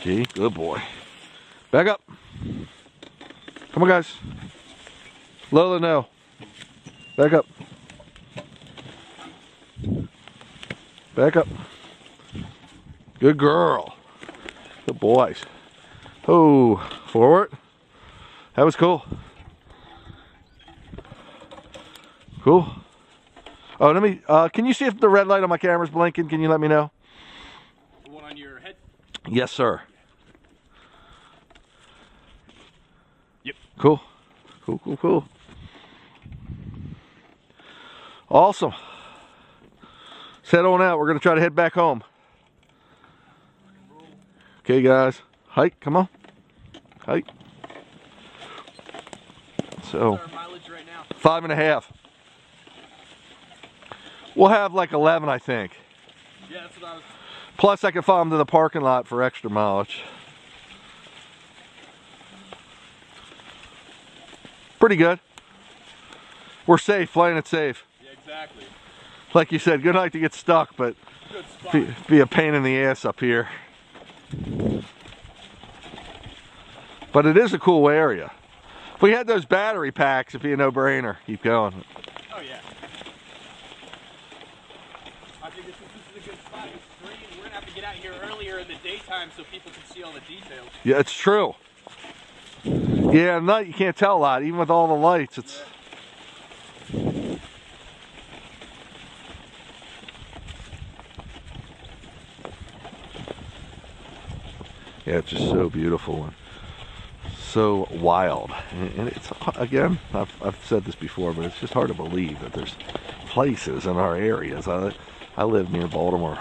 G. Good boy. Back up. Come on, guys. Lola, no. Back up. Back up. Good girl. Good boys. Oh, forward. That was cool. Cool. Oh, let me, can you see if the red light on my camera's blinking? Can you let me know? The one on your head? Yes, sir. Yep. Cool. Cool, cool, cool. Awesome. Let's head on out. We're going to try to head back home. Okay, guys. Hike. Come on. Hike. So, What's our mileage right now? 5.5. We'll have like 11, I think. Yeah, that's what I was. Plus, I can follow them to the parking lot for extra mileage. Pretty good. We're safe, playing it safe. Yeah, exactly. Like you said, good night to get stuck, but Good spot. be a pain in the ass up here. But it is a cool area. If we had those battery packs, it'd be a no-brainer. Keep going. Oh yeah. I think this is a good spot. It's green. We're gonna have to get out here earlier in the daytime so people can see all the details. Yeah, it's true. Yeah, at night you can't tell a lot, even with all the lights. It's yeah, it's just so beautiful and so wild. And it's, again, I've said this before, but it's just hard to believe that there's places in our areas. I live near Baltimore,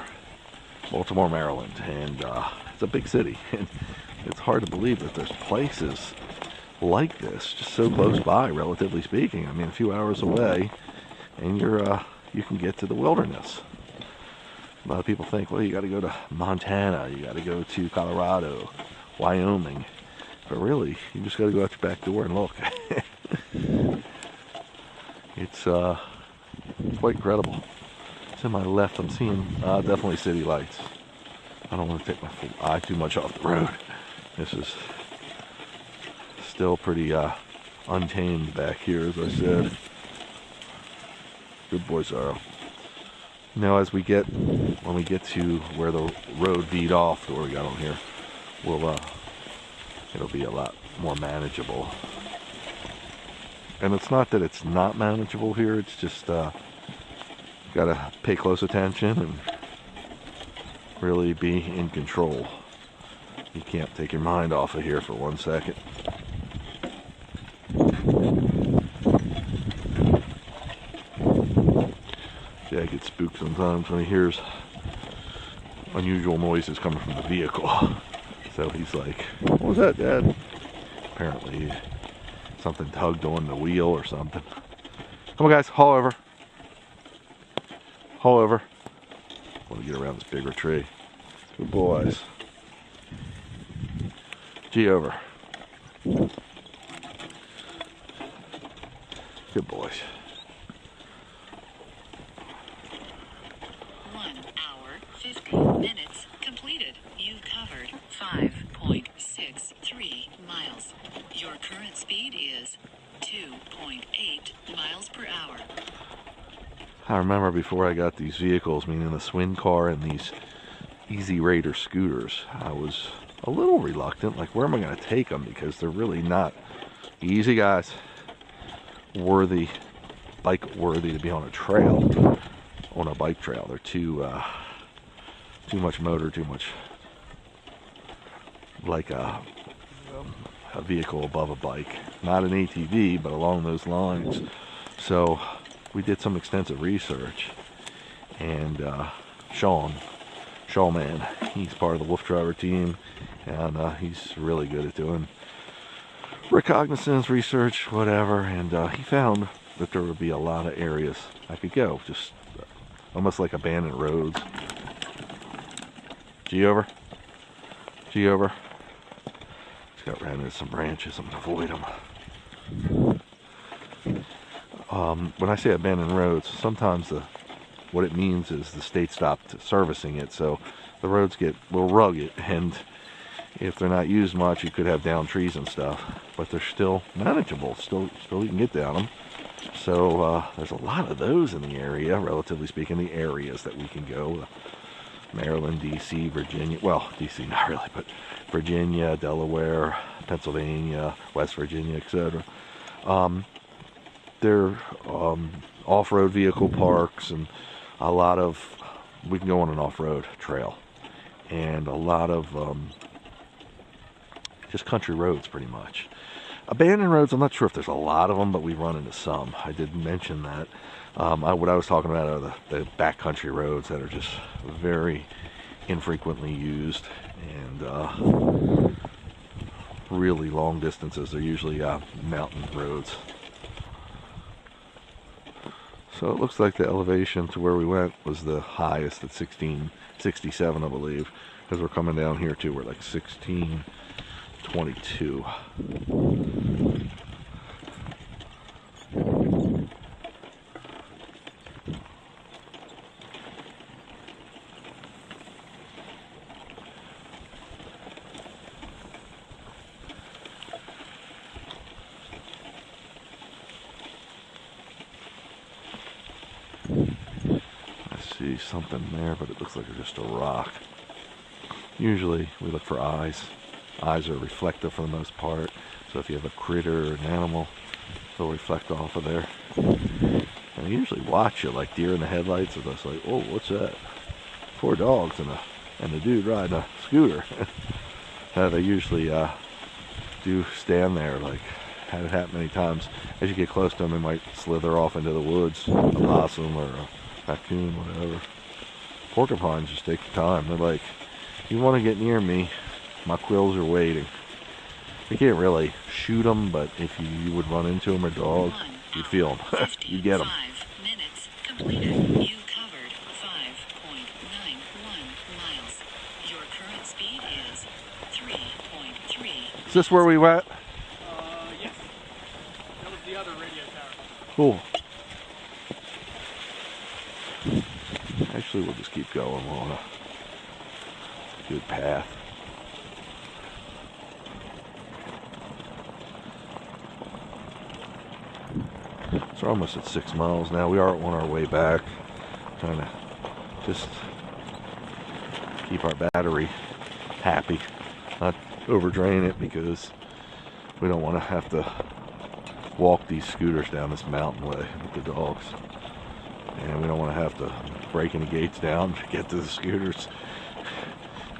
Maryland, and it's a big city. And it's hard to believe that there's places like this just so close by, relatively speaking. I mean, a few hours away, and you can get to the wilderness. A lot of people think, well, you got to go to Montana, you got to go to Colorado, Wyoming, but really, you just got to go out your back door and look. It's quite incredible. To my left, I'm seeing definitely city lights. I don't want to take my eye too much off the road. This is still pretty untamed back here, as I said. Good boy, Zorro. Now, when we get to where the road veed off to where we got on here, it'll be a lot more manageable. And it's not that it's not manageable here, it's just gotta pay close attention and really be in control. You can't take your mind off of here for 1 second. Dad gets spooked sometimes when he hears unusual noises coming from the vehicle. So he's like, what was that, Dad? Apparently something tugged on the wheel or something. Come on, guys, haul over. Haul over. I want to get around this bigger tree. Good boys. G over. Good boys. 1 hour, 50 minutes completed. You covered 5.63 miles. Your current speed is 2.8 miles per hour. I remember before I got these vehicles, meaning the Swin car and these Easy Raider scooters, I was a little reluctant. Like, where am I going to take them? Because they're really not easy, guys. Bike worthy to be on a trail, on a bike trail. They're too much motor, too much like a vehicle above a bike. Not an ATV, but along those lines. So we did some extensive research, and Shawman, he's part of the Wolf Driver team, and he's really good at doing reconnaissance research, whatever, and he found that there would be a lot of areas I could go, just almost like abandoned roads. G over. G over. Just got ran into some branches, I'm gonna avoid them. When I say abandoned roads, sometimes what it means is the state stopped servicing it, so the roads get a little rugged, and if they're not used much, you could have down trees and stuff, but they're still manageable. Still you can get down them. So there's a lot of those in the area, relatively speaking, the areas that we can go. Maryland, DC, Virginia, well, DC not really, but Virginia, Delaware, Pennsylvania, West Virginia, etc. They're off-road vehicle parks, and a lot of, we can go on an off-road trail, and a lot of just country roads, pretty much. Abandoned roads, I'm not sure if there's a lot of them, but we run into some. I did mention that. What I was talking about are the backcountry roads that are just very infrequently used, and really long distances. They're usually mountain roads. So it looks like the elevation to where we went was the highest at 1667, I believe. As we're coming down here too, we're like 1622. See something there, but it looks like it's just a rock. Usually we look for eyes. Eyes are reflective for the most part, so if you have a critter or an animal, they'll reflect off of there. And they usually watch you, like deer in the headlights. Are just like, oh, what's that? 4 dogs and a dude riding a scooter. They usually do stand there. Like, had it happen many times. As you get close to them, they might slither off into the woods, a possum or a raccoon, whatever. Porcupines just take the time. They're like, you want to get near me, my quills are waiting. You can't really shoot them, but if you would run into them or dogs, you feel them. You get them. 5 minutes completed. You covered 5.91 miles. Your current speed is 3.3. Is this where we went? Yes. That was the other radio tower. Cool. Actually, we'll just keep going. We're on a good path. So we're almost at 6 miles now. We are on our way back. Trying to just keep our battery happy. Not overdrain it because we don't want to have to walk these scooters down this mountain way with the dogs. And we don't want to have to break any gates down to get to the scooters.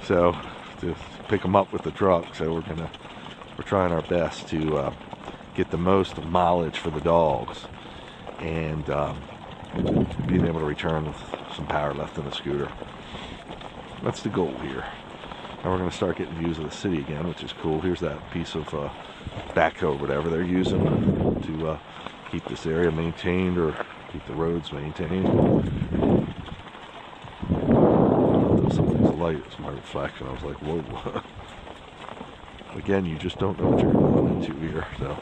So to pick them up with the truck. So we're trying our best to get the most mileage for the dogs and being able to return with some power left in the scooter. That's the goal here. Now we're going to start getting views of the city again, which is cool. Here's that piece of backhoe or whatever they're using to keep this area maintained or keep the roads maintained. Somebody's light, it's my reflection. I was like, whoa. Again, you just don't know what you're going into here, so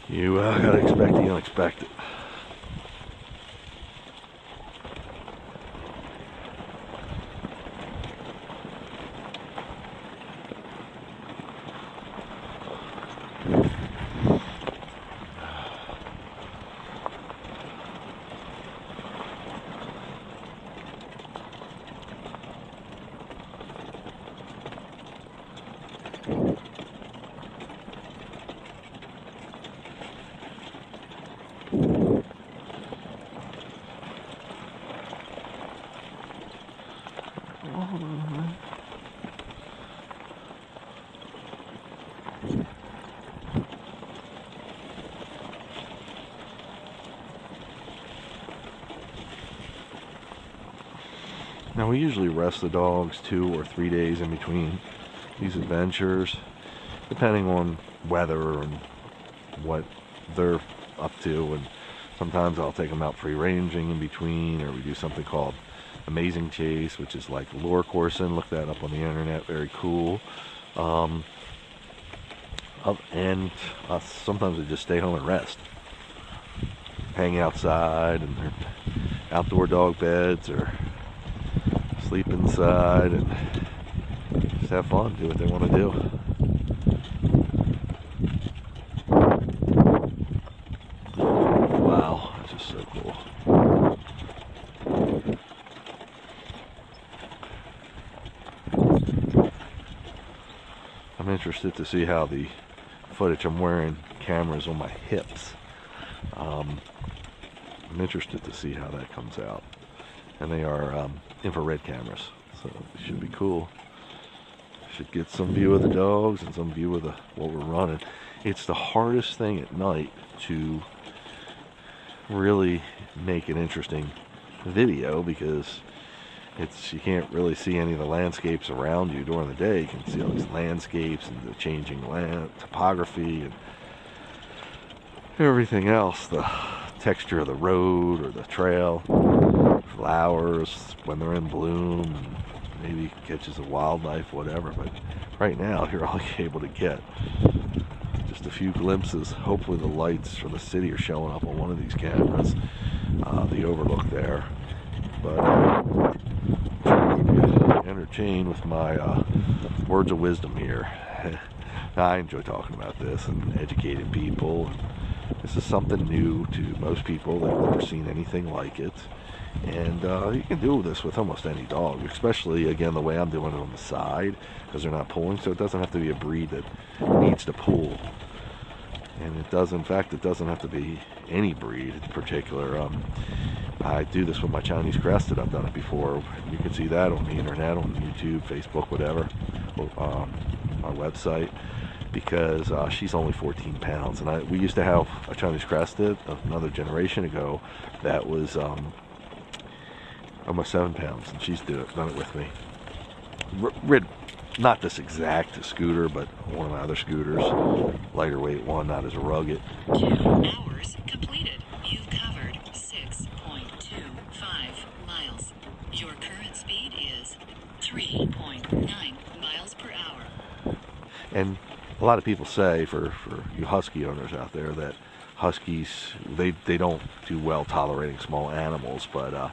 you gotta expect the unexpected. Now we usually rest the dogs 2 or 3 days in between these adventures, depending on weather and what they're up to, and sometimes I'll take them out free ranging in between, or we do something called Amazing Chase, which is like lure coursing. Look that up on the internet, very cool. And sometimes I just stay home and rest, hang outside in their outdoor dog beds or sleep inside and just have fun, do what they want to do. Wow, it's just so cool. I'm interested to see how the footage, I'm wearing cameras on my hips. I'm interested to see how that comes out. And they are infrared cameras, so it should be cool. Should get some view of the dogs and some view of what we're running. It's the hardest thing at night to really make an interesting video because you can't really see any of the landscapes around you during the day. You can see all these landscapes and the changing topography and everything else. The texture of the road or the trail, flowers when they're in bloom, maybe catches of wildlife, whatever. But right now, you're only able to get just a few glimpses. Hopefully the lights from the city are showing up on one of these cameras, the overlook there. But trying to keep you entertained with my words of wisdom here. I enjoy talking about this and educating people. This is something new to most people. They've never seen anything like it. And you can do this with almost any dog, especially, again, the way I'm doing it on the side, because they're not pulling, so it doesn't have to be a breed that needs to pull. And it does, in fact, it doesn't have to be any breed in particular. I do this with my Chinese Crested. I've done it before. You can see that on the internet, on YouTube, Facebook, whatever, our website, because she's only 14 pounds. And we used to have a Chinese Crested another generation ago that was almost 7 pounds, and she's done it with me. Rid not this exact scooter, but one of my other scooters, lighter weight one, not as rugged. 2 hours completed. You've covered 6.25 miles. Your current speed is 3.9 miles per hour. And a lot of people say, for you husky owners out there, that huskies, they don't do well tolerating small animals, but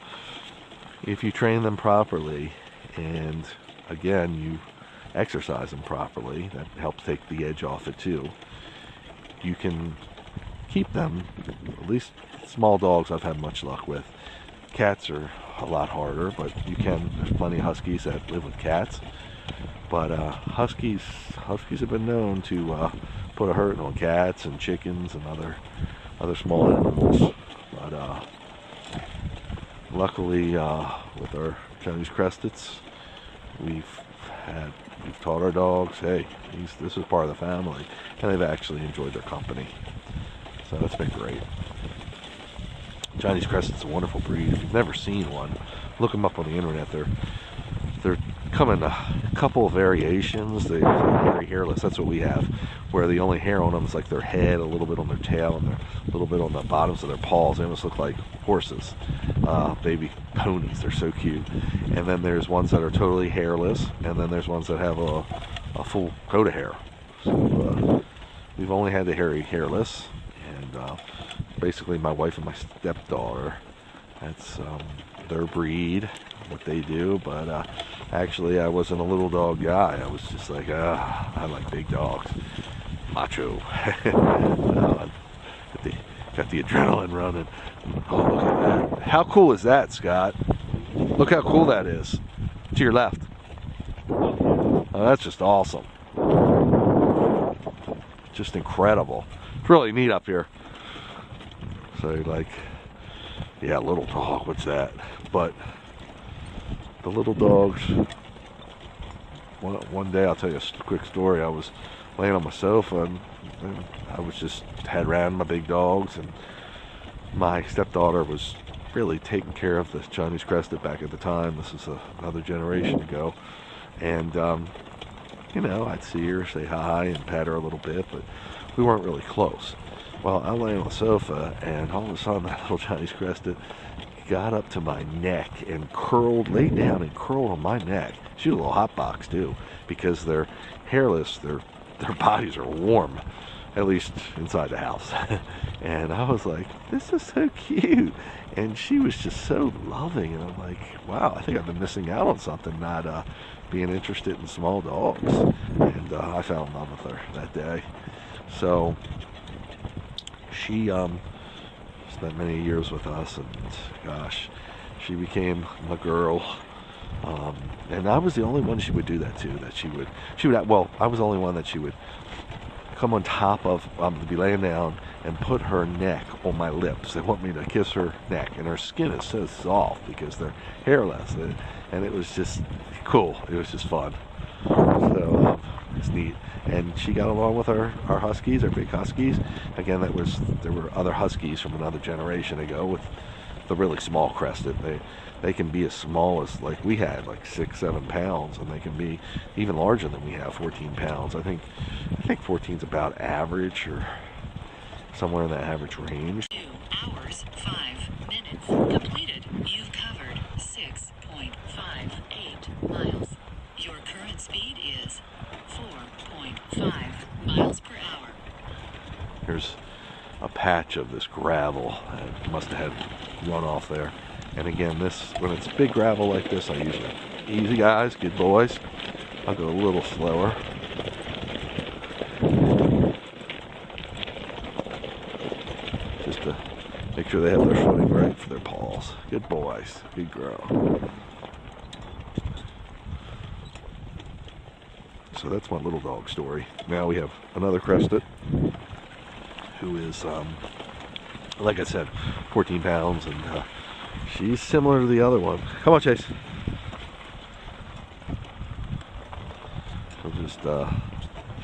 if you train them properly, and again, you exercise them properly, that helps take the edge off it too, you can keep them. At least small dogs I've had much luck with. Cats are a lot harder, but there's plenty of huskies that live with cats. But huskies have been known to put a hurting on cats and chickens and other small animals. But luckily, with our Chinese Cresteds, we've taught our dogs, hey, this is part of the family, and they've actually enjoyed their company. So that's been great. Chinese Crested's a wonderful breed. If you've never seen one, look them up on the internet. They're come in a couple of variations. They're very hairless. That's what we have, where the only hair on them is like their head, a little bit on their tail, and a little bit on the bottoms of their paws. They almost look like horses, baby ponies. They're so cute. And then there's ones that are totally hairless, and then there's ones that have a full coat of hair. So we've only had the hairless, and basically my wife and my stepdaughter, that's their breed, what they do. But actually, I wasn't a little dog guy. I was just like, I like big dogs, macho. Got the adrenaline running. Oh, look at that! How cool is that, Scott? Look how cool that is. To your left. Oh, that's just awesome. Just incredible. It's really neat up here. So like, yeah, little dog, what's that? But the little dogs, one day, I'll tell you a quick story. I was laying on my sofa, and I was just had around my big dogs, and my stepdaughter was really taking care of the Chinese Crested back at the time. This is another generation ago. And I'd see her, say hi, and pat her a little bit, but we weren't really close. Well, I'm laying on the sofa, and all of a sudden that little Chinese Crested got up to my neck and laid down and curled on my neck. She was a little hot box too, because they're hairless, their bodies are warm, at least inside the house. And I was like, this is so cute. And she was just so loving, and I'm like, wow, I think I've been missing out on something, not being interested in small dogs. And I fell in love with her that day. So she spent many years with us, and gosh, she became my girl. And I was the only one she would do that to. I was the only one that she would come on top of, to be laying down and put her neck on my lips. They want me to kiss her neck, and her skin is so soft because they're hairless, and it was just cool. It was just fun. So it's neat. And she got along with our huskies, our big huskies. Again, there were other huskies from another generation ago with the really small crested. They can be as small as, like we had, like 6-7 pounds, and they can be even larger than we have, 14 pounds. I think 14 is about average, or somewhere in that average range. Hours, 5 minutes. Completed. You've covered 6.58 miles. Your current speed is 4.5 miles per hour. Here's a patch of this gravel. I must have had runoff there. And again, when it's big gravel like this, I usually, easy guys, good boys. I'll go a little slower. Just to make sure they have their footing right for their paws. Good boys, good girl. So that's my little dog story. Now we have another crested who is, like I said, 14 pounds, and she's similar to the other one. Come on, Chase.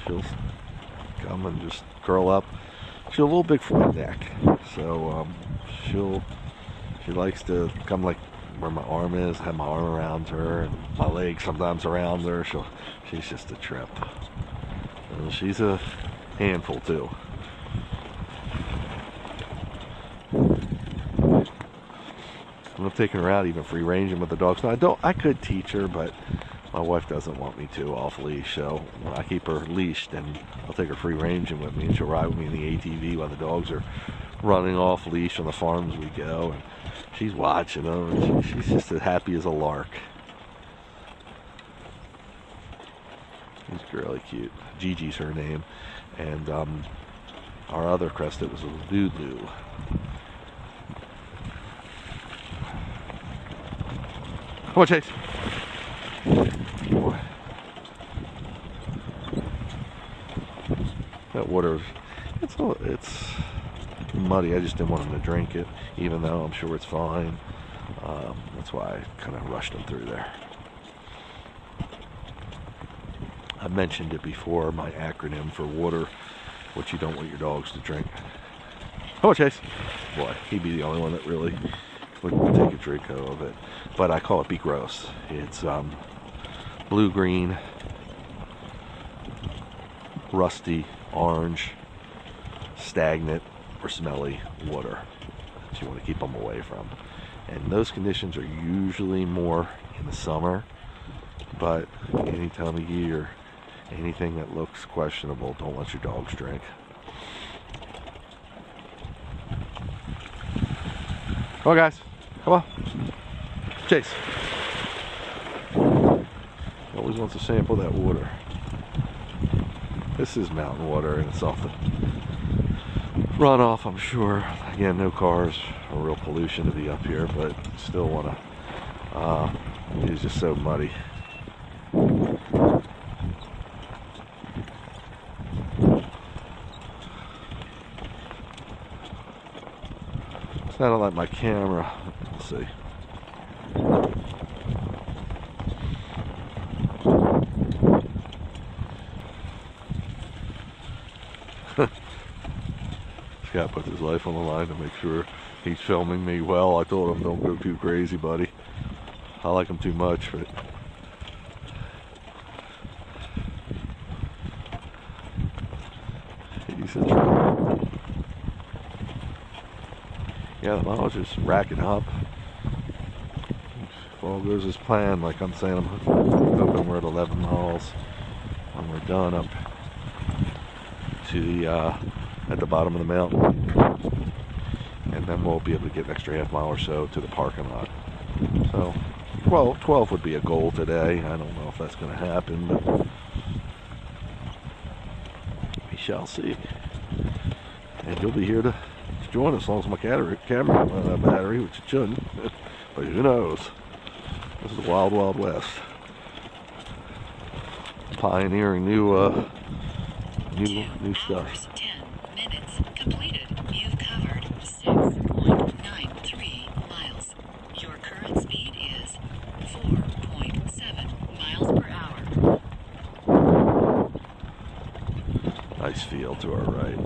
She'll come and just curl up. She's a little big for my neck, so she likes to come like where my arm is, have my arm around her, and my leg sometimes around her. She's just a trip. And she's a handful too. I'm taking her out even free ranging with the dogs. Now I could teach her, but my wife doesn't want me to off leash, so I keep her leashed and I'll take her free ranging with me, and she'll ride with me in the ATV while the dogs are running off leash on the farms we go, and she's watching them, and she's just as happy as a lark. She's really cute. Gigi's her name, and our other crested was a Lulu. Come on, Chase. Boy. That water, it's muddy. I just didn't want him to drink it, even though I'm sure it's fine. That's why I kind of rushed him through there. I mentioned it before, my acronym for water, what you don't want your dogs to drink. Come on, Chase. Boy, he'd be the only one that really would take a drink of it. But I call it Be Gross. It's blue-green, rusty, orange, stagnant, or smelly water that you want to keep them away from. And those conditions are usually more in the summer, but any time of year, anything that looks questionable, don't let your dogs drink. Come on, guys. Come on. Chase. He always wants to sample that water. This is mountain water, and it's off the runoff, I'm sure. Again, no cars or real pollution to be up here, but still want to. It's just so muddy. It's not like my camera. Let's see. Scott puts his life on the line to make sure he's filming me well. I told him, don't go too crazy, buddy. I like him too much, but he's in trouble. Yeah, the mileage is racking up. If all goes as planned, like I'm saying, I'm hoping we're at 11 miles when we're done up to the at the bottom of the mountain, and then we'll be able to get an extra half mile or so to the parking lot. So 12 would be a goal today. I don't know if that's going to happen, but we shall see. And you'll be here to join us as long as my camera runs out of battery, which it shouldn't. But who knows? This is the wild, wild west. Pioneering new stuff. Hours, 10 minutes completed. You've covered 6.93 miles. Your current speed is 4.7 miles per hour. Nice field to our right.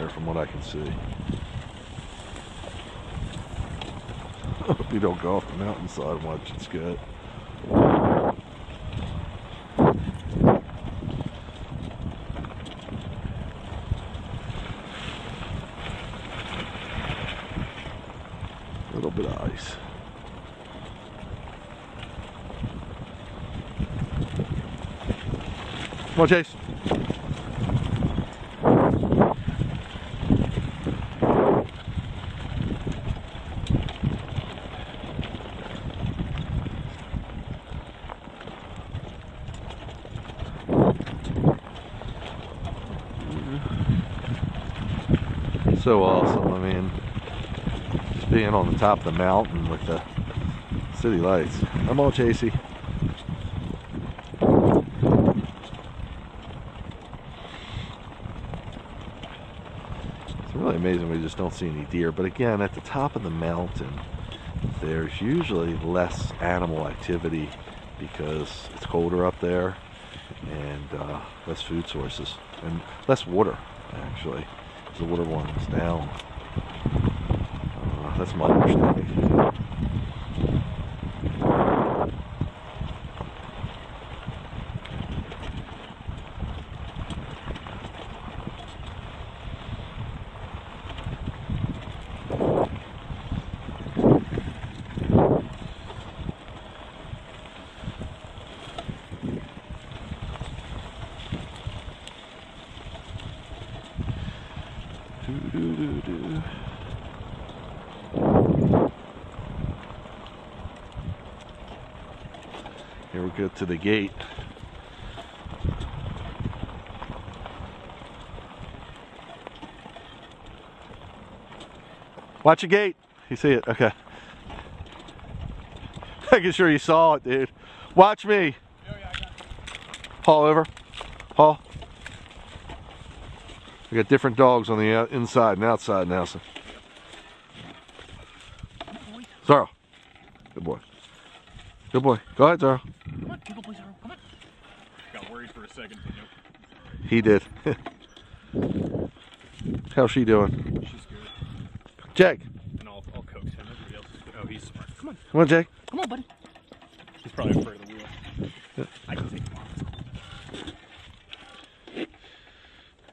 there from what I can see. Hope you don't go off the mountainside much, it's good. A little bit of ice. Come on, Chase. So awesome. I mean, just being on the top of the mountain with the city lights. Come on, Chasey. It's really amazing we just don't see any deer. But again, at the top of the mountain, there's usually less animal activity because it's colder up there and less food sources and less water, actually. The water warms down. That's my understanding. Here we go to the gate. Watch the gate. You see it? Okay. Making sure you saw it, dude. Watch me. Oh, yeah, I got it. Haul over. Haul. We got different dogs on the inside and outside now. So. Zara. Good boy. Good boy. Go ahead, Zara. Come on, go play Zara. Come on. Got worried for a second, but nope. He did. How's she doing? She's good. Jake. And I'll coax him. Everybody else is good. Oh, he's smart. Come on. Come on, Jake. Come on, buddy. He's probably afraid of the wheel. Yep. I can take him off.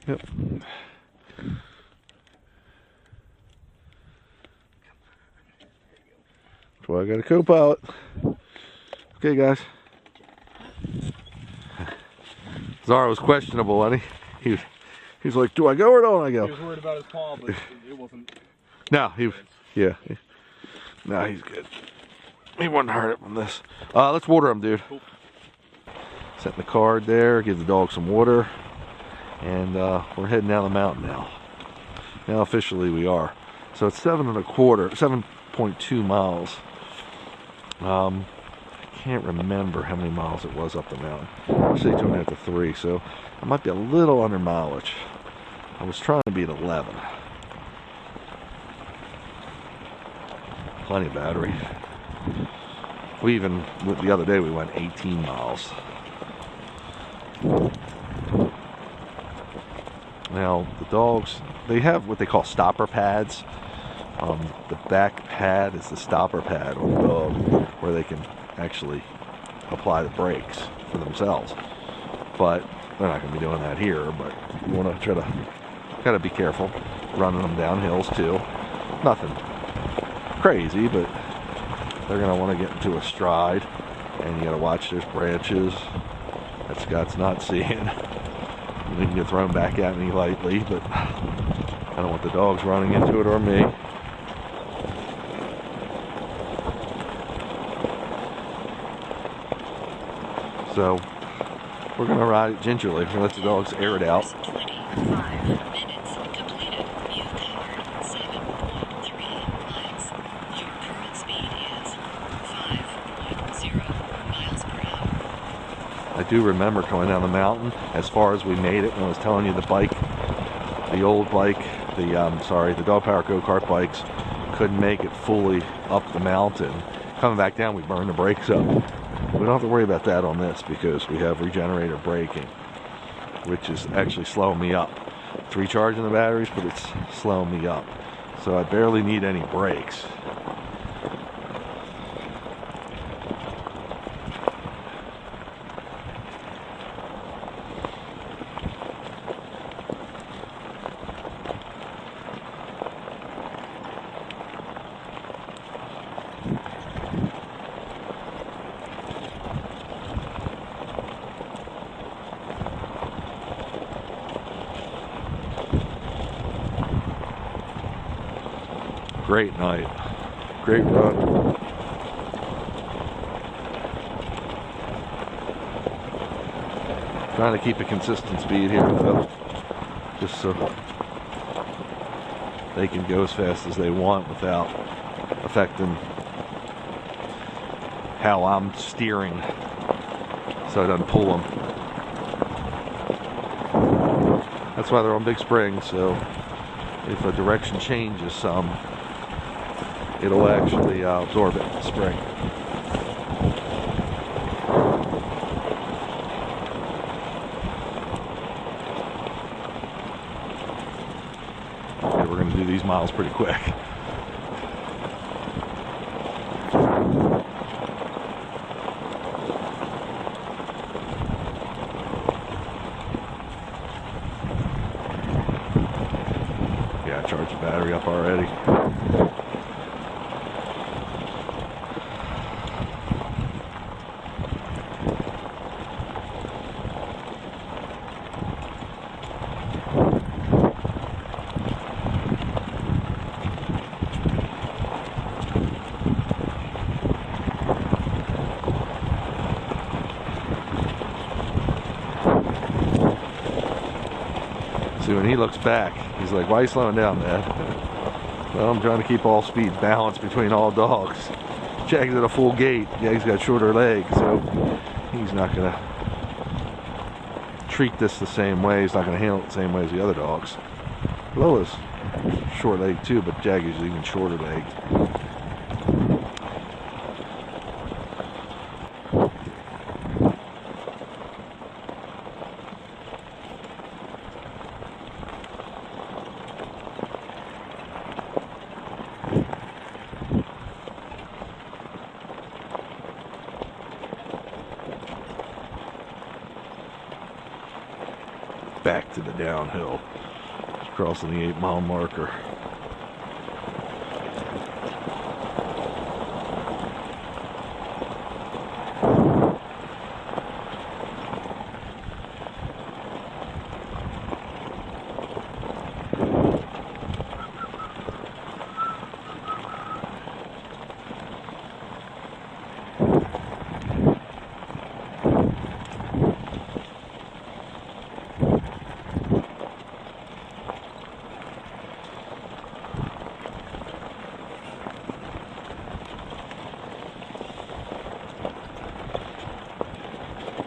Yep. That's why I got a co-pilot. Okay, guys. Zara was questionable, wasn't he? He's like, do I go or don't I go? He was worried about his paw, but it wasn't. No, yeah. No, he's good. He wouldn't hurt it from this. Let's water him, dude. Cool. Setting the card there, give the dog some water. And we're heading down the mountain now. Now officially we are. So it's 7.2 miles. I can't remember how many miles it was up the mountain. I say 2.5 to 3, so I might be a little under mileage. I was trying to beat 11. Plenty of battery. We even, the other day we went 18 miles. Now, the dogs, they have what they call stopper pads. The back pad is the stopper pad on the dog where they can actually apply the brakes for themselves. But they're not going to be doing that here, but you want to try to, gotta be careful running them down hills too. Nothing crazy, but they're going to want to get into a stride, and you got to watch there's branches that Scott's not seeing. They can get thrown back at me lightly, but I don't want the dogs running into it or me. So we're going to ride it gingerly. We're going to let the dogs air it out. 25 minutes completed. You've covered 7.3 miles. Your current speed is 5.0 miles per hour. I do remember coming down the mountain as far as we made it when I was telling you the bike, the old bike, the dog power go-kart bikes couldn't make it fully up the mountain. Coming back down, we burned the brakes up. We don't have to worry about that on this because we have regenerator braking, which is actually slowing me up. It's recharging the batteries, but it's slowing me up. So I barely need any brakes. Great night. Great run. Trying to keep a consistent speed here though, just so they can go as fast as they want without affecting how I'm steering, so it doesn't pull them. That's why they're on big springs, so if a direction changes some, it'll actually absorb it, the spring. Okay, we're going to do these miles pretty quick. Yeah, I charged the battery up already. See, when he looks back, he's like, why are you slowing down, Dad? Well, I'm trying to keep all speed balanced between all dogs. Jag's at a full gait. Jag's got shorter legs, so he's not going to treat this the same way. He's not going to handle it the same way as the other dogs. Lola's short leg too, but Jag is even shorter leg. Back to the downhill, just crossing the 8-mile marker.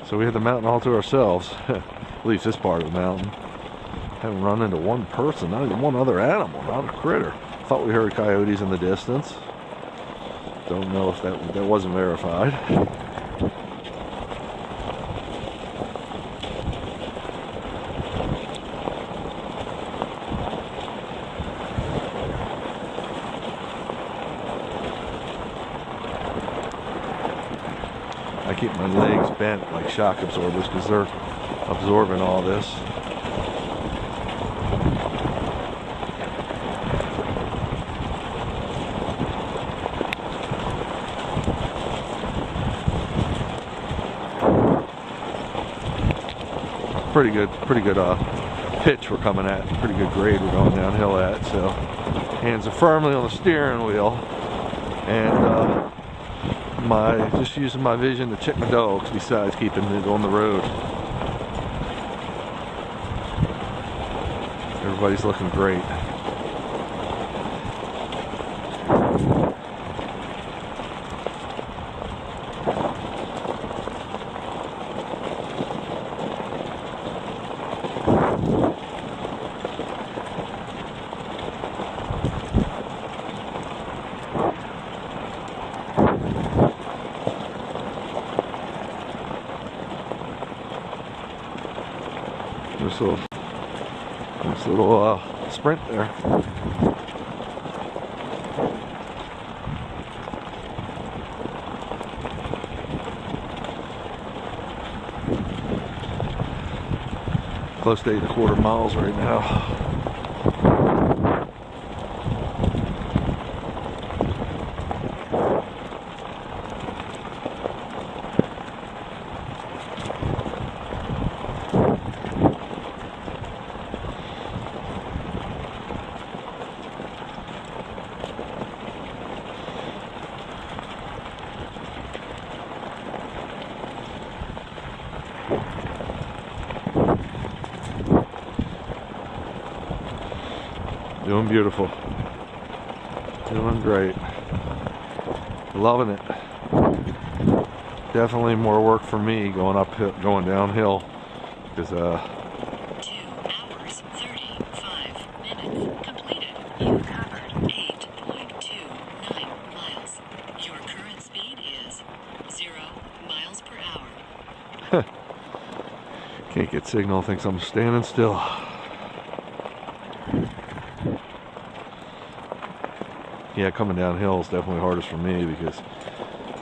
So we had the mountain all to ourselves, at least this part of the mountain. Haven't run into one person, not even one other animal, not a critter. Thought we heard coyotes in the distance. Don't know if that wasn't verified. I keep my legs bent like shock absorbers because they're absorbing all this. Pretty good pitch we're coming at, pretty good grade we're going downhill at, so hands are firmly on the steering wheel, and just using my vision to check my dogs besides keeping it on the road. Everybody's looking great. Nice little sprint there. Close to 8.25 miles right now. Doing beautiful. Doing great. Loving it. Definitely more work for me going uphill, going downhill, because 2 hours 35 minutes completed. You covered 8.29 miles. Your current speed is 0 miles per hour. can't get signal. Thinks I'm standing still. Yeah, coming downhill is definitely hardest for me because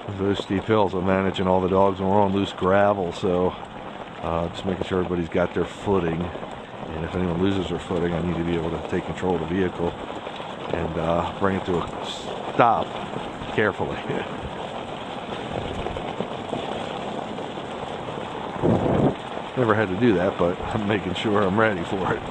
with those steep hills, I'm managing all the dogs and we're on loose gravel, so just making sure everybody's got their footing. And if anyone loses their footing, I need to be able to take control of the vehicle and bring it to a stop carefully. Never had to do that, but I'm making sure I'm ready for it.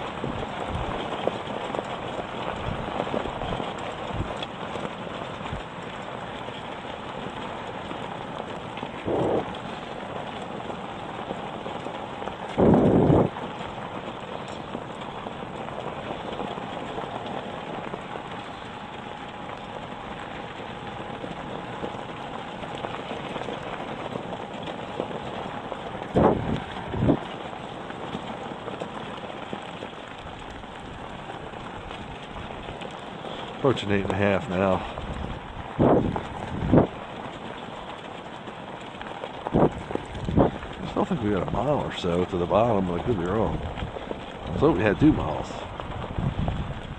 Approaching 8.5 now. I still think we got a mile or so to the bottom, but I could be wrong. I thought we had 2 miles.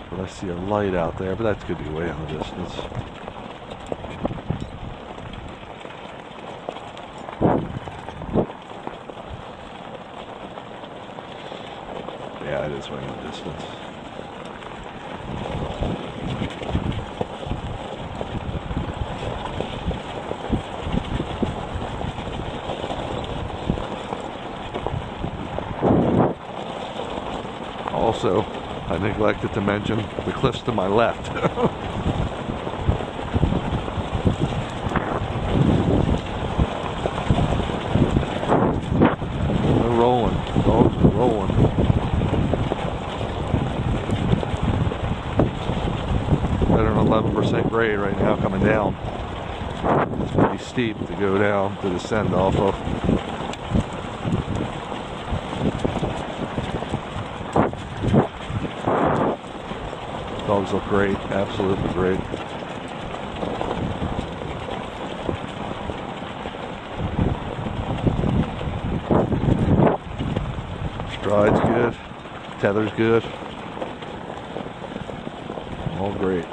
But I see a light out there, but that could be way in the distance. Yeah, it is way in the distance. Also, I neglected to mention the cliffs to my left. They're rolling. Dogs are rolling. Better than 11% grade right now coming down. It's pretty steep to go down to descend off of. Dogs look great, absolutely great. Stride's good, tether's good, all great.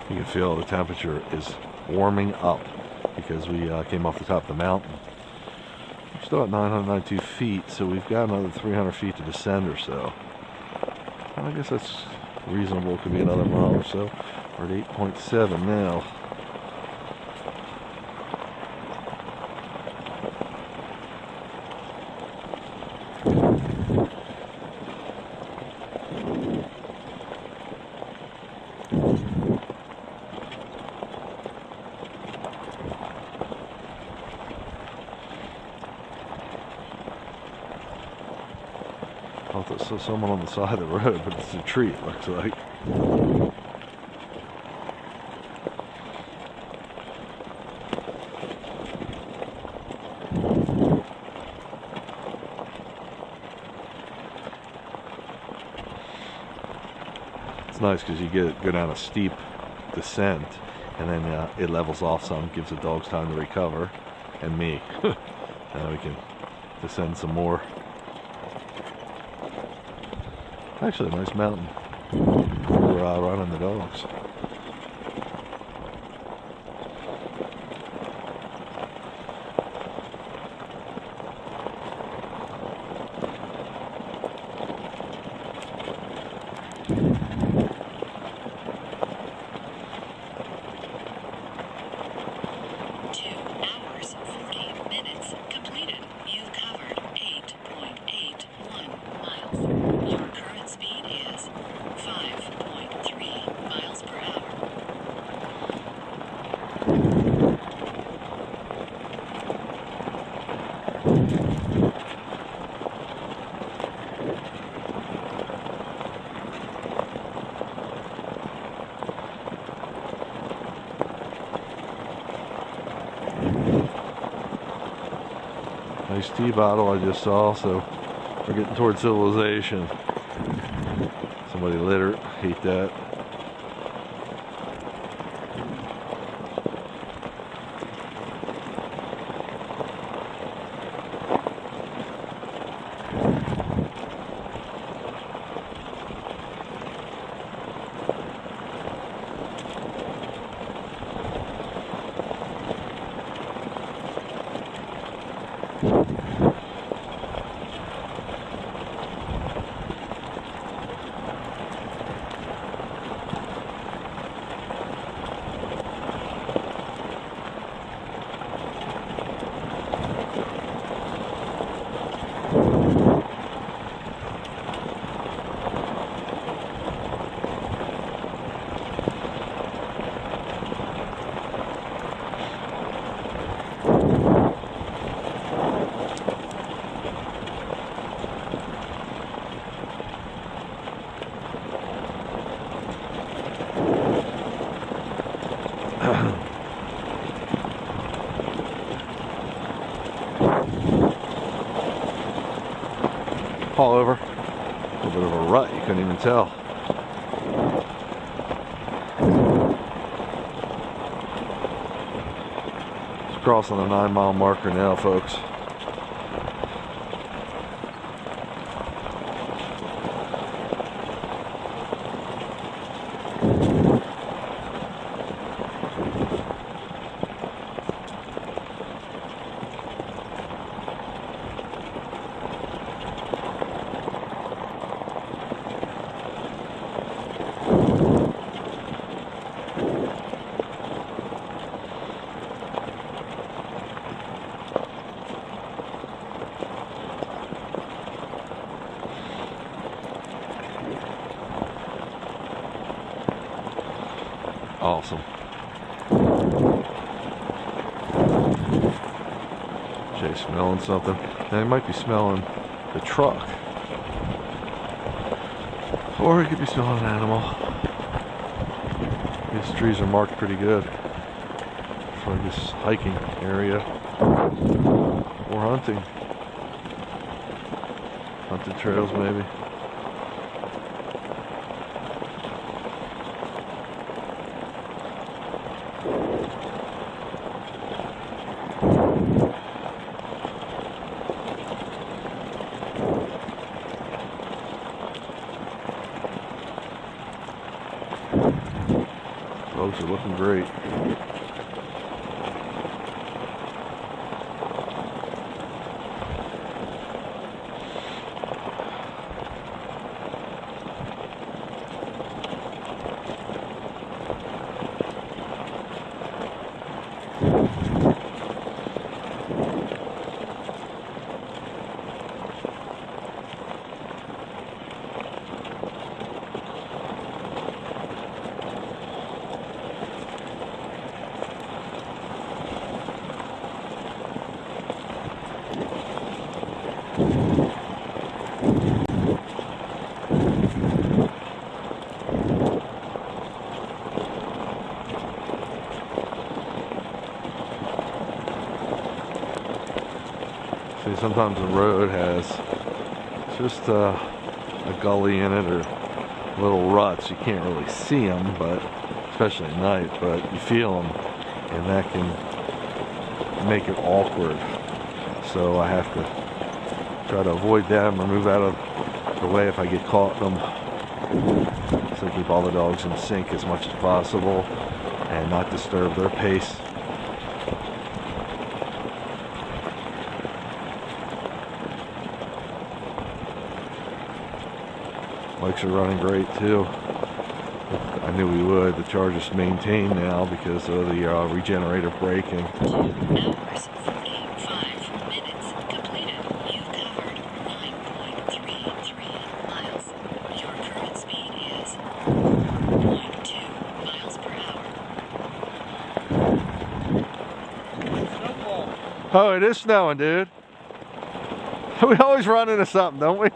You can feel the temperature is warming up because we came off the top of the mountain. We're still at 992 feet, so we've got another 300 feet to descend or so. I guess that's reasonable. Could be another mile or so. We're at 8.7 now. I thought saw someone on the side of the road, but it's a tree, it looks like. It's nice because you go down a steep descent, and then it levels off some, gives the dogs time to recover, and me. Now we can descend some more. Actually, a nice mountain for running the dogs. Nice tea bottle I just saw, so we're getting towards civilization. Somebody littered, hate that. All over. A little bit of a rut, you couldn't even tell. Just crossing the 9-mile marker now, folks. Awesome. Jay's smelling something. Now he might be smelling the truck. Or he could be smelling an animal. These trees are marked pretty good for this hiking area. Or hunting. Hunting trails maybe. Folks are looking great. sometimes the road has just a gully in it or little ruts. You can't really see them, but especially at night, but you feel them, and that can make it awkward. So I have to try to avoid them or move out of the way if I get caught in them. So keep all the dogs in sync as much as possible and not disturb their pace. Bikes are running great too. I knew we would. The charge is maintained now because of the regenerative braking. 2 hours, 45 minutes completed. You've covered 9.33 miles. Your current speed is 0.2 miles per hour. Oh, it is snowing, dude. We always run into something, don't we?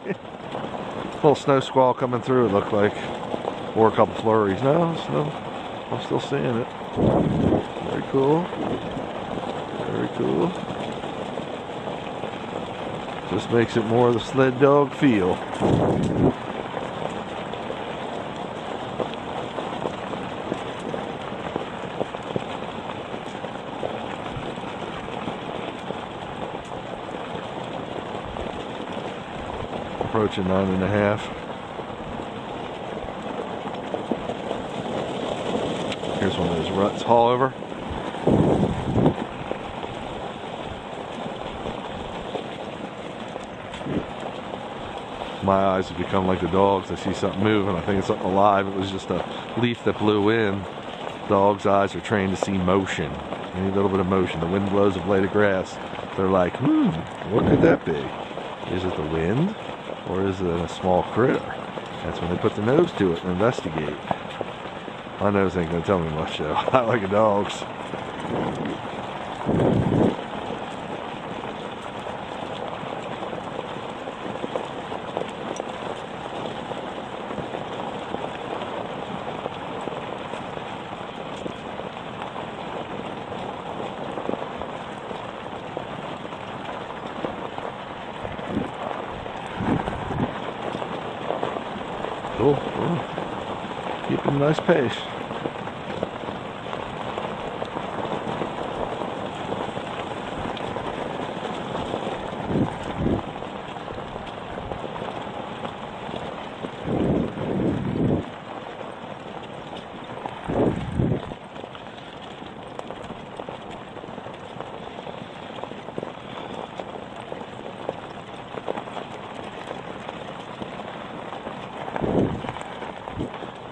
Little snow squall coming through, it looked like. Or a couple flurries. No, snow. I'm still seeing it. Very cool. Very cool. Just makes it more of the sled dog feel. Approaching 9.5. Here's one of those ruts. Haul over. My eyes have become like the dogs. I see something moving. I think it's something alive. It was just a leaf that blew in. Dogs' eyes are trained to see motion. Any little bit of motion. The wind blows a blade of grass. They're like, what could that be? Is it the wind? Or is it a small critter? That's when they put their nose to it and investigate. My nose ain't gonna tell me much though. I like a dog's. Cool. Keeping a nice pace.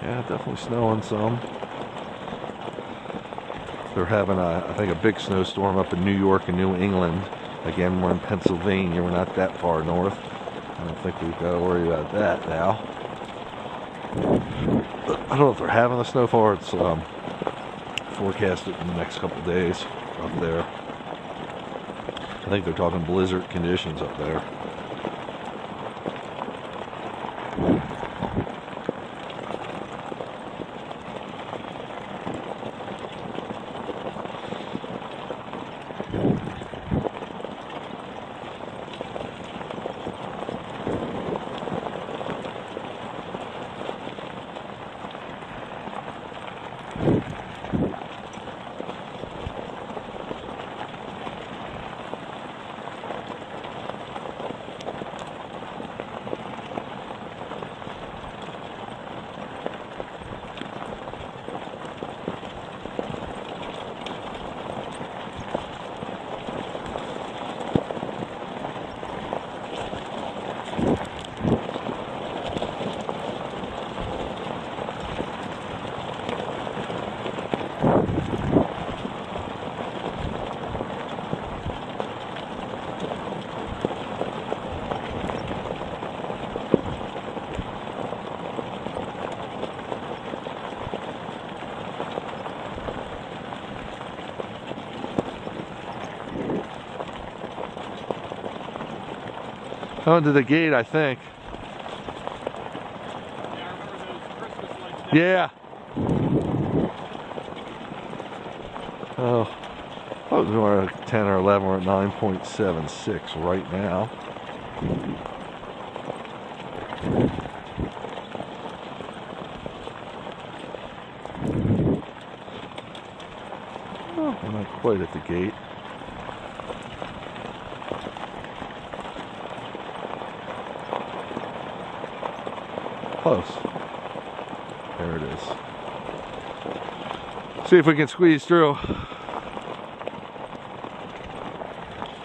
Yeah, definitely snowing some. They're having, I think, a big snowstorm up in New York and New England. Again, we're in Pennsylvania. We're not that far north. I don't think we've got to worry about that now. I don't know if they're having a snowfall or it's forecasted in the next couple of days up there. I think they're talking blizzard conditions up there. Going to the gate, I think. Yeah, I remember those Christmas lights. Yeah. Oh. Oh, we're at 10 or 11. We're at 9.76 right now. Oh, we're not quite at the gate. Close. There it is. See if we can squeeze through.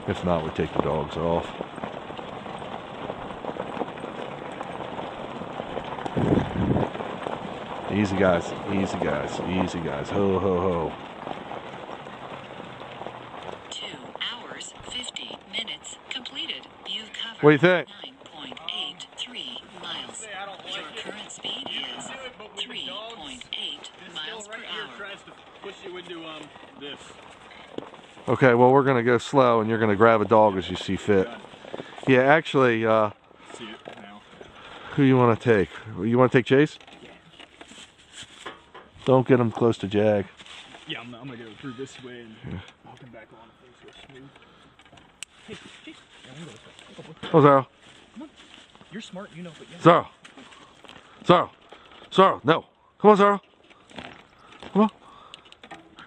If not, we take the dogs off. Easy guys, easy guys, easy guys. Ho, ho, ho. 2 hours, 50 minutes completed. You've covered What do you think? 9.83 miles. Your current speed is 3.8 miles per hour. Tries to push you into this. Okay, well, we're going to go slow, and you're going to grab a dog as you see fit. Yeah, actually, See it now. who you want to take? You want to take Chase? Don't get him close to Jag. Yeah, I'm gonna go through this way and I'll come back on if things go smooth. Hey, Chase. Yeah, I'm gonna go this way. Go, boy. Oh, Zara. Come on. You're smart, you know, but yeah. Zara. Zara. Zara, no. Come on, Zara. Come on.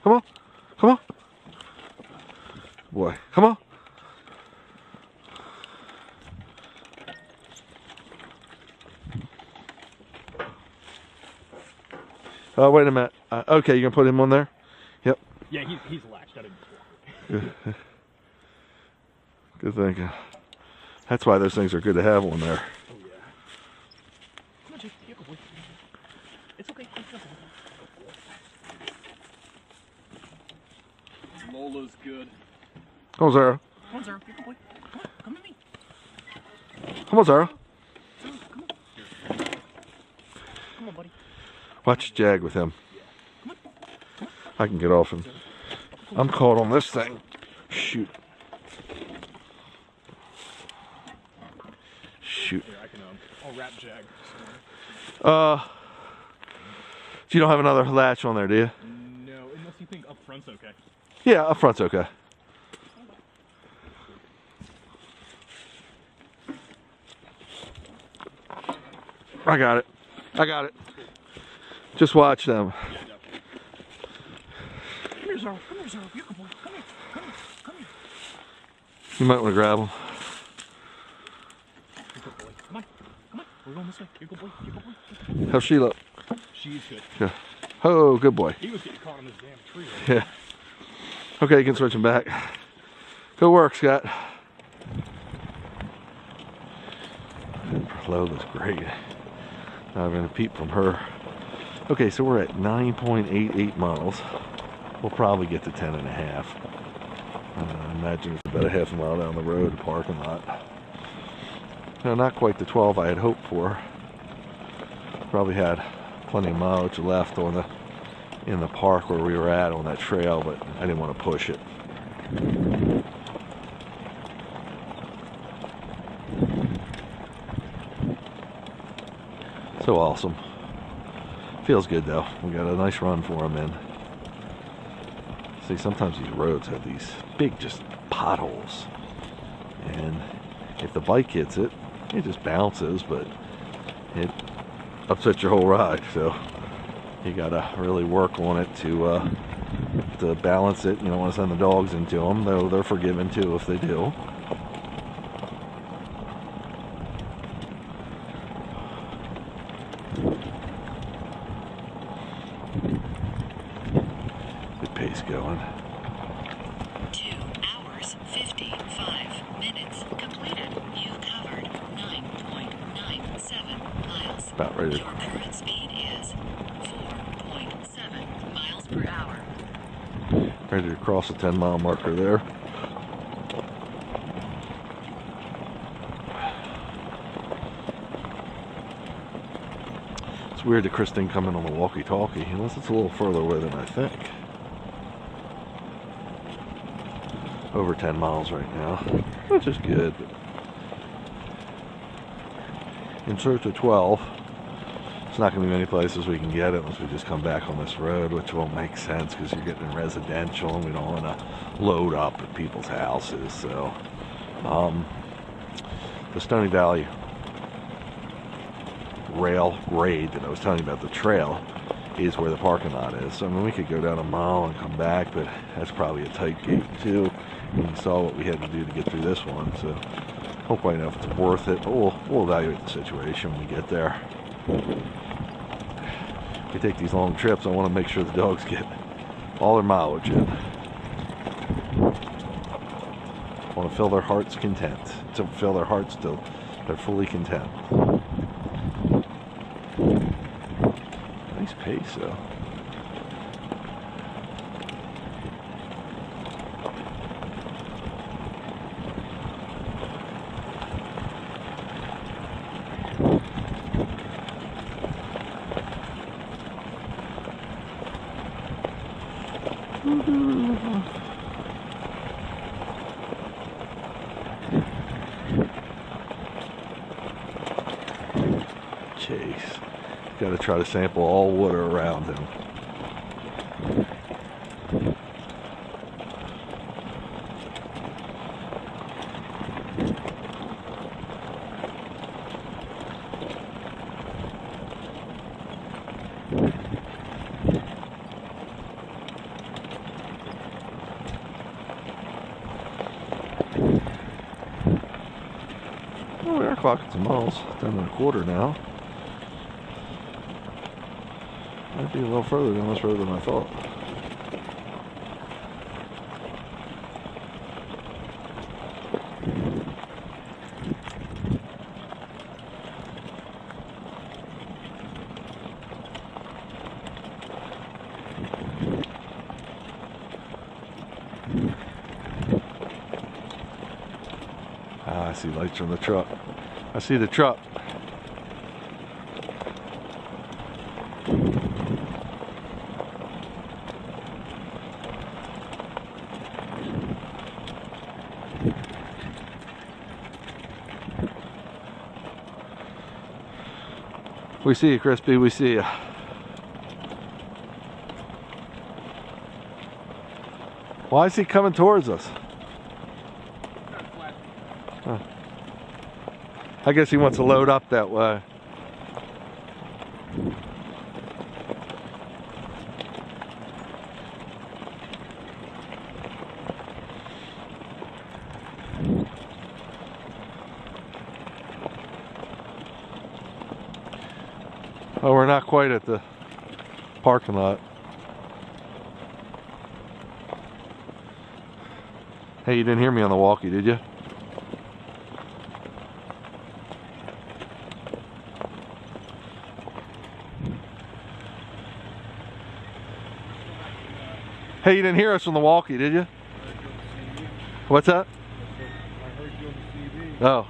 Come on. Come on. Boy, come on. Wait a minute. Okay, you gonna put him on there? Yep. Yeah, he's latched. I didn't just walk away. Good thinking. That's why those things are good to have on there. Oh, yeah. Come on, Chase. Here, go, boy. It's okay. Lola's good. Come on, Zara. Come on, Zara. Here, go, boy. Come on. Come to me. Come on, Zara. Zara, come on. Come on, buddy. Watch Jag with him. I can get off him. I'm caught on this thing. Shoot. Shoot. Here, I can, I'll wrap Jag. You don't have another latch on there, do you? No, unless you think up front's okay. Yeah, up front's okay. I got it. I got it. Just watch them. Come here, Zara. Come here, Zara. You come, boy. Come here. Come here. Come here. You might want to grab them. Here, go, boy. Come on. Come on. We're going this way. Here, go, boy. Here, go, boy. How's she look? She's good. Yeah. Oh, good boy. He was getting caught in this damn tree. Yeah. Okay, you can switch him back. Good work, Scott. Flo looks great. Now I'm going to peep from her. Okay, so we're at 9.88 miles. We'll probably get to 10 and a half. I imagine it's about a half a mile down the road, the parking lot. Now, not quite the 12 I had hoped for. Probably had plenty of mileage left on in the park where we were at on that trail, but I didn't want to push it. So awesome. Feels good though. We got a nice run for him in. See, sometimes these roads have these big just potholes, and if the bike hits it, it just bounces, but it upsets your whole ride. So you gotta really work on it to balance it. You don't want to send the dogs into them, though they're forgiven too if they do. Good pace going. 2 hours, 55 minutes completed. You covered 9.97 miles. About ready Your current speed is 4.7 miles per hour. to cross the 10-mile marker there. It's weird that Chris didn't come in on the walkie-talkie, unless it's a little further away than I think. Over 10 miles right now, which is good. In search of 12, There's not going to be many places we can get it unless we just come back on this road, which won't make sense because you're getting in residential and we don't want to load up at people's houses. So, the Stony Valley rail grade that I was telling you about, the trail, is where the parking lot is. So, I mean, we could go down a mile and come back, but that's probably a tight gate too. And you saw what we had to do to get through this one, so hopefully I know if it's worth it, but we'll evaluate the situation when we get there. If we take these long trips, I want to make sure the dogs get all their mileage in. I want to fill their hearts content. To fill their hearts till they're fully content. Nice pace though. Chase. Got to try to sample all water around him. Oh, we are clocking some miles. 10.25 now. Might be a little further down this road than I thought. Ah, I see lights from the truck. I see the truck. We see you, Crispy, we see you. Why is he coming towards us? Huh. I guess he wants to load up that way. Oh, we're not quite at the parking lot. Hey, you didn't hear me on the walkie, did you? Hey, you didn't hear us on the walkie, did you? What's that? I heard you on the TV. Oh.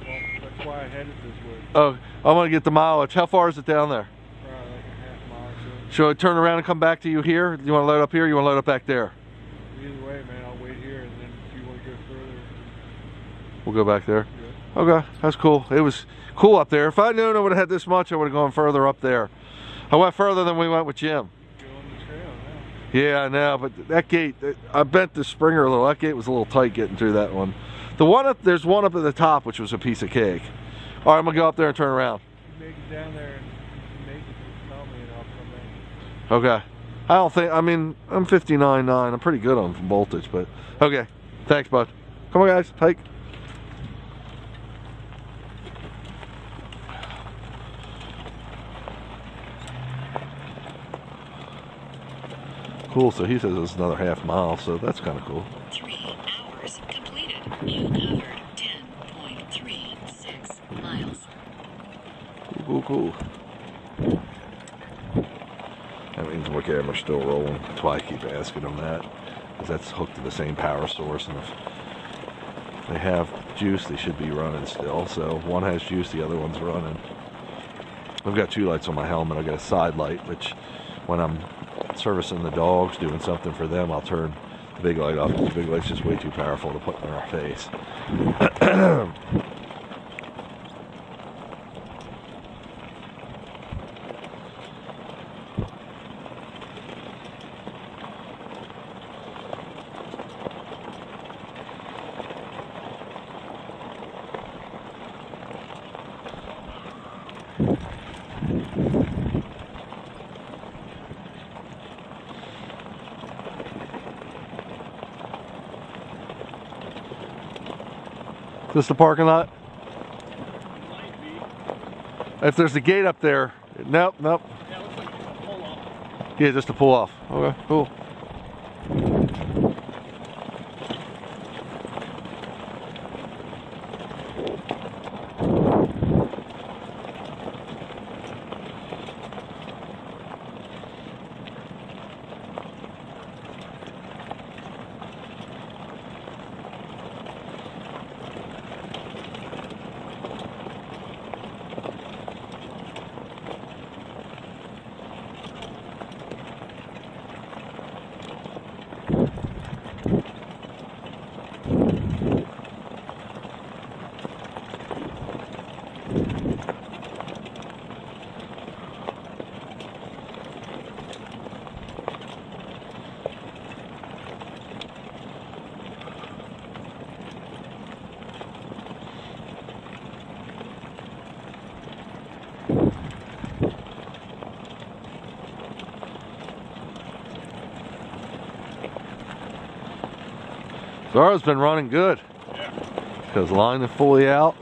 Well, that's why I headed this way. Oh, I want to get the mileage. How far is it down there? Probably like a half mile or so. Should I turn around and come back to you here? Do you want to load up here or you want to load up back there? Either way, man, I'll wait here, and then if you want to go further. We'll go back there. Yeah. Okay, that's cool. It was cool up there. If I'd known I would have had this much, I would have gone further up there. I went further than we went with Jim. Go on the trail now. Yeah, I know, but that gate, I bent the springer a little. That gate was a little tight getting through that one. The one up, there's one up at the top, which was a piece of cake. All right, I'm gonna go up there and turn around. You make it down there, and if you make it, tell me, and I'll come back. Okay. I don't think, I mean, I'm 59.9. I'm pretty good on voltage, but okay. Thanks, bud. Come on, guys. Hike. Cool, so he says it's another half mile, so that's kind of cool. 3 hours completed. You covered 10.36 miles. Cool, cool. That means my camera's still rolling. That's why I keep asking them that, because that's hooked to the same power source, and if they have juice, they should be running still. So one has juice, the other one's running. I've got 2 lights on my helmet. I got a side light, which when I'm servicing the dogs, doing something for them, I'll turn the big light off, because the big light's just way too powerful to put in our face. This the parking lot? Might be. If there's a gate up there, nope, nope. Yeah, it looks like it's a pull off. Yeah, just to pull off. Okay, cool. Zara's been running good. Yeah. Because line is fully out.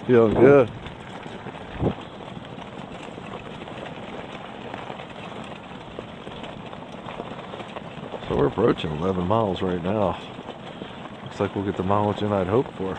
Feeling good. So we're approaching 11 miles right now. Looks like we'll get the mileage in I'd hoped for.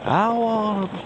I wanna be.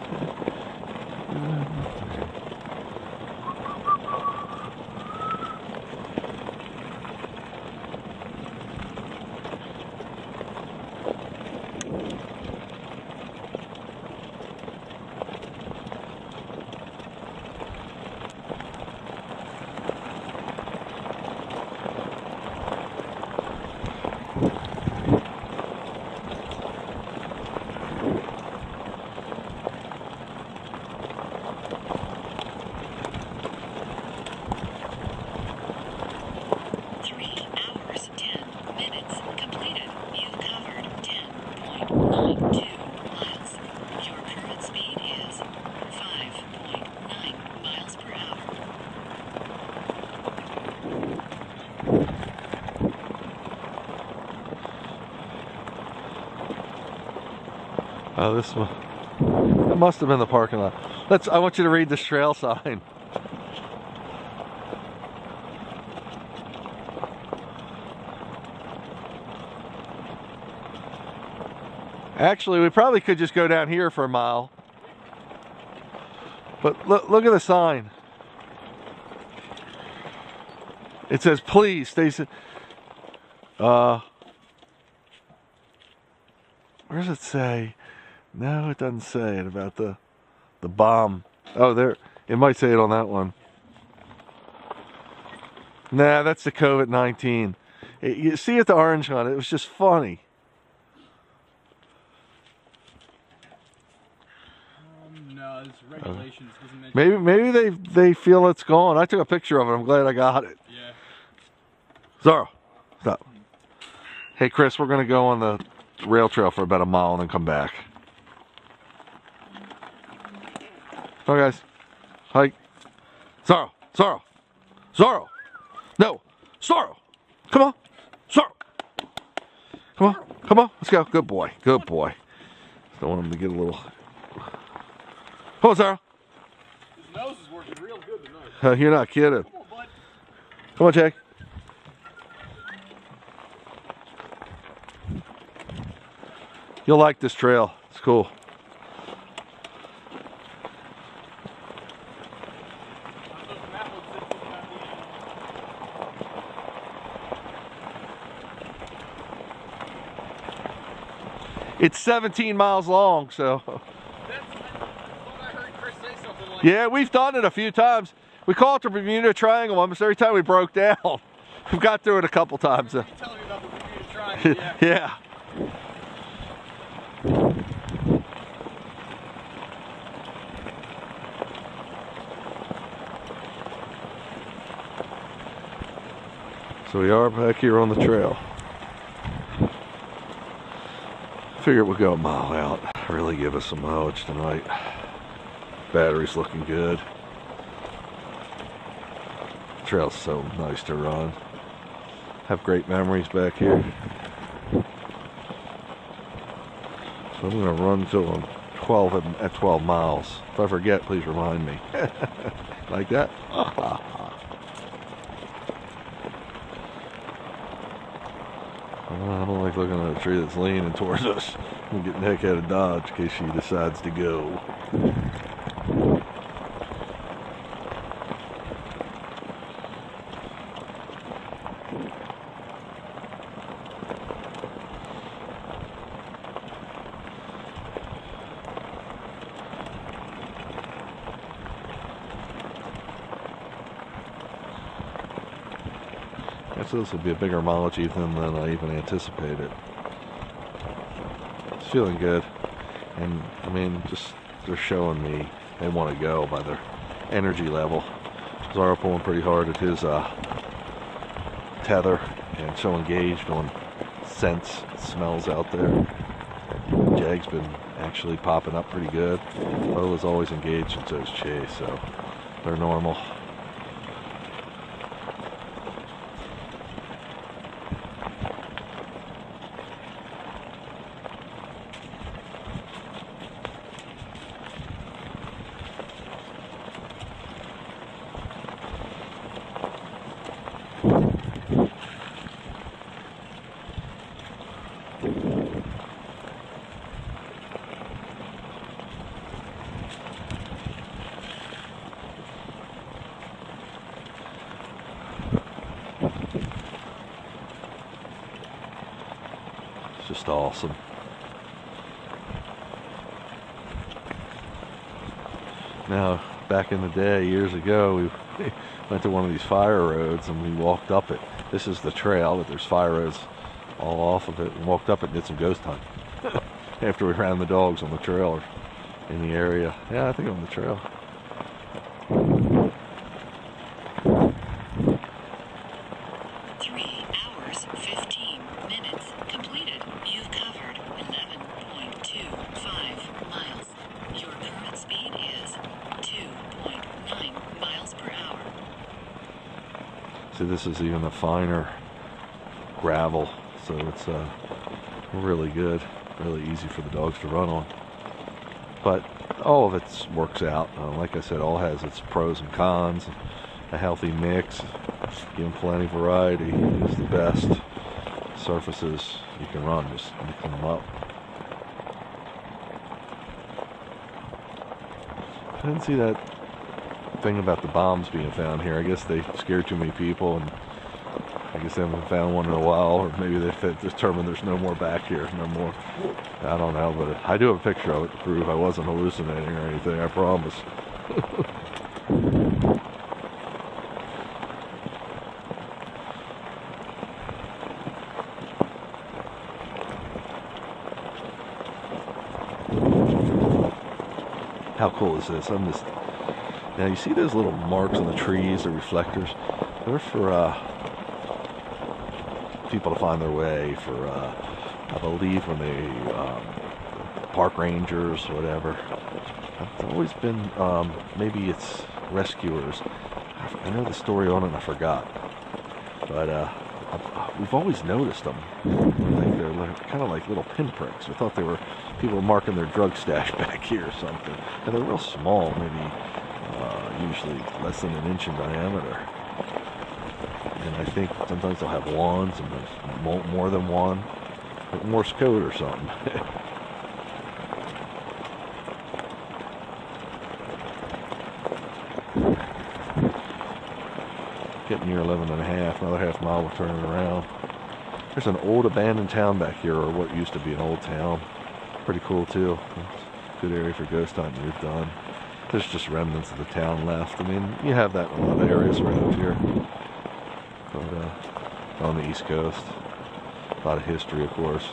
Oh, this one. That must have been the parking lot. I want you to read this trail sign. Actually, we probably could just go down here for a mile. But look at the sign. It says, please stay. Where does it say? No, it doesn't say it about the bomb. Oh, there. It might say it on that one. Nah, that's the COVID-19. You see it, the orange on it. It was just funny. No, it's regulations. Doesn't mention Maybe they feel it's gone. I took a picture of it. I'm glad I got it. Yeah. Zara, stop. Hey, Chris, we're going to go on the rail trail for about a mile and then come back. Come on, guys. Hike. Zara. No. Zara. Come on. Zara. Come on. Let's go. Good boy. Don't want him to get a little... Come on, Zara. His nose is working real good tonight. You're not kidding. Come on, bud. Come on, Jake. You'll like this trail. It's cool. It's 17 miles long, so. That's what I Yeah, we've done it a few times. We call it the Bermuda Triangle almost every time we broke down. We've got through it a couple times. You tell me about the Bermuda Triangle, yeah. Yeah. So we are back here on the trail. Figured we'd go a mile out. Really give us some mileage tonight. Battery's looking good. Trail's so nice to run. Have great memories back here. So I'm gonna run till I'm 12 at 12 miles. If I forget, please remind me. Like that? I don't like looking at a tree that's leaning towards us. I'm getting the heck out of Dodge in case she decides to go. So this will be a bigger mileage even than I even anticipated. It's feeling good, and I mean, just they're showing me they want to go by their energy level. Zara pulling pretty hard at his tether and so engaged on scents, smells out there. Jag's been actually popping up pretty good. Lola's always engaged and so's Chase, so they're normal. Just awesome. Now, back in the day, years ago, we went to one of these fire roads and we walked up it. This is the trail, but there's fire roads all off of it. And walked up it and did some ghost hunting after we ran the dogs on the trail or in the area. Yeah, I think on the trail. See, this is even a finer gravel, so it's really good, really easy for the dogs to run on. But all of it works out. Like I said, all has its pros and cons. A healthy mix, give them plenty of variety is the best. Surfaces you can run, just mixing them up. I didn't see that thing about the bombs being found here. I guess they scared too many people, and I guess they haven't found one in a while, or maybe they determined there's no more back here, no more. I don't know, but I do have a picture of it to prove I wasn't hallucinating or anything, I promise. How cool is this? Now you see those little marks on the trees, the reflectors? They're for people to find their way, for I believe when they park rangers, whatever. It's always been, maybe it's rescuers. I know the story on it and I forgot. But we've always noticed them. They're kind of like little pinpricks. We thought they were people marking their drug stash back here or something. And they're real small, maybe usually less than an inch in diameter. And I think sometimes they'll have wands, and there's more than one. Like Morse code or something. Getting near 11 and a half, another half mile we're turning around. There's an old abandoned town back here, or what used to be an old town. Pretty cool too. It's a good area for ghost hunting we've done. There's just remnants of the town left. I mean, you have that in a lot of areas around here. But on the East Coast, a lot of history, of course.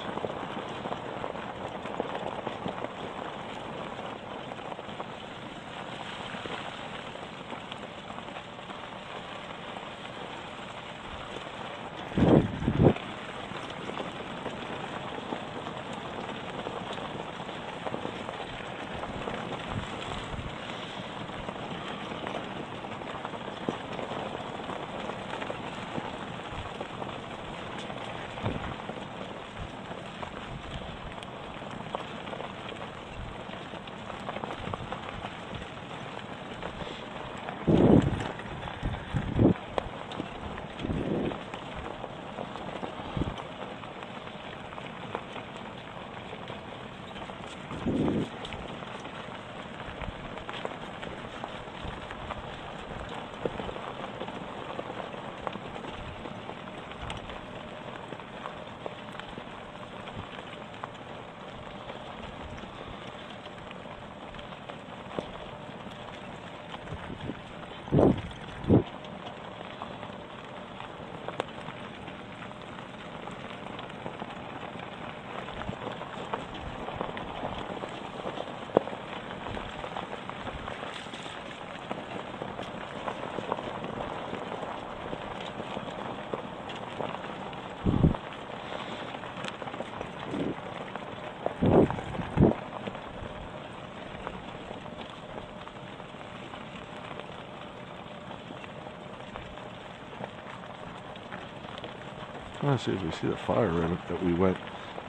Let's see if we see the fire in it that we went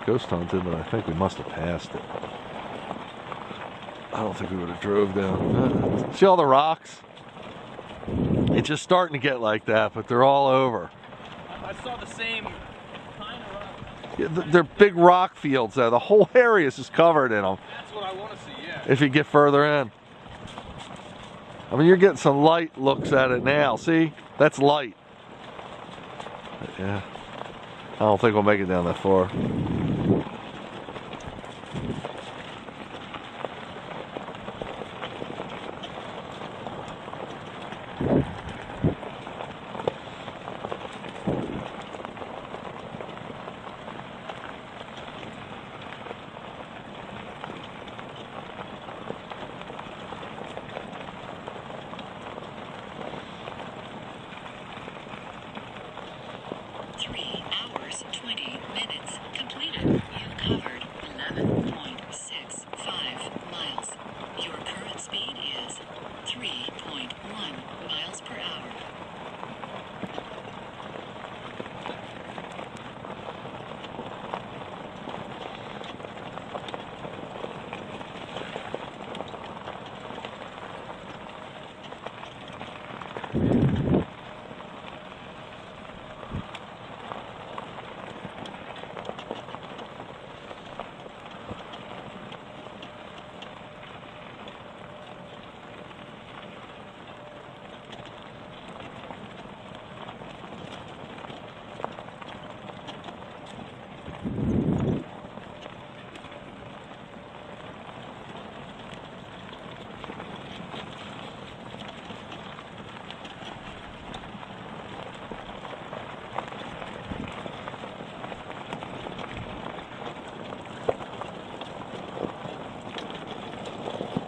ghost hunting, but I think we must have passed it. I don't think we would have drove down. See all the rocks? It's just starting to get like that, but they're all over. I saw the same kind of rock. Yeah, they're big rock fields there. The whole area is just covered in them. That's what I want to see, yeah. If you get further in. I mean, you're getting some light looks at it now. See? That's light. Yeah. I don't think we'll make it down that far.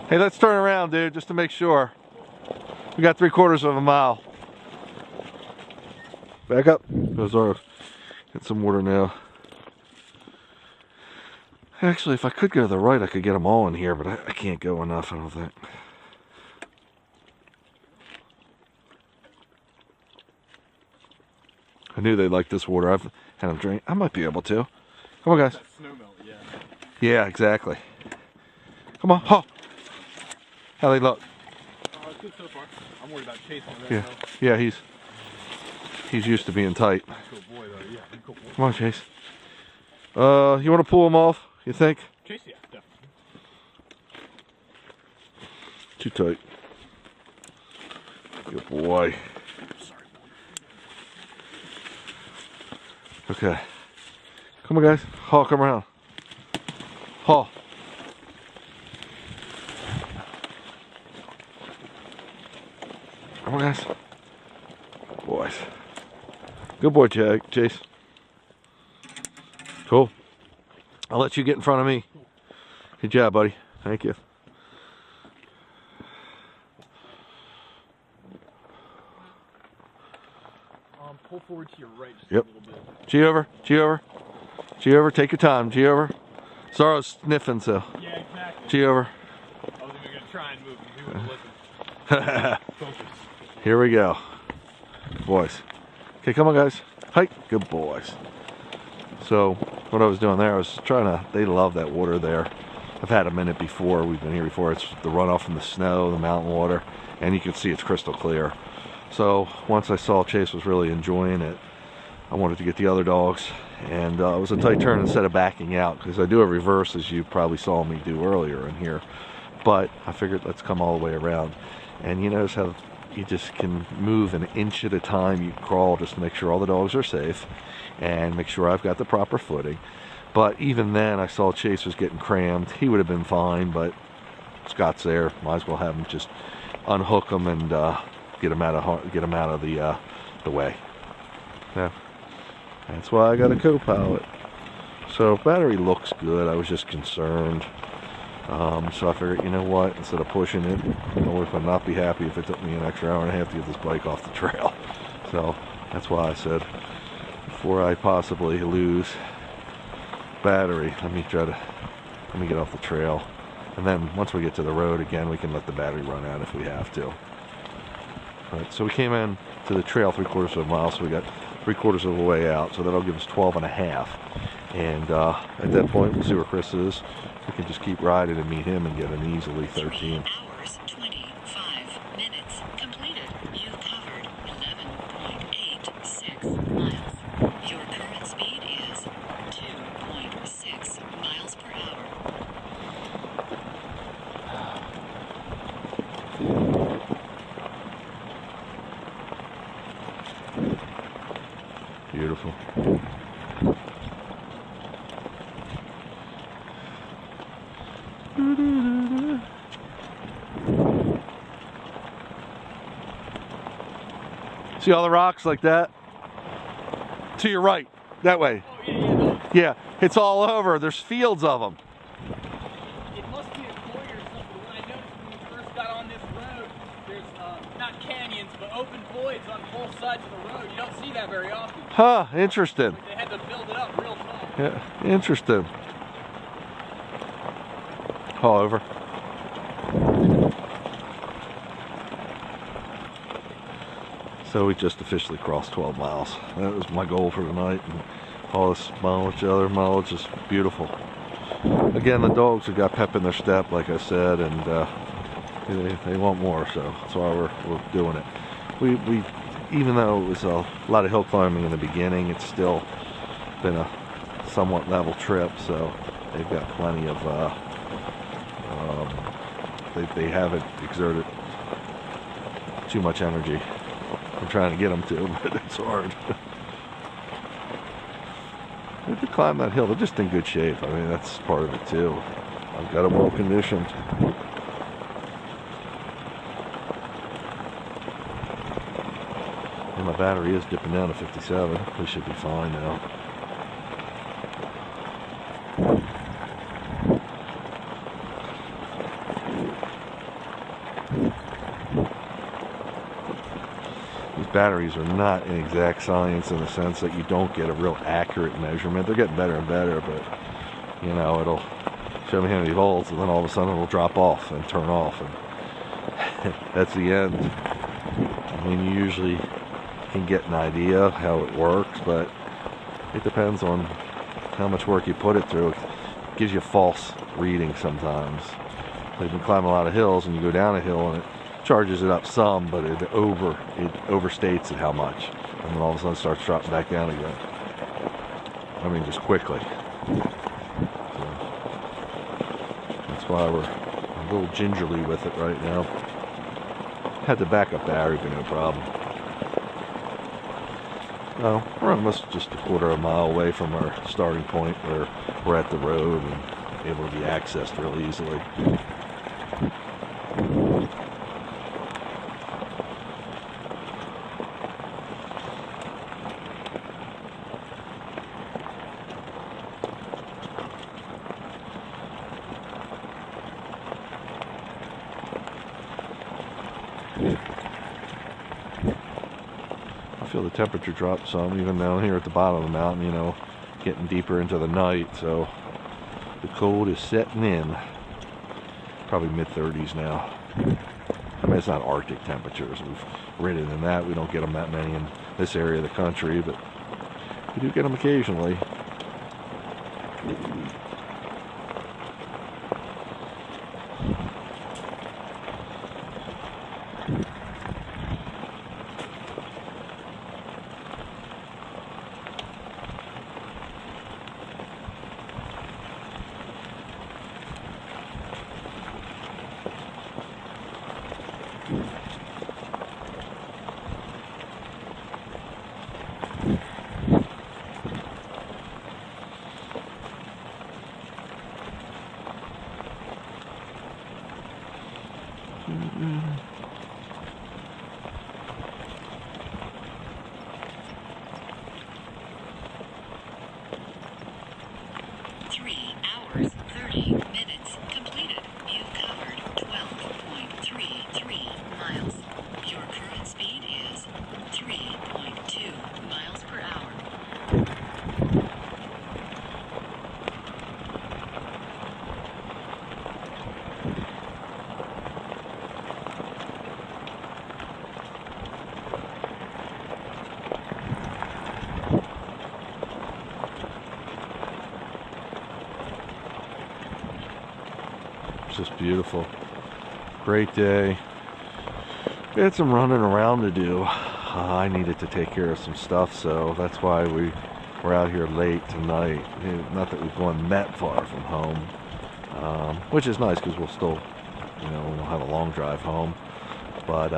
Hey, let's turn around, dude, just to make sure. We got 3/4 of a mile. Back up. Goes our. Get some water now. Actually, if I could go to the right, I could get them all in here, but I can't go enough, I don't think. I knew they'd like this water. I've had them drink. I might be able to. Come on, guys. That snow melt, yeah. Yeah, exactly. Come on. Oh. How they look? It's good so far. I'm worried about chasing them. Yeah, yeah, he's used to being tight. Cool boy, though. Yeah, cool boy. Come on, Chase. You want to pull him off? You think? Chase, yeah, definitely. Too tight. Good boy. Sorry, boy. Okay. Come on, guys. Haul, come around. Haul. Come on, guys. Boys. Good boy, Chase. Cool. I'll let you get in front of me. Good job, buddy. Thank you. Pull forward to your right just Yep. a little bit. G over. G over. G over. Take your time. G over. Sorrow's sniffing, so. Yeah, exactly. G over. I wasn't even going to try and move. He wouldn't listen. Focus. Here we go. Boys. Okay, come on, guys. Hike. Good boys. So, what I was doing there, I was trying to, they love that water there. I've had them in it before. We've been here before. It's the runoff from the snow, the mountain water, and you can see it's crystal clear. So, once I saw Chase was really enjoying it, I wanted to get the other dogs, and it was a tight turn instead of backing out, because I do a reverse, as you probably saw me do earlier in here. But I figured let's come all the way around. And you notice how you just can move an inch at a time. You crawl just to make sure all the dogs are safe and make sure I've get the proper footing. But even then, I saw Chase was getting crammed. He would have been fine, but Scott's there. Might as well have him just unhook him and get him out of the way. Yeah, that's why I got a co-pilot. So battery looks good. I was just concerned. So I figured, you know what? Instead of pushing it, I would not be happy if it took me an extra hour and a half to get this bike off the trail. So that's why I said, before I possibly lose battery, let me get off the trail, and then once we get to the road again, we can let the battery run out if we have to. Alright, so we came in to the trail 3/4 of a mile, so we got 3/4 of the way out, so that'll give us 12.5. And at that point, we'll see where Chris is. We can just keep riding and meet him and get an easily 13. 3 hours, 25 minutes completed. You covered 11.86 miles. Your current speed is 2.6 miles per hour. Beautiful. See all the rocks like that? To your right, that way. Oh, yeah. Yeah, it's all over. There's fields of them. It must be a quarry or something. What I noticed when we first got on this road, there's not canyons, but open voids on both sides of the road. You don't see that very often. Huh, interesting. They had to build it up real tall. Yeah, interesting. All over. So we just officially crossed 12 miles. That was my goal for tonight. And all this mileage, other mileage is beautiful. Again, the dogs have got pep in their step, like I said, and they want more, so that's why we're doing it. We even though it was a lot of hill climbing in the beginning, it's still been a somewhat level trip, so they've got plenty of they haven't exerted too much energy. I'm trying to get them to, but it's hard. They could climb that hill. They're just in good shape. I mean, that's part of it too. I've got them well conditioned. And my battery is dipping down to 57. We should be fine now. Batteries are not an exact science in the sense that you don't get a real accurate measurement. They're getting better and better, but you know, it'll show me how many volts, and then all of a sudden it'll drop off and turn off, and that's the end. I mean, you usually can get an idea how it works, but it depends on how much work you put it through. It gives you false reading sometimes. You've been climbing a lot of hills, and you go down a hill, and it charges it up some, but it overstates it how much, and then all of a sudden it starts dropping back down again. I mean, just quickly. So that's why we're a little gingerly with it right now. Had the backup battery, but no problem. Well, we're almost just a 1/4 mile away from our starting point where we're at the road and able to be accessed really easily. feel the temperature drop some, even down here at the bottom of the mountain, you know, getting deeper into the night. So the cold is setting in. Probably mid-30s now. I mean, it's not Arctic temperatures. We've ridden in that. We don't get them that many in this area of the country, but we do get them occasionally. Mm-hmm. 3 hours, 30 minutes completed. You've covered 12.33 miles. Your current speed is 3.2 miles per hour. Just beautiful. Great day. We had some running around to do. I needed to take care of some stuff, so that's why we were out here late tonight. Not that we've gone that far from home, which is nice because we'll still, you know, we'll have a long drive home. But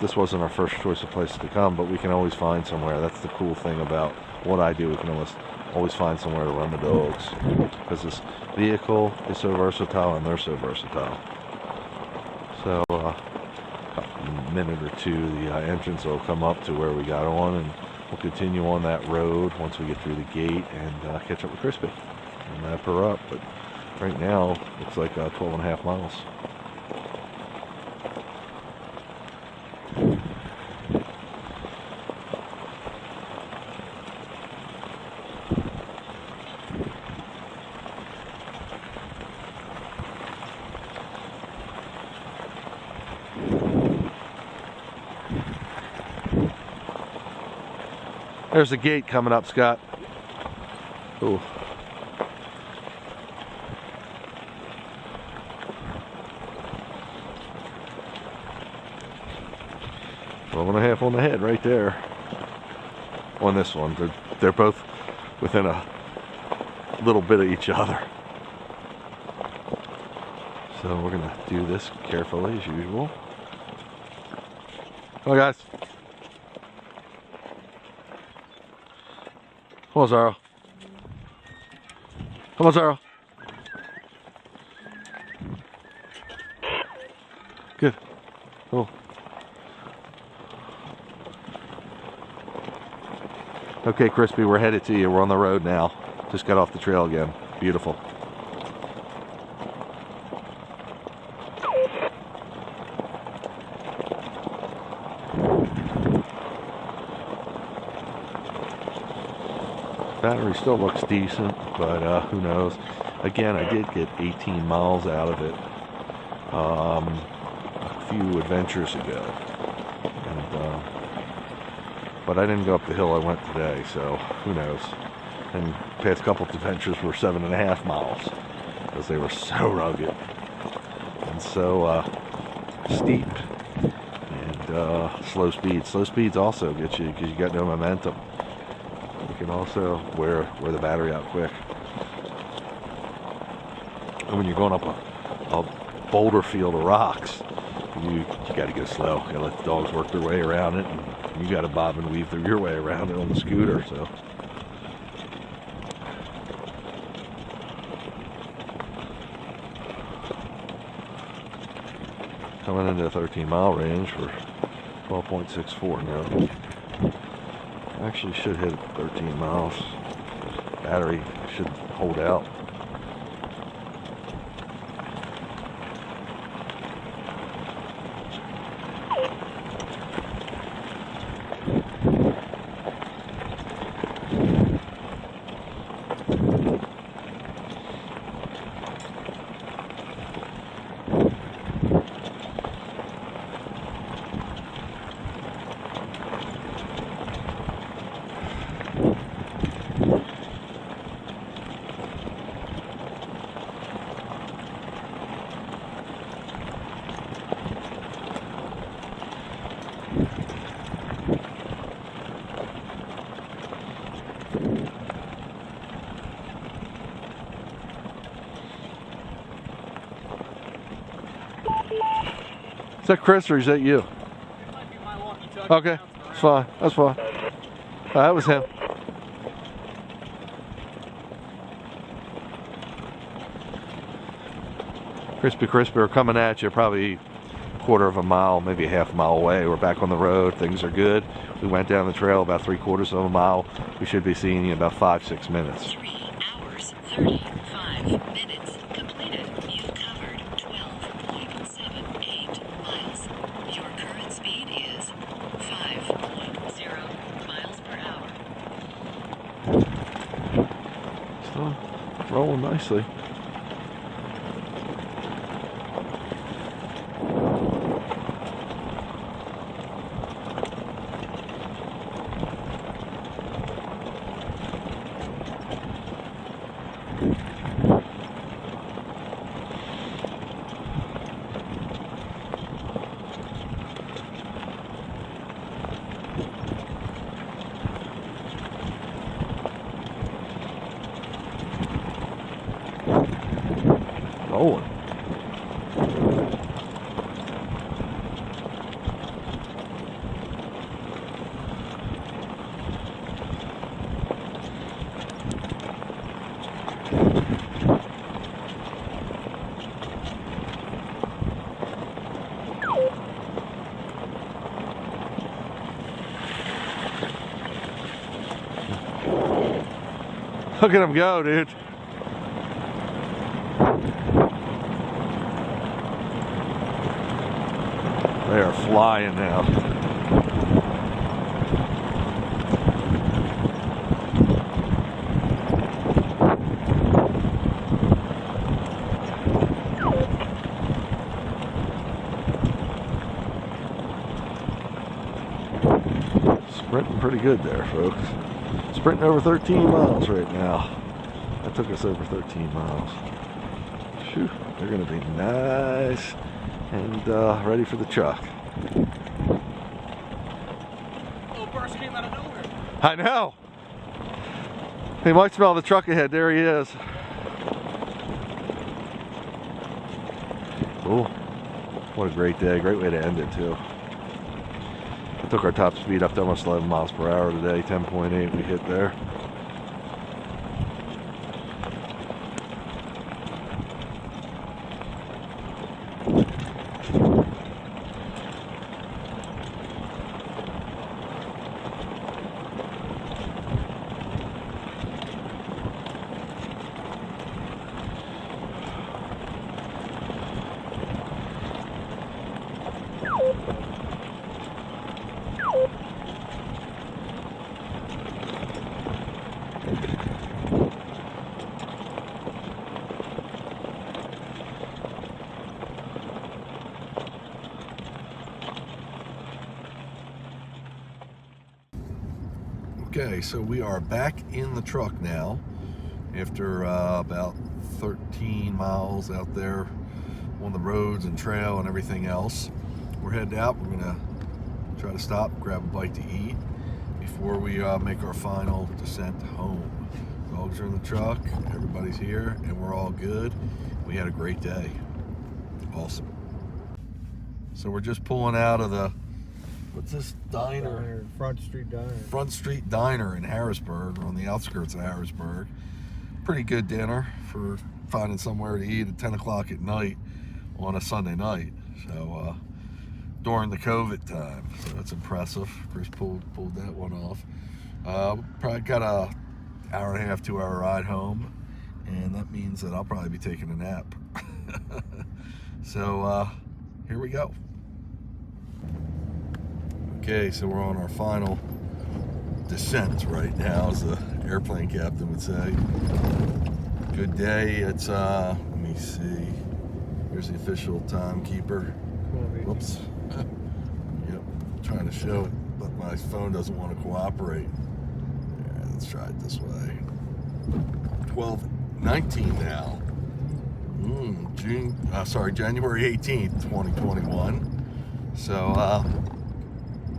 this wasn't our first choice of place to come, but we can always find somewhere. That's the cool thing about what I do. We can always find somewhere to run the dogs because this vehicle is so versatile and they're so versatile. So a minute or two, the entrance will come up to where we got on, and we'll continue on that road once we get through the gate and catch up with Crispy and map her up. But right now it's like 12.5 miles. There's a gate coming up, Scott. Ooh. Twelve and a half on the head right there. On this one. They're both within a little bit of each other. So we're gonna do this carefully as usual. Come on, guys. Come on, Zara. Come on, Zara. Good. Cool. Okay, Crispy, we're headed to you. We're on the road now. Just got off the trail again. Beautiful. Battery still looks decent, but who knows. Again, I did get 18 miles out of it a few adventures ago, and but I didn't go up the hill I went today, so who knows. And past couple of adventures were 7.5 miles because they were so rugged and so steep and slow speed. Slow speeds also get you because you got no momentum. You can also wear the battery out quick. And when you're going up a boulder field of rocks, you got to go slow. You got to let the dogs work their way around it, and you got to bob and weave through your way around it on the scooter. So. Coming into the 13-mile range for 12.64 now. Actually should hit 13 miles. Battery should hold out. Is that Chris or is that you? It might be my walkie-talkie. Okay, that's fine. That's fine. That was him. Crispy, we're coming at you probably a quarter of a mile, maybe a half a mile away. We're back on the road. Things are good. We went down the trail about 3/4 of a mile. We should be seeing you in about 5-6 minutes. 3 hours, 35 minutes completed. You've covered 12.78 miles. Your current speed is 5.0 miles per hour. Still rolling nicely. Rolling. Look at him go, dude. They are flying now. Sprinting pretty good there, folks. Sprinting over 13 miles right now. That took us over 13 miles. Phew, they're going to be nice and ready for the truck. Little burst came out of nowhere. I know. He might smell the truck ahead. There he is. Oh, what a great day. Great way to end it, too. I took our top speed up to almost 11 miles per hour today. 10.8 we hit there. Okay, so we are back in the truck now after about 13 miles out there on the roads and trail and everything else. We're headed out. We're gonna try to stop, grab a bite to eat before we make our final descent home. Dogs are in the truck, everybody's here, and we're all good. We had a great day. Awesome. So we're just pulling out of the, what's this diner? Front Street Diner. Front Street Diner in Harrisburg, on the outskirts of Harrisburg. Pretty good dinner for finding somewhere to eat at 10 o'clock at night on a Sunday night. So during the COVID time, so that's impressive. Chris pulled that one off. Probably got a hour and a half, 2 hour ride home, and that means that I'll probably be taking a nap. So here we go. Okay, so we're on our final descent right now, as the airplane captain would say. Good day. It's let me see. Here's the official timekeeper. Whoops. Yep, trying to show it, but my phone doesn't want to cooperate. Yeah, let's try it this way. 12:19 now. January 18th, 2021. So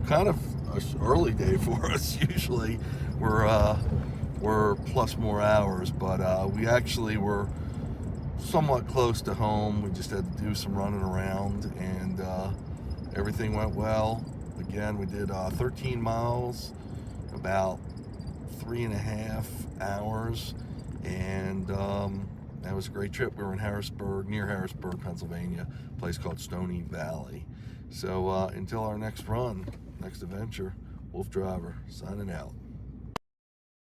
kind of an early day for us. Usually we're plus more hours, but we actually were somewhat close to home. We just had to do some running around, and Everything went well. Again, we did 13 miles, about 3.5 hours, and that was a great trip. We were in Harrisburg, near Harrisburg, Pennsylvania, a place called Stony Valley. So until our next run, next adventure, Wolf Driver signing out.